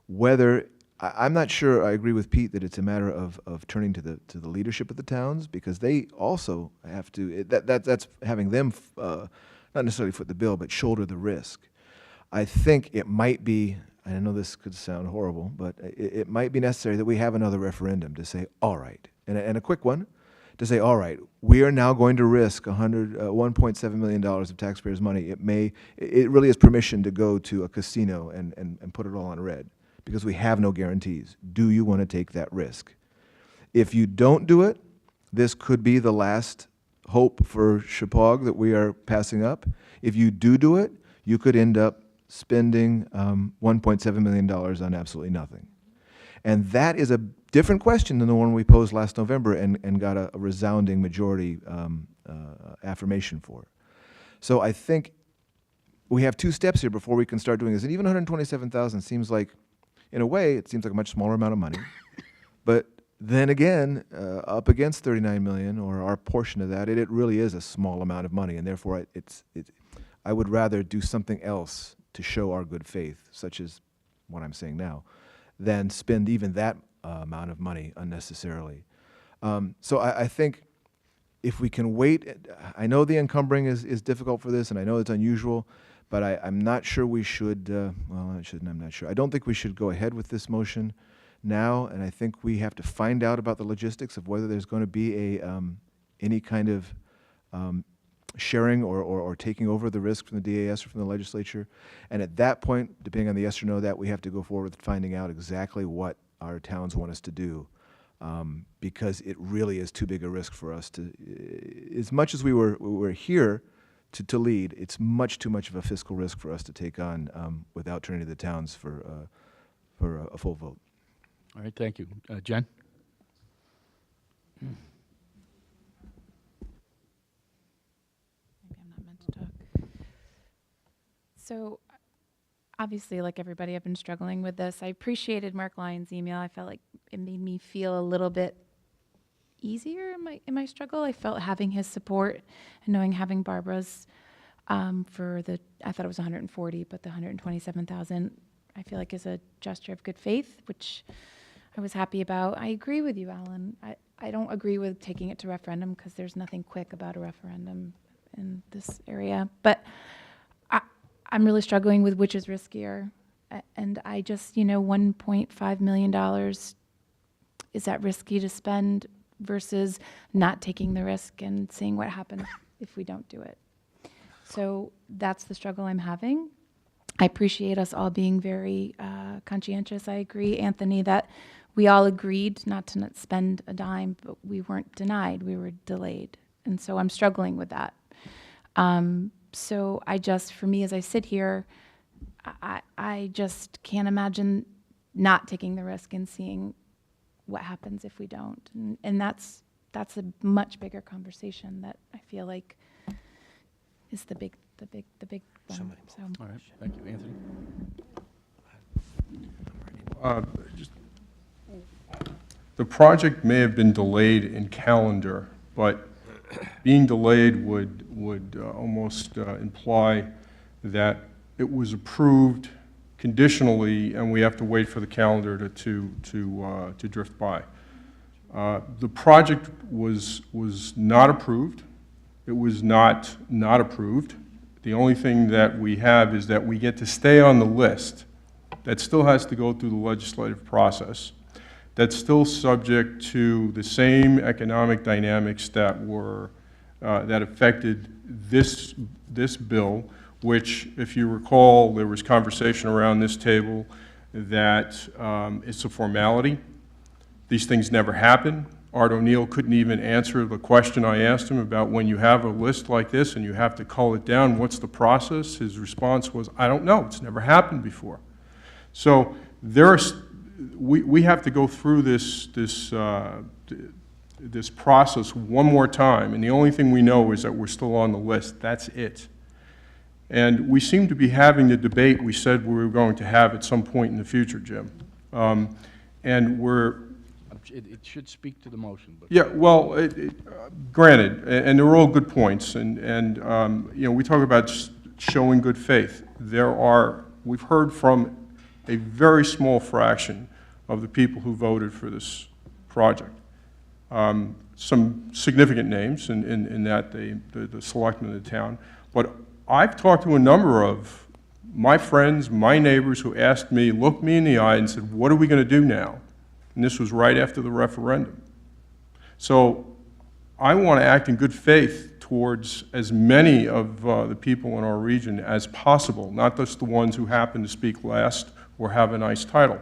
Q: Whether, I'm not sure I agree with Pete that it's a matter of turning to the leadership of the towns, because they also have to, that's having them not necessarily foot the bill, but shoulder the risk. I think it might be, and I know this could sound horrible, but it might be necessary that we have another referendum to say, all right, and a quick one, to say, all right, we are now going to risk $1.7 million of taxpayers' money. It really is permission to go to a casino and put it all on red, because we have no guarantees. Do you want to take that risk? If you don't do it, this could be the last hope for Shepaug that we are passing up. If you do it, you could end up spending $1.7 million on absolutely nothing. And that is a different question than the one we posed last November and got a resounding majority affirmation for. So I think we have two steps here before we can start doing this. And even $127,000 seems like, in a way, it seems like a much smaller amount of money. But then again, up against $39 million, or our portion of that, it really is a small amount of money. And therefore, I would rather do something else to show our good faith, such as what I'm saying now, than spend even that amount of money unnecessarily. So I think if we can wait, I know the encumbering is difficult for this, and I know it's unusual, but I'm not sure we should, well, I'm not sure. I don't think we should go ahead with this motion now, and I think we have to find out about the logistics of whether there's going to be any kind of sharing or taking over the risk from the DAS or from the legislature. And at that point, depending on the yes or no that, we have to go forward with finding out exactly what our towns want us to do, because it really is too big a risk for us to, as much as we were here to lead, it's much too much of a fiscal risk for us to take on without turning to the towns for a full vote.
A: All right, thank you. Jen?
R: So obviously, like everybody, I've been struggling with this. I appreciated Mark Lyons' email. I felt like it made me feel a little bit easier in my struggle. I felt having his support and knowing having Barbara's for the, I thought it was 140, but the 127,000, I feel like is a gesture of good faith, which I was happy about. I agree with you, Alan. I don't agree with taking it to referendum, because there's nothing quick about a referendum in this area. But I'm really struggling with which is riskier. And I just, $1.5 million, is that risky to spend versus not taking the risk and seeing what happens if we don't do it? So that's the struggle I'm having. I appreciate us all being very conscientious. I agree, Anthony, that we all agreed not to spend a dime, but we weren't denied, we were delayed. And so I'm struggling with that. So for me, as I sit here, I just can't imagine not taking the risk and seeing what happens if we don't. And that's a much bigger conversation that I feel like is the big one. So.
A: All right, thank you, Anthony.
H: The project may have been delayed in calendar, but being delayed would almost imply that it was approved conditionally, and we have to wait for the calendar to drift by. The project was not approved. It was not approved. The only thing that we have is that we get to stay on the list. That still has to go through the legislative process. That's still subject to the same economic dynamics that were that affected this bill, which, if you recall, there was conversation around this table that it's a formality. These things never happen. Art O'Neill couldn't even answer the question I asked him about when you have a list like this and you have to cull it down, what's the process? His response was, I don't know, it's never happened before. So we have to go through this process one more time, and the only thing we know is that we're still on the list. That's it. And we seem to be having the debate we said we were going to have at some point in the future, Jim. And
A: It should speak to the motion. But
H: yeah, well, granted, and they're all good points, and you know, we talk about showing good faith. We've heard from a very small fraction of the people who voted for this project. Some significant names in that the selectmen of the town, but I've talked to a number of my friends, my neighbors who asked me, looked me in the eye and said, what are we going to do now? And this was right after the referendum. So I want to act in good faith towards as many of the people in our region as possible, not just the ones who happen to speak last or have a nice title.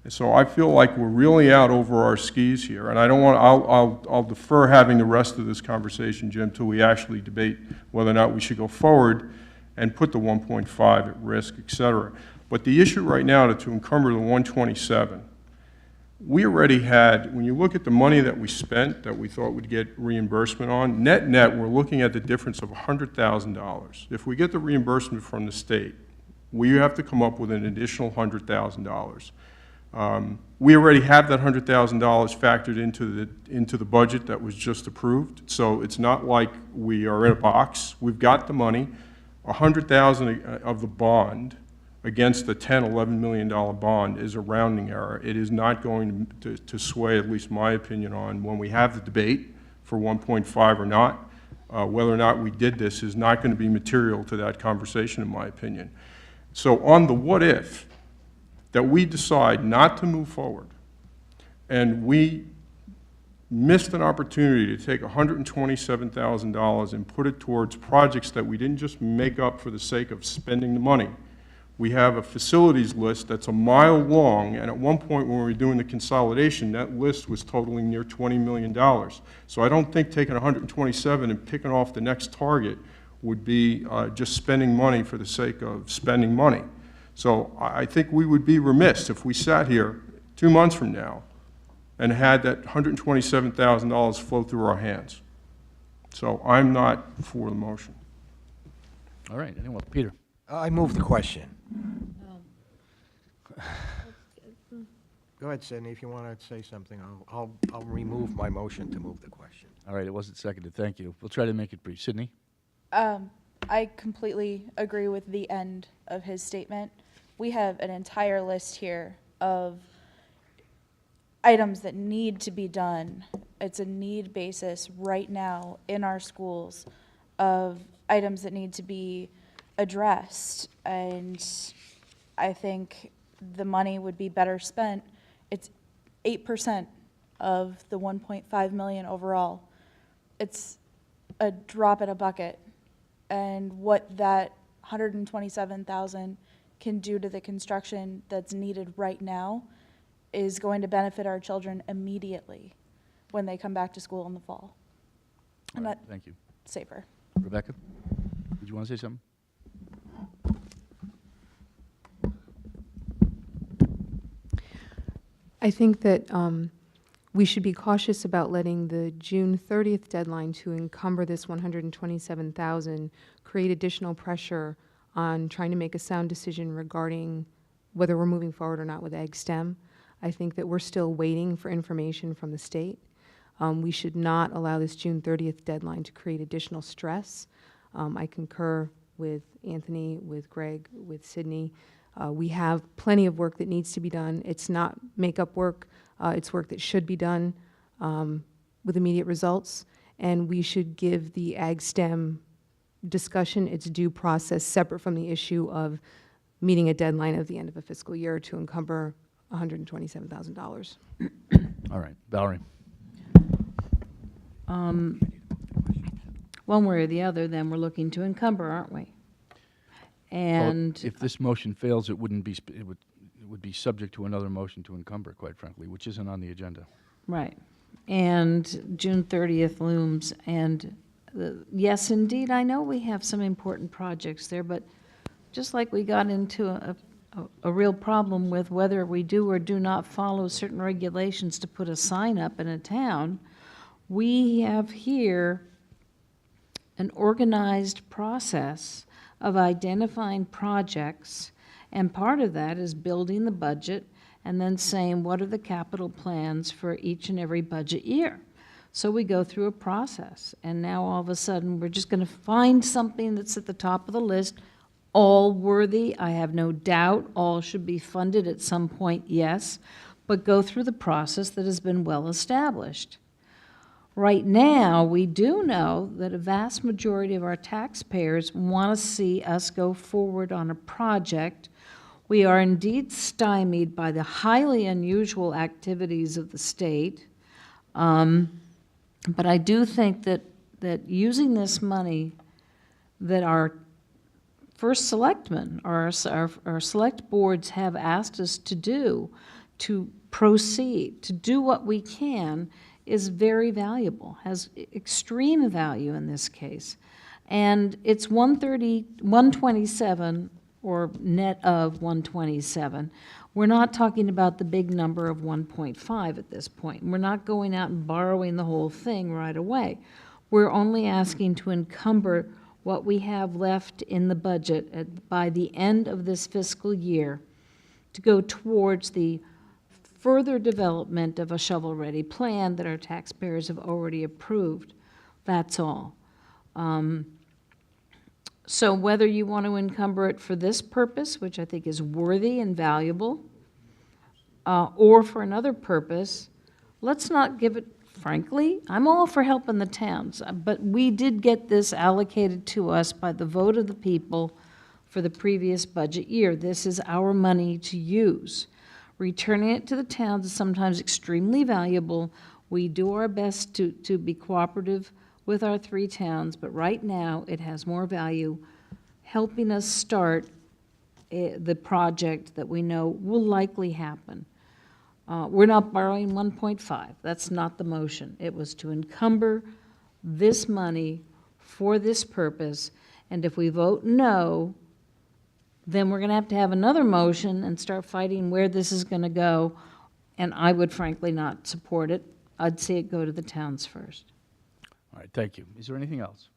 H: And so I feel like we're really out over our skis here, and I don't want, I'll defer having the rest of this conversation, Jim, till we actually debate whether or not we should go forward and put the 1.5 at risk, et cetera. But the issue right now to encumber the 127, we already had, when you look at the money that we spent that we thought we'd get reimbursement on, net, we're looking at the difference of $100,000. If we get the reimbursement from the state, we have to come up with an additional $100,000. We already have that $100,000 factored into the budget that was just approved, so it's not like we are in a box. We've got the money. $100,000 of the bond against the $11 million bond is a rounding error. It is not going to sway, at least my opinion, on when we have the debate for 1.5 or not. Whether or not we did this is not going to be material to that conversation, in my opinion. So on the what if, that we decide not to move forward, and we missed an opportunity to take $127,000 and put it towards projects that we didn't just make up for the sake of spending the money. We have a facilities list that's a mile long, and at one point when we were doing the consolidation, that list was totaling near $20 million. So I don't think taking 127 and picking off the next target would be just spending money for the sake of spending money. So I think we would be remiss if we sat here 2 months from now and had that $127,000 flow through our hands. So I'm not for the motion.
A: all right, anyone, Peter?
L: I move the question. Go ahead, Sidney, if you want to say something, I'll remove my motion to move the question.
A: All right, it wasn't seconded, thank you. We'll try to make it brief. Sydney?
R: I completely agree with the end of his statement. We have an entire list here of items that need to be done. It's a need basis right now in our schools of items that need to be addressed. And I think the money would be better spent. It's 8% of the 1.5 million overall. It's a drop in a bucket. And what that 127,000 can do to the construction that's needed right now is going to benefit our children immediately when they come back to school in the fall. And
A: Right, thank you.
R: Safer.
A: Rebecca, did you want to say something?
S: I think that we should be cautious about letting the June 30th deadline to encumber this 127,000 create additional pressure on trying to make a sound decision regarding whether we're moving forward or not with Ag STEM. I think that we're still waiting for information from the state. We should not allow this June 30th deadline to create additional stress. I concur with Anthony, with Greg, with Sydney. We have plenty of work that needs to be done. It's not make-up work. It's work that should be done with immediate results. And we should give the Ag STEM discussion, its due process, separate from the issue of meeting a deadline at the end of a fiscal year to encumber $127,000.
A: All right, Valerie.
N: One way or the other, then we're looking to encumber, aren't we? And
A: Well, if this motion fails, it wouldn't be, it would be subject to another motion to encumber, quite frankly, which isn't on the agenda.
N: right. And June 30th looms, and yes, indeed, I know we have some important projects there, but just like we got into a real problem with whether we do or do not follow certain regulations to put a sign up in a town, we have here an organized process of identifying projects, and part of that is building the budget and then saying what are the capital plans for each and every budget year. So we go through a process, and now all of a sudden we're just going to find something that's at the top of the list, all worthy, I have no doubt, all should be funded at some point, yes, but go through the process that has been well established. Right now, we do know that a vast majority of our taxpayers want to see us go forward on a project. We are indeed stymied by the highly unusual activities of the state. But I do think that using this money that our first selectmen, our select boards have asked us to do, to proceed, to do what we can, is very valuable, has extreme value in this case. And it's 127, or net of 127. We're not talking about the big number of 1.5 at this point. We're not going out and borrowing the whole thing right away. We're only asking to encumber what we have left in the budget by the end of this fiscal year to go towards the further development of a shovel-ready plan that our taxpayers have already approved. That's all. So whether you want to encumber it for this purpose, which I think is worthy and valuable, or for another purpose, let's not give it, frankly, I'm all for helping the towns, but we did get this allocated to us by the vote of the people for the previous budget year. This is our money to use. Returning it to the towns is sometimes extremely valuable. We do our best to be cooperative with our 3 towns, but right now it has more value helping us start the project that we know will likely happen. We're not borrowing 1.5. That's not the motion. It was to encumber this money for this purpose, and if we vote no, then we're going to have another motion and start fighting where this is going to go, and I would frankly not support it. I'd say it go to the towns first.
A: All right, thank you. Is there anything else?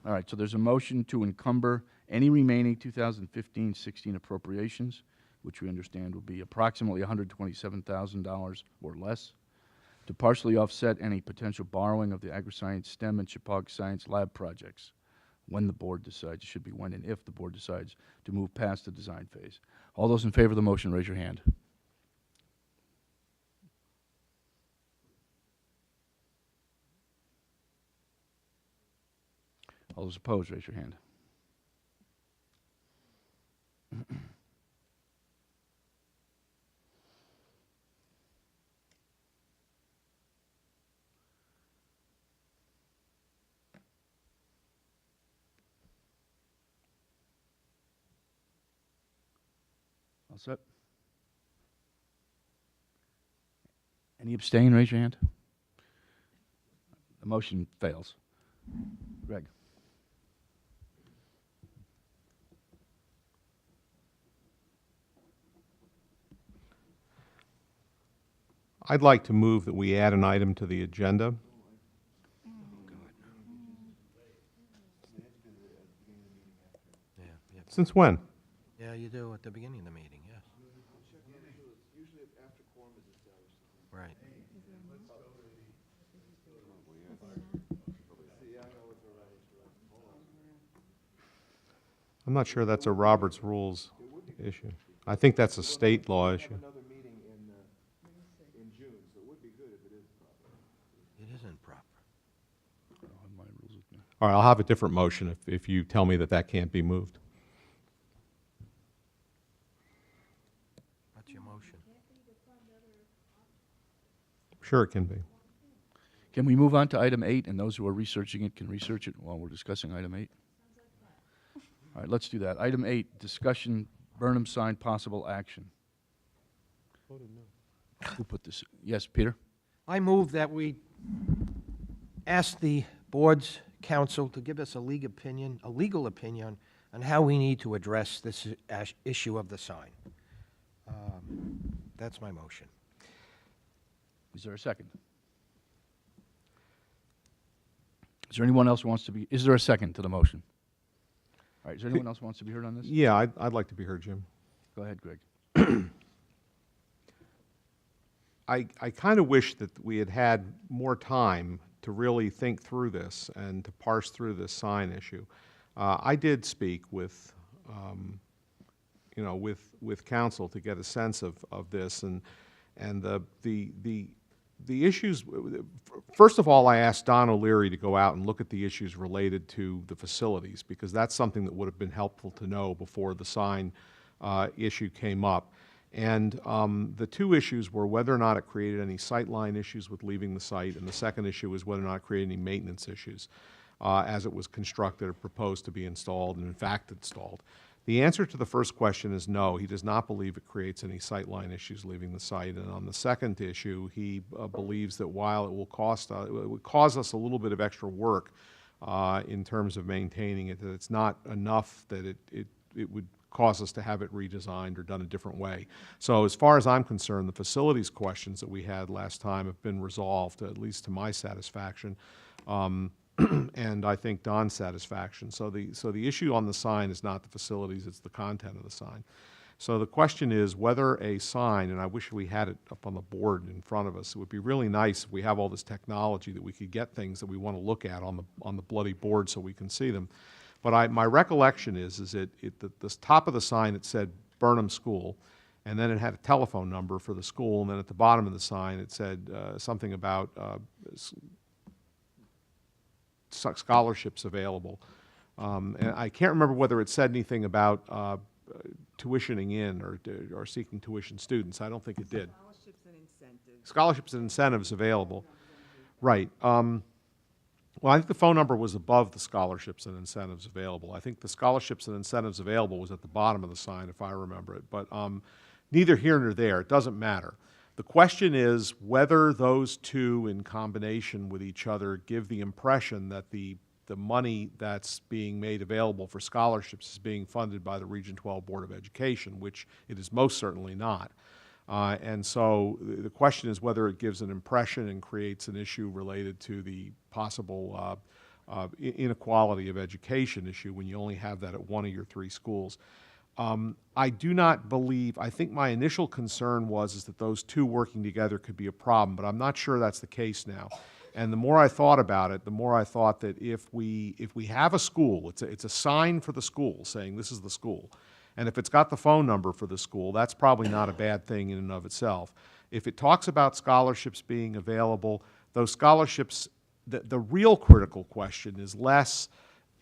A: All right, so there's a motion to encumber any remaining 2015-16 appropriations, which we understand will be approximately $127,000 or less, to partially offset any potential borrowing of the agri-science, STEM, and Shepaug Science Lab projects, when the board decides, it should be when and if the board decides to move past the design phase. All those in favor of the motion, raise your hand. All those opposed, raise your hand. All set? Any abstain, raise your hand. The motion fails. Greg.
P: I'd like to move that we add an item to the agenda.
L: Yeah.
P: Since when?
L: Yeah, you do at the beginning of the meeting, yes. Right.
P: I'm not sure that's a Robert's Rules issue. I think that's a state law issue.
L: It isn't proper.
P: All right, I'll have a different motion if you tell me that that can't be moved.
L: What's your motion?
P: Sure, it can be.
A: Can we move on to item 8, and those who are researching it can research it while we're discussing item 8? All right, let's do that. Item 8, discussion, Burnham sign, possible action. Who put this? Yes, Peter?
L: I move that we ask the board's counsel to give us a legal opinion on how we need to address this issue of the sign. That's my motion.
A: Is there a second? Is there anyone else who wants to be, is there a second to the motion? All right, is there anyone else who wants to be heard on this?
P: Yeah, I'd like to be heard, Jim.
A: Go ahead, Greg.
P: I kind of wish that we had had more time to really think through this and to parse through this sign issue. I did speak with, with counsel to get a sense of this, and the issues. First of all, I asked Don O'Leary to go out and look at the issues related to the facilities, because that's something that would have been helpful to know before the sign issue came up. And the two issues were whether or not it created any sightline issues with leaving the site, and the second issue was whether or not it created any maintenance issues as it was constructed or proposed to be installed and in fact installed. The answer to the first question is no. He does not believe it creates any sightline issues leaving the site. And on the second issue, he believes that while it would cause us a little bit of extra work in terms of maintaining it, that it's not enough that it would cause us to have it redesigned or done a different way. So as far as I'm concerned, the facilities questions that we had last time have been resolved, at least to my satisfaction. And I think Don's satisfaction. So the issue on the sign is not the facilities, it's the content of the sign. So the question is whether a sign, and I wish we had it up on the board in front of us, it would be really nice if we have all this technology that we could get things that we want to look at on the bloody board so we can see them. But my recollection is that the top of the sign, it said Burnham School, and then it had a telephone number for the school, and then at the bottom of the sign it said something about scholarships available. And I can't remember whether it said anything about tuitioning in or seeking tuition students. I don't think it did.
D: Scholarships and incentives.
P: Scholarships and incentives available. Right. Well, I think the phone number was above the scholarships and incentives available. I think the scholarships and incentives available was at the bottom of the sign, if I remember it. But neither here nor there. It doesn't matter. The question is whether those two in combination with each other give the impression that the money that's being made available for scholarships is being funded by the Region 12 Board of Education, which it is most certainly not. And so the question is whether it gives an impression and creates an issue related to the possible inequality of education issue when you only have that at one of your three schools. I do not believe, I think my initial concern was that those two working together could be a problem, but I'm not sure that's the case now. And the more I thought about it, the more I thought that if we have a school, it's a sign for the school saying this is the school. And if it's got the phone number for the school, that's probably not a bad thing in and of itself. If it talks about scholarships being available, those scholarships, the real critical question is less,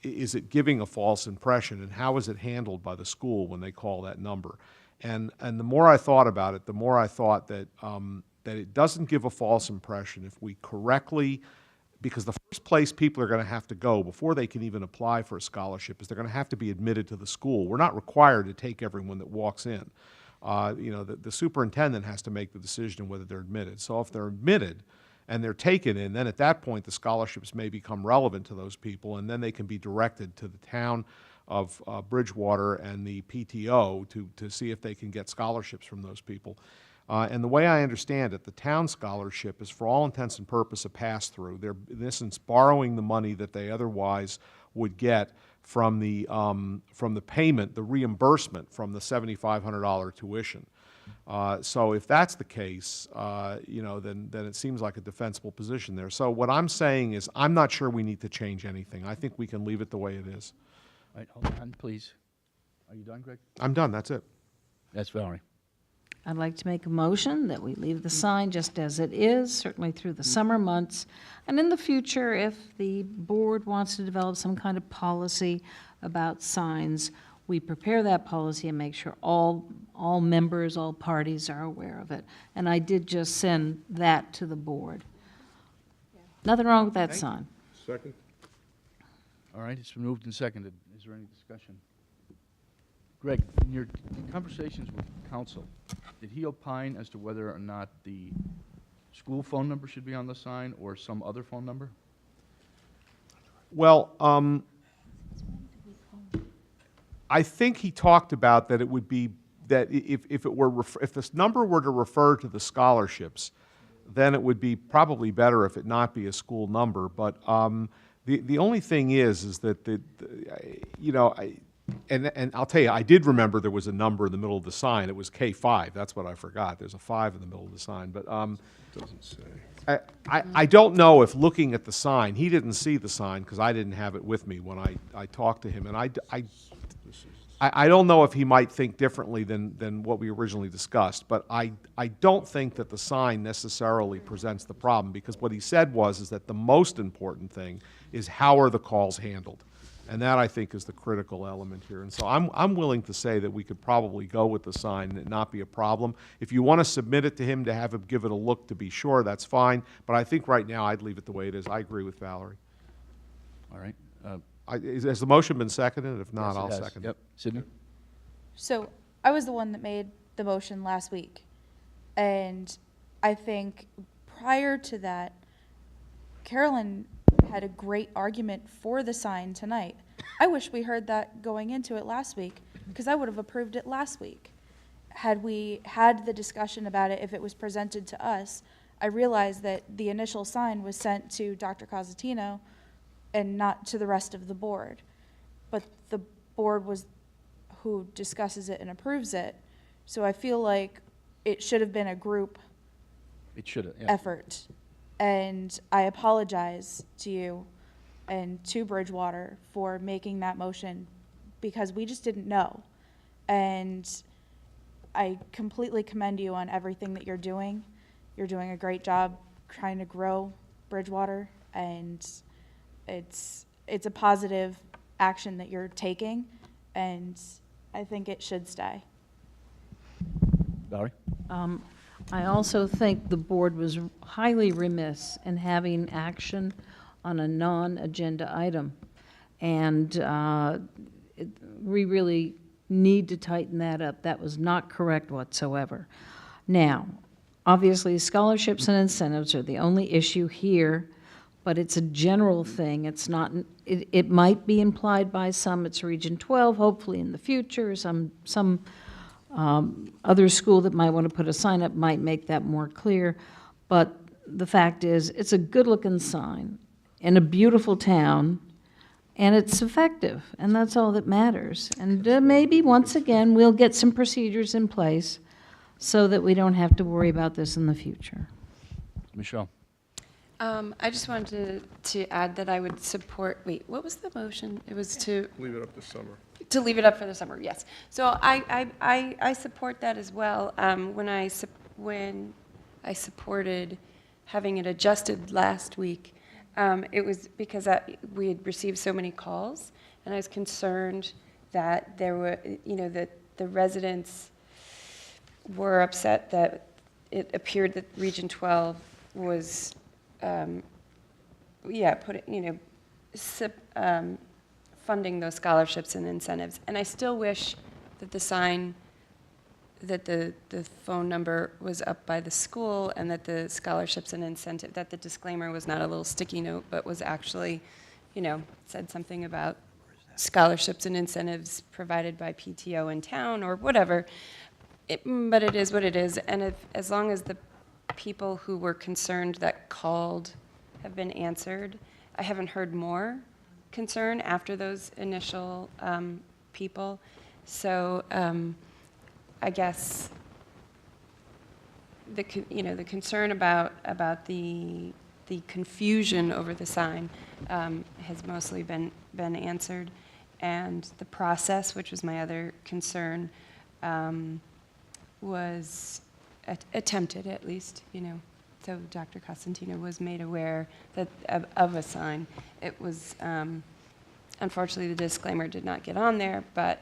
P: is it giving a false impression, and how is it handled by the school when they call that number? And the more I thought about it, the more I thought that that it doesn't give a false impression if we correctly, because the first place people are going to have to go before they can even apply for a scholarship is they're going to have to be admitted to the school. We're not required to take everyone that walks in. The superintendent has to make the decision whether they're admitted. So if they're admitted and they're taken in, then at that point the scholarships may become relevant to those people, and then they can be directed to the town of Bridgewater and the PTO to see if they can get scholarships from those people. And the way I understand it, the town scholarship is for all intents and purposes a pass-through. They're, in essence, borrowing the money that they otherwise would get from the payment, the reimbursement from the $7,500 tuition. So if that's the case, then it seems like a defensible position there. So what I'm saying is I'm not sure we need to change anything. I think we can leave it the way it is.
A: All right, hold on, please. Are you done, Greg?
P: I'm done. That's it.
A: That's Valerie.
N: I'd like to make a motion that we leave the sign just as it is, certainly through the summer months. And in the future, if the board wants to develop some kind of policy about signs, we prepare that policy and make sure all members, all parties are aware of it. And I did just send that to the board. Nothing wrong with that sign.
H: Second?
A: All right, it's been moved and seconded. Is there any discussion? Greg, in your conversations with council, did he opine as to whether or not the school phone number should be on the sign or some other phone number?
P: Well, I think he talked about that it would be, that if this number were to refer to the scholarships, then it would be probably better if it not be a school number. But the only thing is that and I'll tell you, I did remember there was a number in the middle of the sign. It was K5. That's what I forgot. There's a 5 in the middle of the sign. But
H: Doesn't say.
P: I don't know if looking at the sign, he didn't see the sign because I didn't have it with me when I talked to him. And I don't know if he might think differently than what we originally discussed, but I don't think that the sign necessarily presents the problem, because what he said is that the most important thing is how are the calls handled. And that, I think, is the critical element here. And so I'm willing to say that we could probably go with the sign and it not be a problem. If you want to submit it to him to have him give it a look to be sure, that's fine. But I think right now I'd leave it the way it is. I agree with Valerie.
A: All right.
P: Has the motion been seconded? If not,
A: Yes, it
P: I'll
A: has.
P: second
A: Yep. Sydney?
C: So I was the one that made the motion last week. And I think prior to that, Carolyn had a great argument for the sign tonight. I wish we heard that going into it last week, because I would have approved it last week. Had we had the discussion about it, if it was presented to us, I realized that the initial sign was sent to Dr. Cosentino and not to the rest of the board. But the board was who discusses it and approves it. So I feel like it should have been a group
A: It should have, yeah.
C: effort. And I apologize to you and to Bridgewater for making that motion, because we just didn't know. And I completely commend you on everything that you're doing. You're doing a great job trying to grow Bridgewater, and it's a positive action that you're taking, and I think it should stay.
A: Valerie?
N: I also think the board was highly remiss in having action on a non-agenda item. And we really need to tighten that up. That was not correct whatsoever. Now, obviously, scholarships and incentives are the only issue here, but it's a general thing. It's not, it might be implied by some, it's Region 12, hopefully in the future, some other school that might want to put a sign up might make that more clear. But the fact is, it's a good-looking sign in a beautiful town, and it's effective, and that's all that matters. And maybe, once again, we'll get some procedures in place so that we don't have to worry about this in the future.
A: Michelle?
F: I just wanted to add that I would support, wait, what was the motion? It was to...
H: Leave it up this summer.
F: To leave it up for the summer, yes. So I support that as well. When I supported having it adjusted last week, it was because we had received so many calls, and I was concerned that there were, that the residents were upset that it appeared that Region 12 was, funding those scholarships and incentives. And I still wish that the sign, that the phone number was up by the school, and that the scholarships and incentive, that the disclaimer was not a little sticky note, but was actually, said something about scholarships and incentives provided by PTO in town or whatever. But it is what it is. And as long as the people who were concerned that called have been answered, I haven't heard more concern after those initial people. So I guess the concern about the confusion over the sign has mostly been answered, and the process, which was my other concern, was attempted, at least, you know. So Dr. Costantino was made aware that of a sign. It was, unfortunately, the disclaimer did not get on there, but,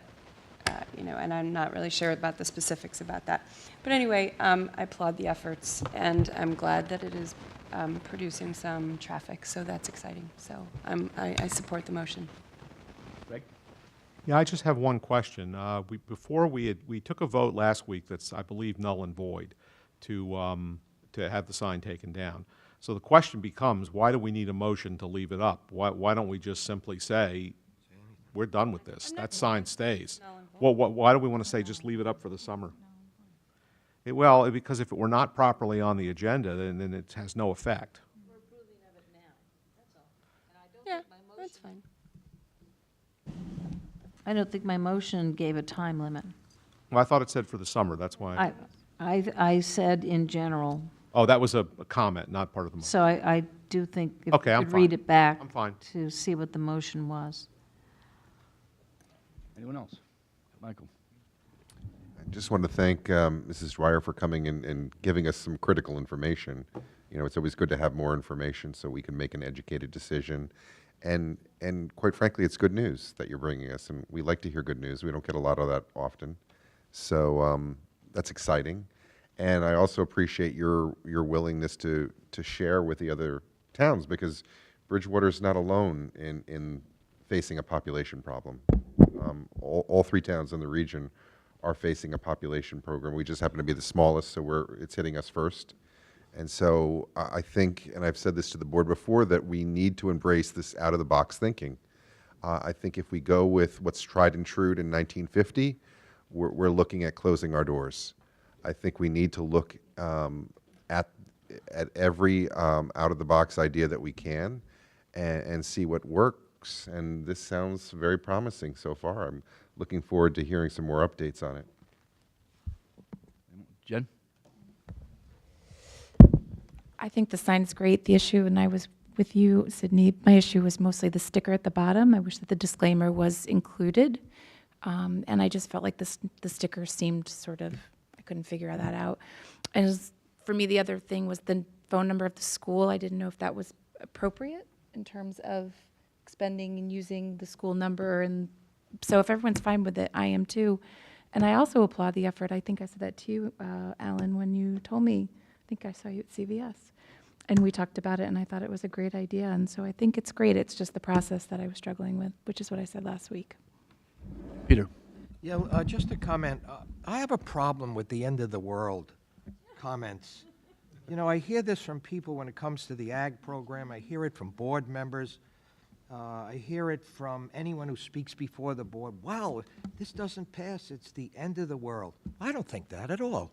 F: you know, and I'm not really sure about the specifics about that. But anyway, I applaud the efforts, and I'm glad that it is producing some traffic, so that's exciting. So I support the motion.
A: Greg?
P: Yeah, I just have one question. We took a vote last week that's, I believe, null and void to have the sign taken down. So the question becomes, why do we need a motion to leave it up? Why don't we just simply say, we're done with this, that sign stays? Well, why do we want to say just leave it up for the summer? Well, because if it were not properly on the agenda, then it has no effect.
F: Yeah, that's fine.
N: I don't think my motion gave a time limit.
P: Well, I thought it said for the summer, that's why.
N: I said in general.
P: Oh, that was a comment, not part of the motion.
N: So I do think if
P: Okay,
N: you
P: I'm
N: could
P: fine.
N: read it back
P: I'm fine.
N: to see what the motion was.
A: Anyone else? Michael?
E: I just want to thank Mrs. Dwyer for coming and giving us some critical information. You know, it's always good to have more information so we can make an educated decision. And quite frankly, it's good news that you're bringing us, and we like to hear good news. We don't get a lot of that often. So that's exciting. And I also appreciate your willingness to share with the other towns, because Bridgewater's not alone in facing a population problem. All three towns in the region are facing a population program. We just happen to be the smallest, so it's hitting us first. And so I think, and I've said this to the board before, that we need to embrace this out-of-the-box thinking. I think if we go with what's tried and true in 1950, we're looking at closing our doors. I think we need to look at every out-of-the-box idea that we can and see what works. And this sounds very promising so far. I'm looking forward to hearing some more updates on it.
A: Jen?
R: I think the sign's great. The issue, and I was with you, Sydney, my issue was mostly the sticker at the bottom. I wish that the disclaimer was included. And I just felt like the sticker seemed sort of, I couldn't figure that out. And for me, the other thing was the phone number of the school. I didn't know if that was appropriate in terms of expending and using the school number. And so if everyone's fine with it, I am too. And I also applaud the effort. I think I said that to you, Alan, when you told me. I think I saw you at CVS. And we talked about it, and I thought it was a great idea. And so I think it's great. It's just the process that I was struggling with, which is what I said last week.
A: Peter?
L: Yeah, just a comment. I have a problem with the end of the world comments. You know, I hear this from people when it comes to the ag program. I hear it from board members. I hear it from anyone who speaks before the board. Wow, if this doesn't pass, it's the end of the world. I don't think that at all.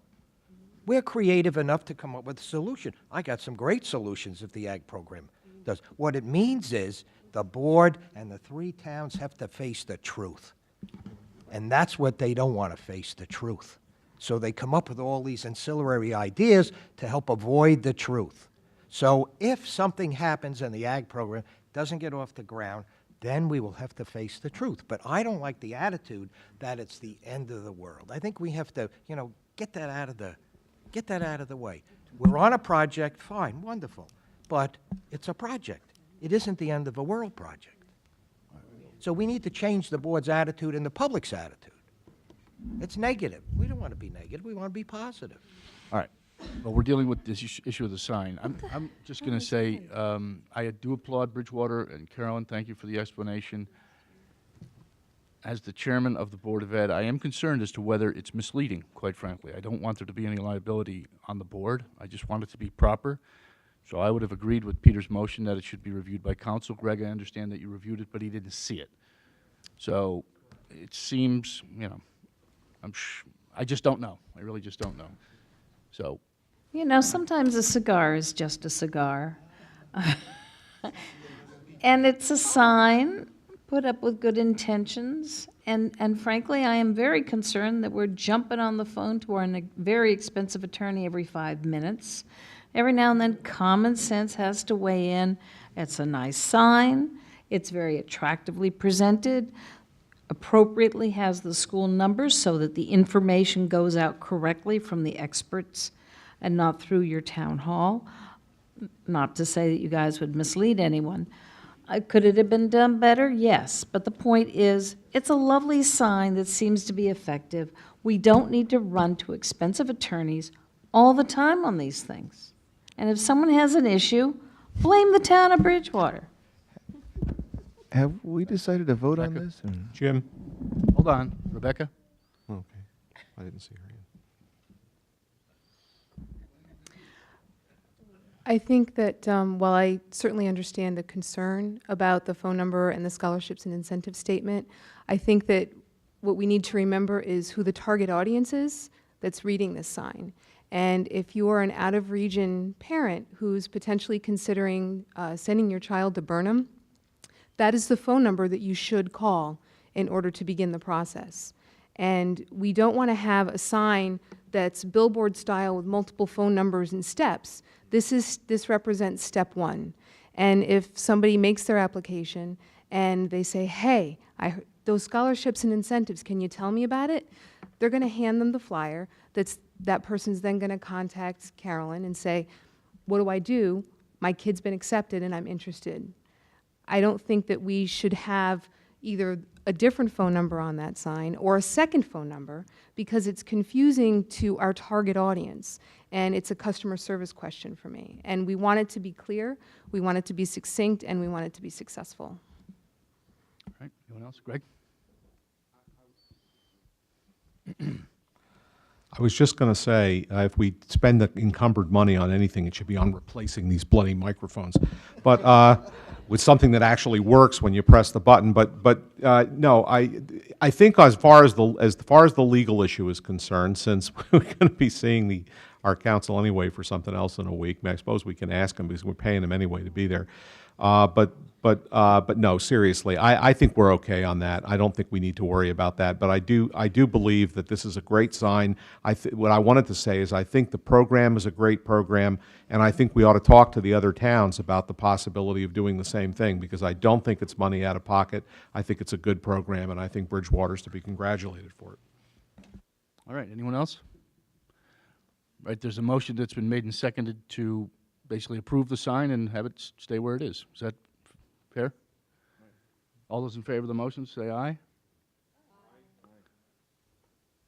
L: We're creative enough to come up with a solution. I got some great solutions if the ag program does. What it means is the board and the three towns have to face the truth. And that's what they don't want to face, the truth. So they come up with all these ancillary ideas to help avoid the truth. So if something happens and the ag program doesn't get off the ground, then we will have to face the truth. But I don't like the attitude that it's the end of the world. I think we have to, you know, get that out of the way. We're on a project, fine, wonderful. But it's a project. It isn't the end of a world project. So we need to change the board's attitude and the public's attitude. It's negative. We don't want to be negative. We want to be positive.
A: All right. Well, we're dealing with this issue of the sign. I'm just going to say I do applaud Bridgewater, and Carolyn, thank you for the explanation. As the chairman of the Board of Ed, I am concerned as to whether it's misleading, quite frankly. I don't want there to be any liability on the board. I just want it to be proper. So I would have agreed with Peter's motion that it should be reviewed by council. Greg, I understand that you reviewed it, but he didn't see it. So it seems, you know, I just don't know. I really just don't know. So.
N: You know, sometimes a cigar is just a cigar. And it's a sign put up with good intentions. And frankly, I am very concerned that we're jumping on the phone to our very expensive attorney every 5 minutes. Every now and then, common sense has to weigh in. It's a nice sign. It's very attractively presented. appropriately has the school numbers so that the information goes out correctly from the experts and not through your town hall. Not to say that you guys would mislead anyone. Could it have been done better? Yes. But the point is, it's a lovely sign that seems to be effective. We don't need to run to expensive attorneys all the time on these things. And if someone has an issue, blame the town of Bridgewater.
Q: Have we decided to vote on this?
P: Jim?
A: Hold on, Rebecca?
P: Okay, I didn't see her yet.
S: I think that while I certainly understand the concern about the phone number and the scholarships and incentive statement, I think that what we need to remember is who the target audience is that's reading this sign. And if you are an out-of-region parent who's potentially considering sending your child to Burnham, that is the phone number that you should call in order to begin the process. And we don't want to have a sign that's billboard style with multiple phone numbers and steps. This represents step one. And if somebody makes their application and they say, hey, those scholarships and incentives, can you tell me about it? They're going to hand them the flyer. That person's then going to contact Carolyn and say, what do I do? My kid's been accepted and I'm interested. I don't think that we should have either a different phone number on that sign or a second phone number because it's confusing to our target audience and it's a customer service question for me. And we want it to be clear, we want it to be succinct, and we want it to be successful.
A: All right, anyone else? Greg?
P: I was just going to say, if we spend the encumbered money on anything, it should be on replacing these bloody microphones. But with something that actually works when you press the button. But no, I think as far as the legal issue is concerned, since we're going to be seeing our counsel anyway for something else in a week, I suppose we can ask him because we're paying him anyway to be there. But no, seriously, I think we're okay on that. I don't think we need to worry about that. But I do believe that this is a great sign. What I wanted to say is I think the program is a great program, and I think we ought to talk to the other towns about the possibility of doing the same thing because I don't think it's money out of pocket. I think it's a good program, and I think Bridgewater's to be congratulated for it.
A: All right, anyone else? Right, there's a motion that's been made and seconded to basically approve the sign and have it stay where it is. Is that fair? All those in favor of the motion, say aye.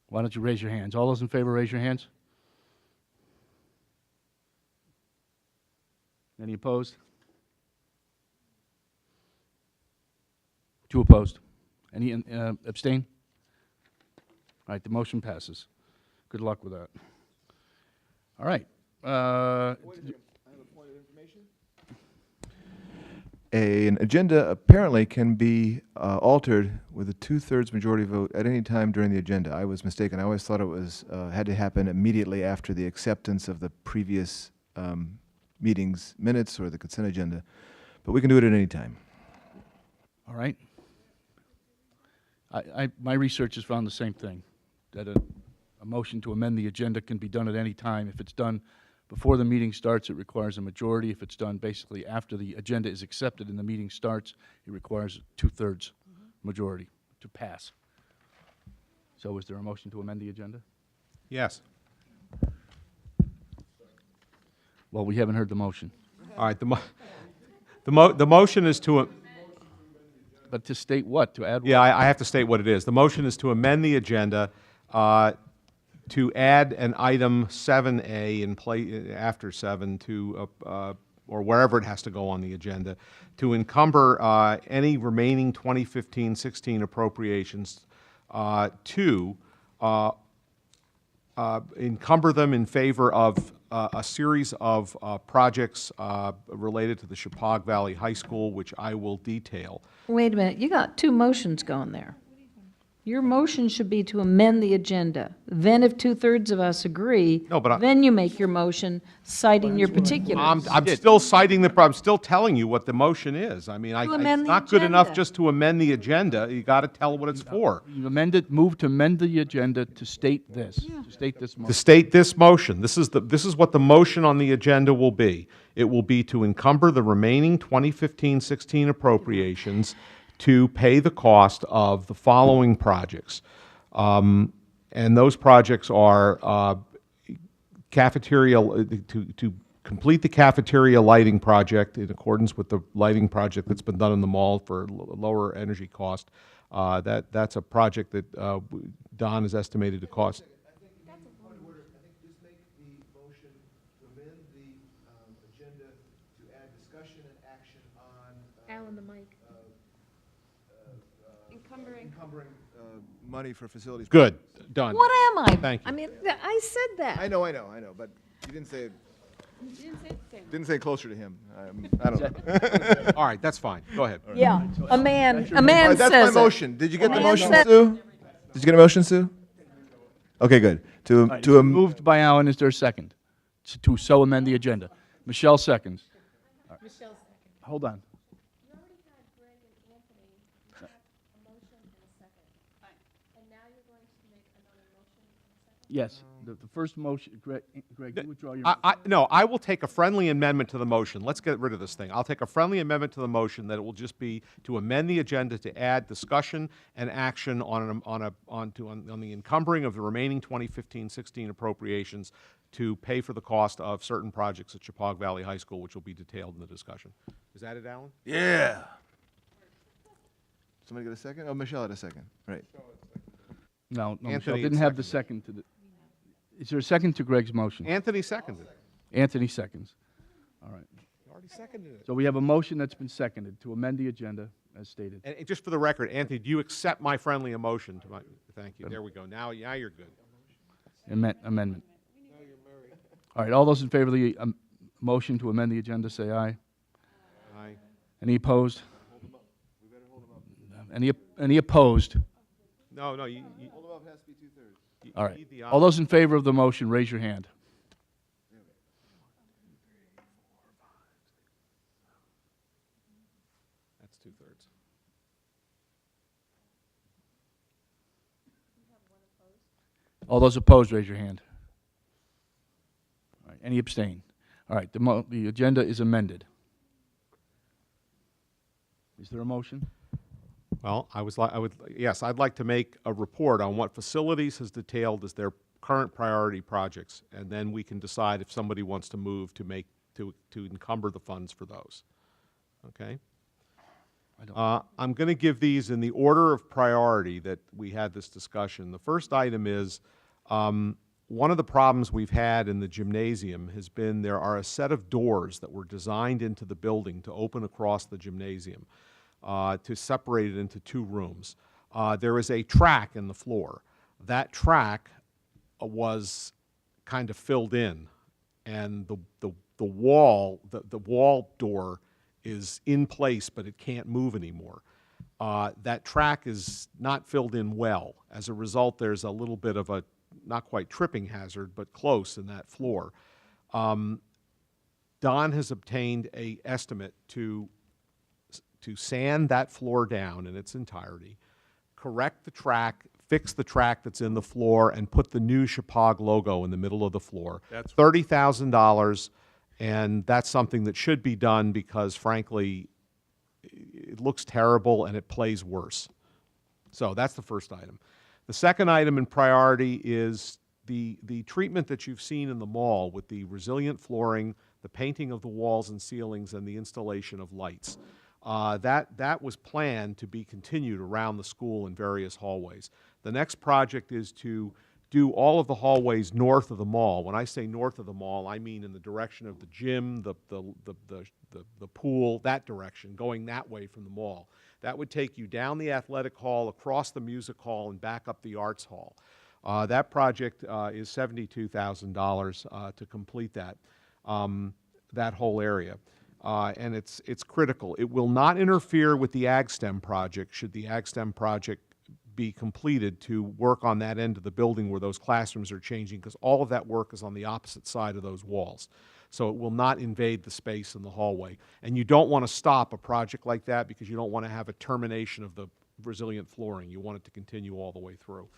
A: Why don't you raise your hands? All those in favor, raise your hands. Any opposed? 2 opposed. Any abstain? All right, the motion passes. Good luck with that. All right.
Q: An agenda apparently can be altered with a 2/3 majority vote at any time during the agenda. I was mistaken. I always thought it was had to happen immediately after the acceptance of the previous meeting's minutes or the consent agenda, but we can do it at any time.
A: All right. My research has found the same thing, that a motion to amend the agenda can be done at any time. If it's done before the meeting starts, it requires a majority. If it's done basically after the agenda is accepted and the meeting starts, it requires a 2/3 majority to pass. So is there a motion to amend the agenda?
P: Yes.
A: Well, we haven't heard the motion.
P: All right. The motion is to.
A: But to state what? To add what?
P: Yeah, I have to state what it is. The motion is to amend the agenda to add an item 7A in after 7 to, or wherever it has to go on the agenda, to encumber any remaining 2015-16 appropriations to encumber them in favor of a series of projects related to the Shepaug Valley High School, which I will detail.
N: Wait a minute, you got 2 motions going there. Your motion should be to amend the agenda. Then if 2/3 of us agree, then you make your motion citing your particulars.
P: I'm still citing I'm still telling you what the motion is. I mean, it's not good enough just to amend the agenda. You got to tell what it's for.
A: You move to amend the agenda to state this, to state this motion.
P: To state this motion. This is what the motion on the agenda will be. It will be to encumber the remaining 2015-16 appropriations to pay the cost of the following projects. And those projects are cafeteria, to complete the cafeteria lighting project in accordance with the lighting project that's been done in the mall for lower energy cost. That's a project that Don has estimated to cost.
S: Alan, the mic.
Q: Encumbering money for facilities.
P: Good, done.
N: What am I?
P: Thank you.
N: I mean, I said that.
Q: I know, but you didn't say it. Didn't say it closer to him. I don't know.
P: All right, that's fine. Go ahead.
N: Yeah, a man
Q: All right, that's
N: says
Q: my
N: it.
Q: motion. Did you get the
N: Man
Q: motion,
N: said-
Q: Sue? Did you get a motion, Sue? Okay, good.
A: All right, it's been moved by Alan. Is there a second? To so amend the agenda. Michelle seconds. All right. Hold on. Yes, the first motion, Greg, you withdraw your.
P: No, I will take a friendly amendment to the motion. Let's get rid of this thing. I'll take a friendly amendment to the motion that it will just be to amend the agenda to add discussion and action on the encumbering of the remaining 2015-16 appropriations to pay for the cost of certain projects at Shepaug Valley High School, which will be detailed in the discussion. Is that it, Alan?
A: Yeah.
Q: Somebody get a second? Oh, Michelle had a second. Right.
A: No, Michelle
P: Anthony
A: didn't have the second to the. Is there a second to Greg's motion?
P: Anthony seconded.
A: Anthony seconds. All right.
P: You already seconded it.
A: So we have a motion that's been seconded to amend the agenda as stated.
P: And just for the record, Anthony, do you accept my friendly emotion to my? Thank you. There we go. Now you're good.
A: Amendment. All right. All those in favor of the motion to amend the agenda, say aye.
P: Aye.
A: Any opposed? Any opposed?
P: No.
Q: Hold them up has to be 2/3.
A: All right. All those in favor of the motion, raise your hand.
P: That's 2/3.
A: All those opposed, raise your hand. All right. Any abstain? All right. The agenda is amended. Is there a motion?
P: Well, yes, I'd like to make a report on what facilities has detailed as their current priority projects, and then we can decide if somebody wants to move to encumber the funds for those. Okay? I'm going to give these in the order of priority that we had this discussion. The first item is one of the problems we've had in the gymnasium has been there are a set of doors that were designed into the building to open across the gymnasium. To separate it into two rooms. There is a track in the floor. That track was kind of filled in, and the wall door is in place, but it can't move anymore. That track is not filled in well. As a result, there's a little bit of a not quite tripping hazard, but close in that floor. Don has obtained an estimate to sand that floor down in its entirety, correct the track, fix the track that's in the floor, and put the new Shepaug logo in the middle of the floor.
H: That's
P: $30,000, and that's something that should be done because, frankly, it looks terrible and it plays worse. So that's the first item. The second item in priority is the treatment that you've seen in the mall with the resilient flooring, the painting of the walls and ceilings, and the installation of lights. That was planned to be continued around the school in various hallways. The next project is to do all of the hallways north of the mall. When I say north of the mall, I mean in the direction of the gym, the pool, that direction, going that way from the mall. That would take you down the athletic hall, across the music hall, and back up the arts hall. That project is $72,000 to complete that whole area. And it's critical. It will not interfere with the AgSTEM project, should the AgSTEM project be completed, to work on that end of the building where those classrooms are changing, because all of that work is on the opposite side of those walls. So it will not invade the space in the hallway. And you don't want to stop a project like that because you don't want to have a termination of the resilient flooring. You want it to continue all the way through.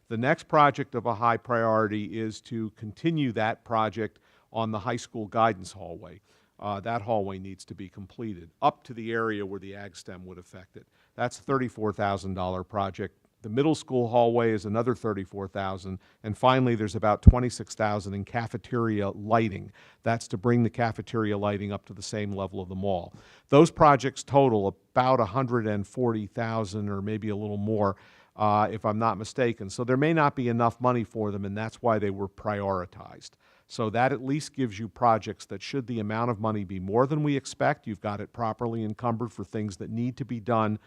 P: The next project of a high priority is to continue that project on the high school guidance hallway. That hallway needs to be completed up to the area where the ag stem would affect it. That's a $34,000 project. The middle school hallway is another $34,000, and finally there's about $26,000 in cafeteria lighting. That's to bring the cafeteria lighting up to the same level of the mall. Those projects total about $140,000 or maybe a little more, if I'm not mistaken. So there may not be enough money for them, and that's why they were prioritized. So that at least gives you projects that, should the amount of money be more than we expect, you've got it properly encumbered for things that need to be done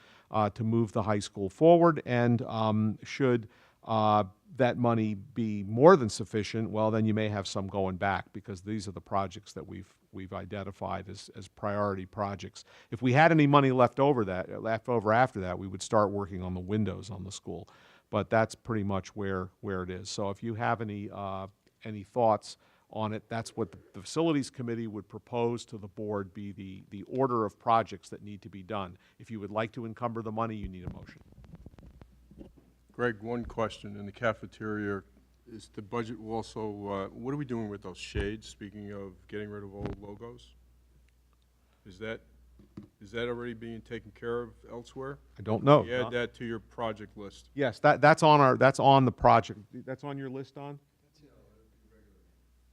P: to move the high school forward. And should that money be more than sufficient, well, then you may have some going back, because these are the projects that we've identified as priority projects. If we had any money left over after that, we would start working on the windows on the school. But that's pretty much where it is. So if you have any thoughts on it, that's what the Facilities Committee would propose to the board be the order of projects that need to be done. If you would like to encumber the money, you need a motion.
H: Greg, one question. In the cafeteria, is the budget will also, what are we doing with those shades, speaking of getting rid of old logos? Is that already being taken care of elsewhere?
P: I don't know.
H: You add that to your project list.
P: Yes, that's on the project. That's on your list, Don?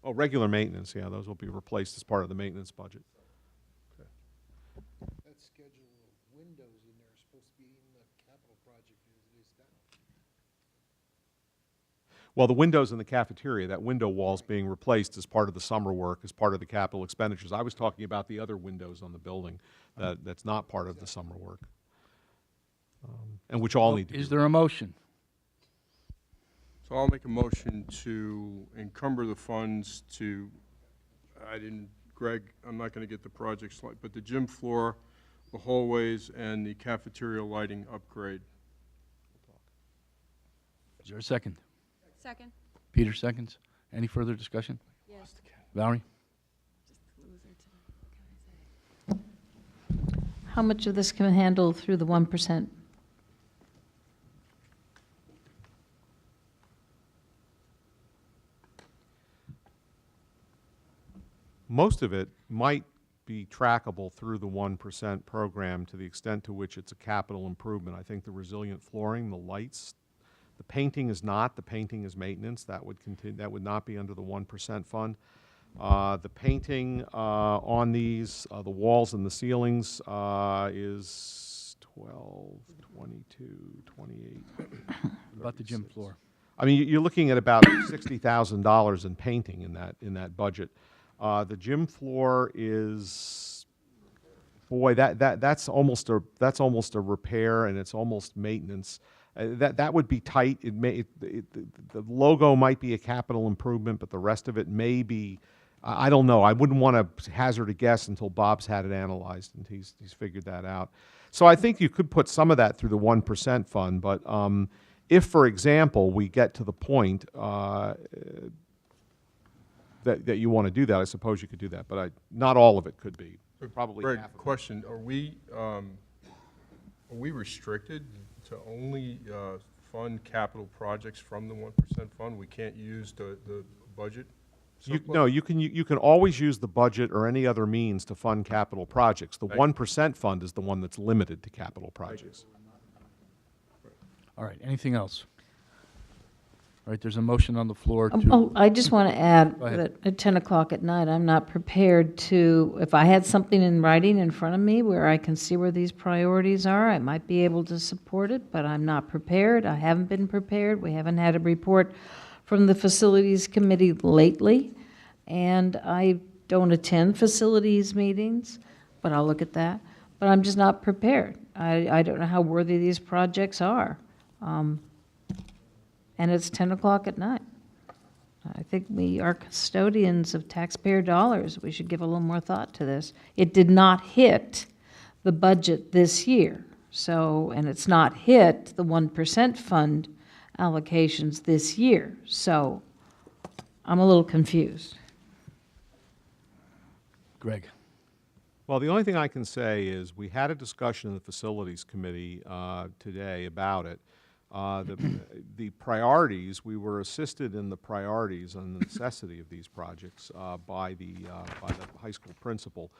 P: Oh, regular maintenance, yeah, those will be replaced as part of the maintenance budget.
H: Okay.
O: That schedule of windows in there is supposed to be in the capital project as it is now.
P: Well, the windows in the cafeteria, that window wall's being replaced as part of the summer work, as part of the capital expenditures. I was talking about the other windows on the building that's not part of the summer work, and which all need to be.
A: Is there a motion?
H: So I'll make a motion to encumber the funds to, Greg, I'm not going to get the project slide, but the gym floor, the hallways, and the cafeteria lighting upgrade.
A: Is there a second?
R: Second.
A: Peter seconds. Any further discussion?
R: Yes.
A: Valerie?
N: How much of this can handle through the 1%?
P: Most of it might be trackable through the 1% program to the extent to which it's a capital improvement. I think the resilient flooring, the lights, the painting is not. The painting is maintenance. That would continue. That would not be under the 1% fund. The painting on these, the walls and the ceilings is 12, 22, 28.
A: About the gym floor.
P: I mean, you're looking at about $60,000 in painting in that budget. The gym floor is, boy, that's almost a repair, and it's almost maintenance. That would be tight. The logo might be a capital improvement, but the rest of it may be. I don't know. I wouldn't want to hazard a guess until Bob's had it analyzed and he's figured that out. So I think you could put some of that through the 1% fund, but if, for example, we get to the point that you want to do that, I suppose you could do that, but not all of it could be. Probably
H: Greg,
P: half of it.
H: question, are we restricted to only fund capital projects from the 1% fund? We can't use the budget surplus?
P: No, you can always use the budget or any other means to fund capital projects. The 1% fund is the one that's limited to capital projects.
A: All right, anything else? All right, there's a motion on the floor to...
N: I just want to add
A: Go ahead.
N: that at 10 o'clock at night, I'm not prepared to, if I had something in writing in front of me where I can see where these priorities are, I might be able to support it, but I'm not prepared. I haven't been prepared. We haven't had a report from the Facilities Committee lately, and I don't attend facilities meetings, but I'll look at that. But I'm just not prepared. I don't know how worthy these projects are. And it's 10 o'clock at night. I think we are custodians of taxpayer dollars. We should give a little more thought to this. It did not hit the budget this year, so, and it's not hit the 1% fund allocations this year, so I'm a little confused.
A: Greg.
P: Well, the only thing I can say is we had a discussion in the Facilities Committee today about it. The priorities, we were assisted in the priorities and the necessity of these projects by the high school principal.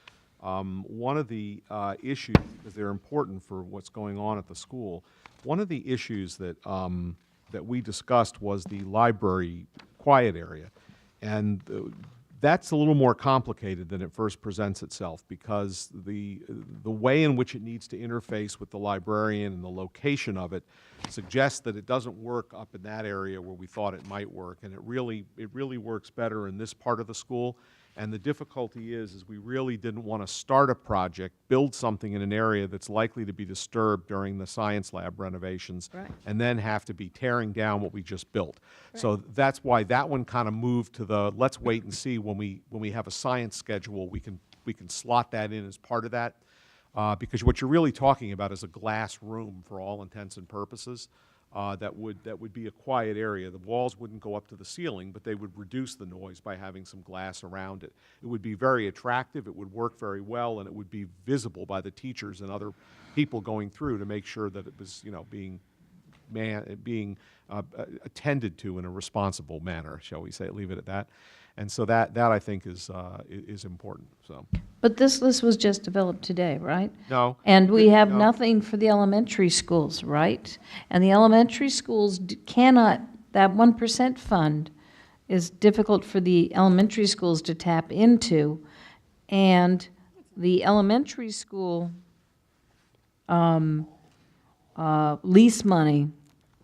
P: One of the issues, because they're important for what's going on at the school, one of the issues that we discussed was the library quiet area. And that's a little more complicated than it first presents itself, because the way in which it needs to interface with the librarian and the location of it suggests that it doesn't work up in that area where we thought it might work, and it really works better in this part of the school. And the difficulty is we really didn't want to start a project, build something in an area that's likely to be disturbed during the science lab renovations,
N: Right.
P: and then have to be tearing down what we just built. So that's why that one kind of moved to the, let's wait and see when we have a science schedule, we can slot that in as part of that. Because what you're really talking about is a glass room for all intents and purposes. That would be a quiet area. The walls wouldn't go up to the ceiling, but they would reduce the noise by having some glass around it. It would be very attractive, it would work very well, and it would be visible by the teachers and other people going through to make sure that it was, being attended to in a responsible manner, shall we say, leave it at that. And so that I think is important. So.
N: But this list was just developed today, right?
P: No.
N: And we have
P: No.
N: nothing for the elementary schools, right? And the elementary schools cannot, that 1% fund is difficult for the elementary schools to tap into. And the elementary school lease money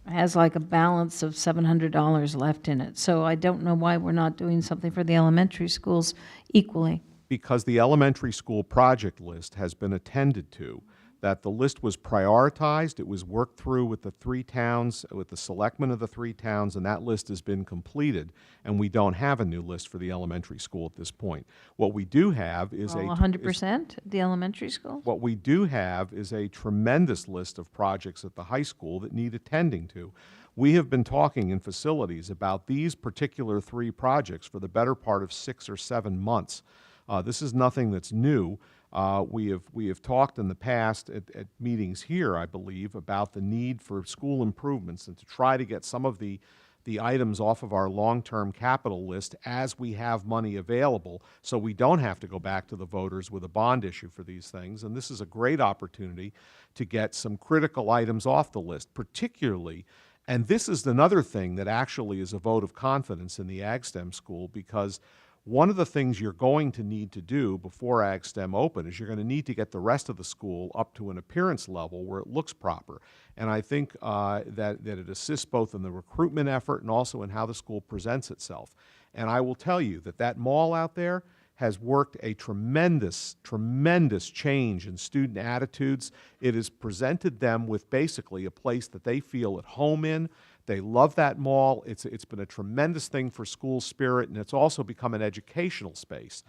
N: has like a balance of $700 left in it. So I don't know why we're not doing something for the elementary schools equally.
P: Because the elementary school project list has been attended to, that the list was prioritized, it was worked through with the 3 towns, with the selectmen of the 3 towns, and that list has been completed, and we don't have a new list for the elementary school at this point. What we do have is
N: All 100% at the elementary school?
P: What we do have is a tremendous list of projects at the high school that need attending to. We have been talking in facilities about these particular 3 projects for the better part of 6 or 7 months. This is nothing that's new. We have talked in the past at meetings here, I believe, about the need for school improvements and to try to get some of the items off of our long-term capital list as we have money available, so we don't have to go back to the voters with a bond issue for these things. And this is a great opportunity to get some critical items off the list, particularly, and this is another thing that actually is a vote of confidence in the AgSTEM school, because one of the things you're going to need to do before AgSTEM open is you're going to need to get the rest of the school up to an appearance level where it looks proper. And I think that it assists both in the recruitment effort and also in how the school presents itself. And I will tell you that that mall out there has worked a tremendous, tremendous change in student attitudes. It has presented them with basically a place that they feel at home in. They love that mall. It's been a tremendous thing for school spirit, and it's also become an educational space.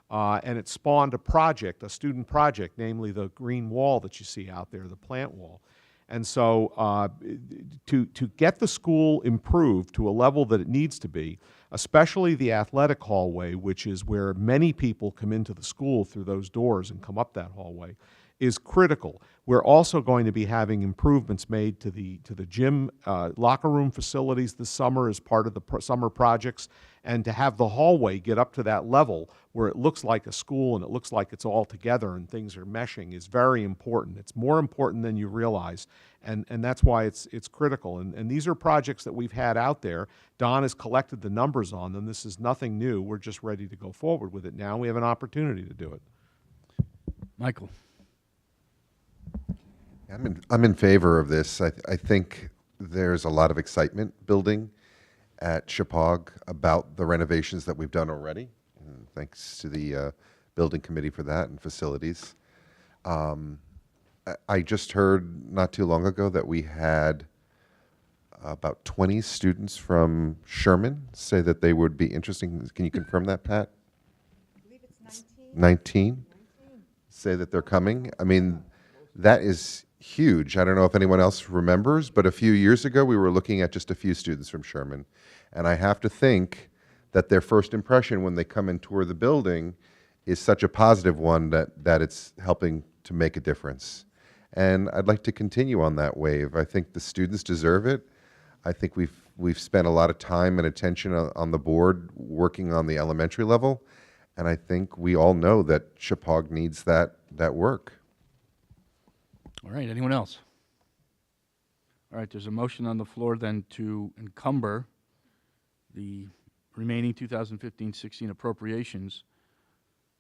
P: And it spawned a project, a student project, namely the green wall that you see out there, the plant wall. And so to get the school improved to a level that it needs to be, especially the athletic hallway, which is where many people come into the school through those doors and come up that hallway, is critical. We're also going to be having improvements made to the gym locker room facilities this summer as part of the summer projects, and to have the hallway get up to that level where it looks like a school and it looks like it's all together and things are meshing is very important. It's more important than you realize, and that's why it's critical. And these are projects that we've had out there. Don has collected the numbers on them. This is nothing new. We're just ready to go forward with it now. We have an opportunity to do it.
A: Michael.
E: I'm in favor of this. I think there's a lot of excitement building at Shepaug about the renovations that we've done already. And thanks to the building committee for that and facilities. I just heard not too long ago that we had about 20 students from Sherman say that they would be interested. Can you confirm that, Pat? I believe it's 19. 19? Say that they're coming. I mean, that is huge. I don't know if anyone else remembers, but a few years ago we were looking at just a few students from Sherman. And I have to think that their first impression when they come and tour the building is such a positive one that it's helping to make a difference. and I'd like to continue on that wave. I think the students deserve it. I think we've spent a lot of time and attention on the board working on the elementary level, and I think we all know that Shepaug needs that work.
A: All right, anyone else? All right, there's a motion on the floor then to encumber the remaining 2015-16 appropriations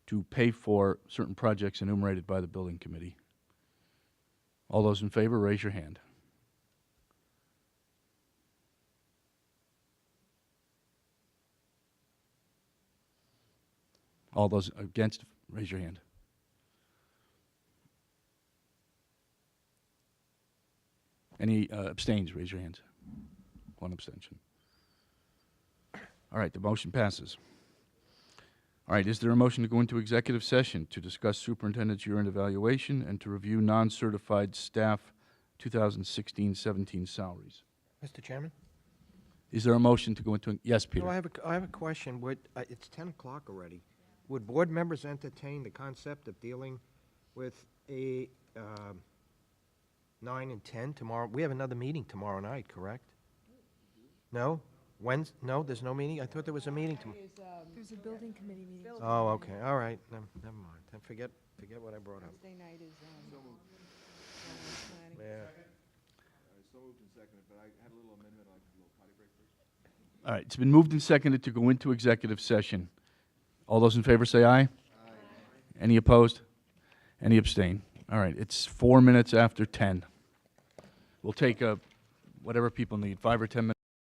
A: to pay for certain projects enumerated by the building committee. All those in favor, raise your hand. All those against, raise your hand. Any abstains, raise your hands. One abstention. All right, the motion passes. All right, is there a motion to go into executive session to discuss superintendent's year-end evaluation and to review non-certified staff 2016-17 salaries?
L: Mr. Chairman?
A: Is there a motion to go into, yes, Peter?
L: No, I have a question. It's 10 o'clock already. Would board members entertain the concept of dealing with a 9 and 10 tomorrow? We have another meeting tomorrow night, correct? No? Wednesday? No, there's no meeting? I thought there was a meeting tomorrow.
S: There's a building committee meeting.
L: Oh, okay, all right, never mind. Then forget what I brought up.
S: Wednesday night is,
L: Yeah.
Q: So moved and seconded, but I had a little amendment. I'd like to do a little potty break first.
A: All right, it's been moved and seconded to go into executive session. All those in favor say aye. Aye. Any opposed? Any abstain? All right, it's 4 minutes after 10. We'll take whatever people need, 5 or 10 minutes.